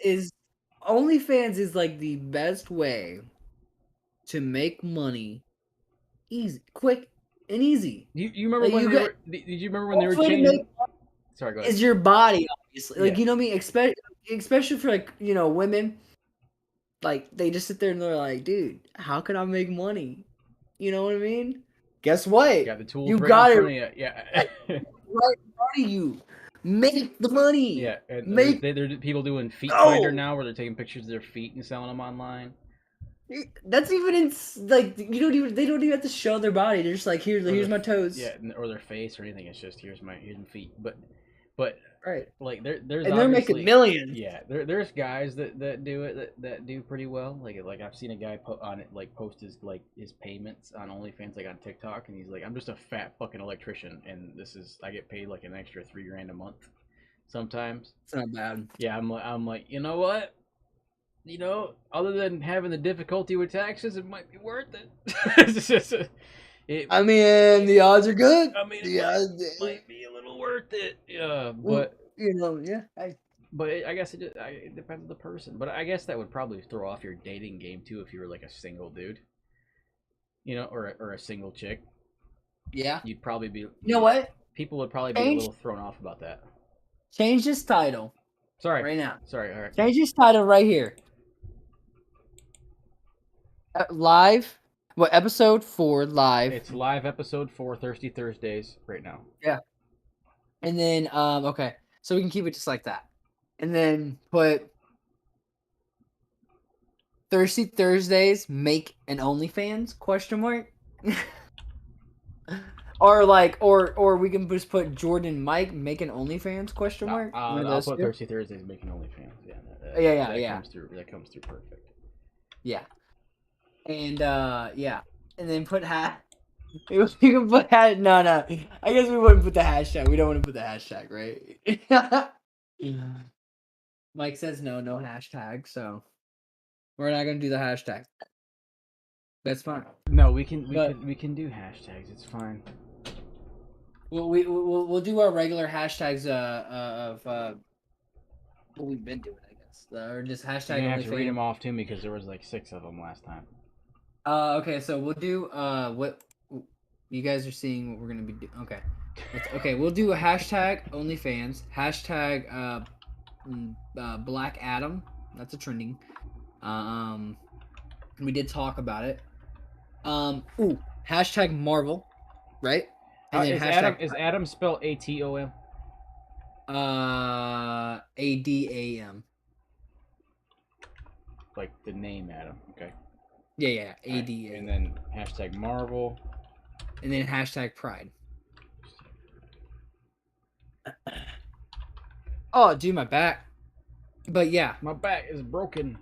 is like the best way to make money easy, quick, and easy. You remember when did you remember when they were Hopefully changing? Sorry, go ahead. Is your body, obviously. Like, Yeah. you know what I mean? Especially for like, women. Like, they just sit there and they're like, dude, how can I make money? You know what I mean? Guess what? You got the tools You right got in it front of you. Yeah. right in front of you. Make the money. Yeah, and Make there's people doing feet finder now where they're taking pictures of their feet and selling them online. That's even like they don't even have to show their body. They're just like, here's my toes. Yeah, or their face or anything. It's just here's my feet. But right, like there's and they're making millions. Yeah, there's guys that do it that do pretty well. Like I've seen a guy post his payments on OnlyFans like on TikTok, and he's like, I'm just a fat fucking electrician, and I get paid like an extra $3,000 a month. Sometimes it's not bad. Yeah, I'm like, you know what? Other than having the difficulty with taxes, it might be worth it. I mean, the odds are good. I mean, it might be a little worth it. Yeah, but yeah. But I guess it depends on the person. But I guess that would probably throw off your dating game too if you were like a single dude, or a single chick. Yeah, you'd probably be. You know what? People would probably be a little thrown off about that. Change this title. Sorry. Right now. Sorry. All right. Change this title right here. Live. What, episode 4 live? It's live episode 4, Thirsty Thursdays, right now. Yeah. And then, okay. So we can keep it just like that. And then put Thirsty Thursdays make an OnlyFans ? Or we can just put Jordan Mike make an OnlyFans ? I'll put Thirsty Thursdays making OnlyFans. Yeah. That comes through perfect. Yeah. And yeah. And then put you can put no. I guess we wouldn't put the hashtag. We don't want to put the hashtag, right? Mike says no hashtag, so we're not gonna do the hashtag. That's fine. No, we can do hashtags. It's fine. We'll do our regular hashtags of what we've been doing, I guess, or just hashtag. You're gonna have to read them off to me because there was like 6 of them last time. Okay, so we'll do You guys are seeing what we're gonna be doing. Okay. Okay, we'll do a hashtag OnlyFans, hashtag Black Adam. That's a trending. We did talk about it. Hashtag Marvel, right? And then is Adam spelled ATOM? ADAM. Like the name Adam. Okay. Yeah, ADAM. And then hashtag Marvel. And then hashtag Pride. Oh, dude, my back. But yeah. My back is broken.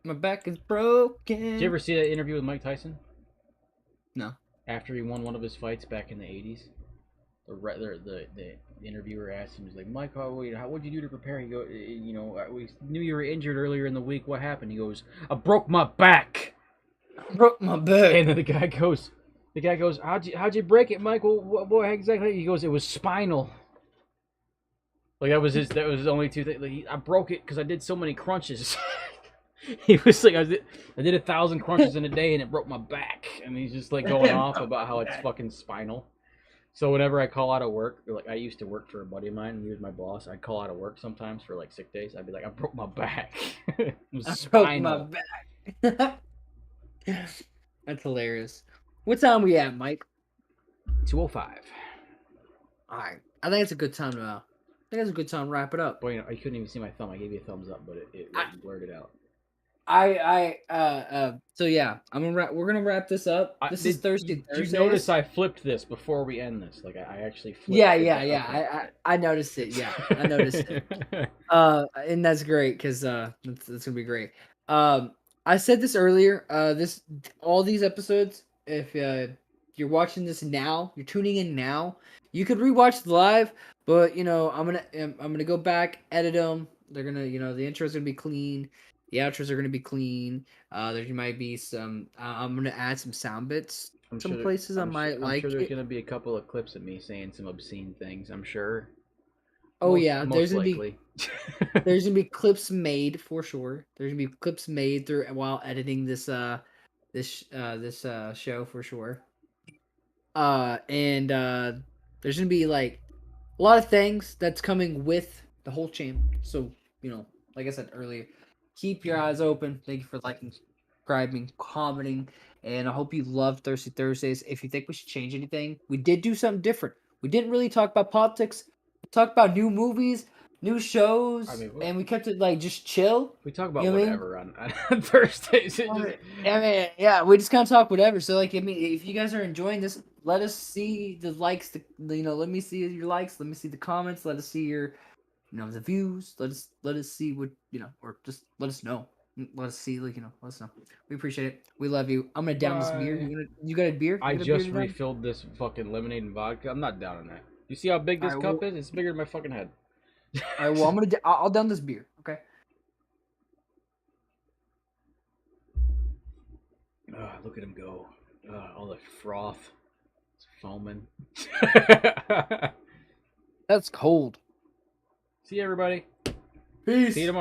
My back is broken. Did you ever see that interview with Mike Tyson? No. After he won one of his fights back in the 80s? The interviewer asked him, he's like, Mike, what'd you do to prepare? He goes, we knew you were injured earlier in the week. What happened? He goes, I broke my back. Broke my back. And then the guy goes, how'd you break it, Mike? Well, what exactly? He goes, it was spinal. Like that was his only two things. Like, I broke it because I did so many crunches. He was like, I did 1,000 crunches in a day and it broke my back. And he's just like going off about how it's fucking spinal. So whenever I call out of work, like I used to work for a buddy of mine, and he was my boss. I'd call out of work sometimes for like sick days. I'd be like, I broke my back. It was spinal. Broke my back. That's hilarious. What time we at, Mike? 2:05. All right. I think it's a good time to. I think it's a good time to wrap it up. Boy, you couldn't even see my thumb. I gave you a thumbs up, but it blurred it out. So yeah, we're gonna wrap this up. This is Thursday. Did you notice I flipped this before we end this? Like I actually flipped Yeah. Okay. I noticed it. Yeah, I noticed it. And that's great because that's gonna be great. I said this earlier. All these episodes. If you're watching this now, you're tuning in now. You could rewatch the live, but I'm gonna go back, edit them. They're gonna, the intro's gonna be clean. The outros are gonna be clean. There might be some. I'm gonna add some sound bits. I'm sure there's gonna be a couple of clips of me saying some obscene things. I'm sure. There's gonna be clips made for sure. There's gonna be clips made while editing this show for sure. And there's gonna be like a lot of things that's coming with the whole channel. So like I said earlier, keep your eyes open. Thank you for liking, subscribing, commenting, and I hope you love Thirsty Thursdays. If you think we should change anything, we did do something different. We didn't really talk about politics. We talked about new movies, new shows, and we kept it like just chill. We talk about whatever on Thursdays. We just kind of talk whatever. So like, if you guys are enjoying this, let us see the likes. Let me see your likes. Let me see the comments. Let us see your, the views. Let us see what or just let us know. Let us see, let us know. We appreciate it. We love you. I'm gonna down this beer. You got a beer? I just refilled this fucking lemonade and vodka. I'm not down on that. You see how big this cup is? It's bigger than my fucking head. All right. Well, I'll down this beer. Okay. Look at him go. All the froth. It's foaming. That's cold. See you, everybody. Peace. See you tomorrow.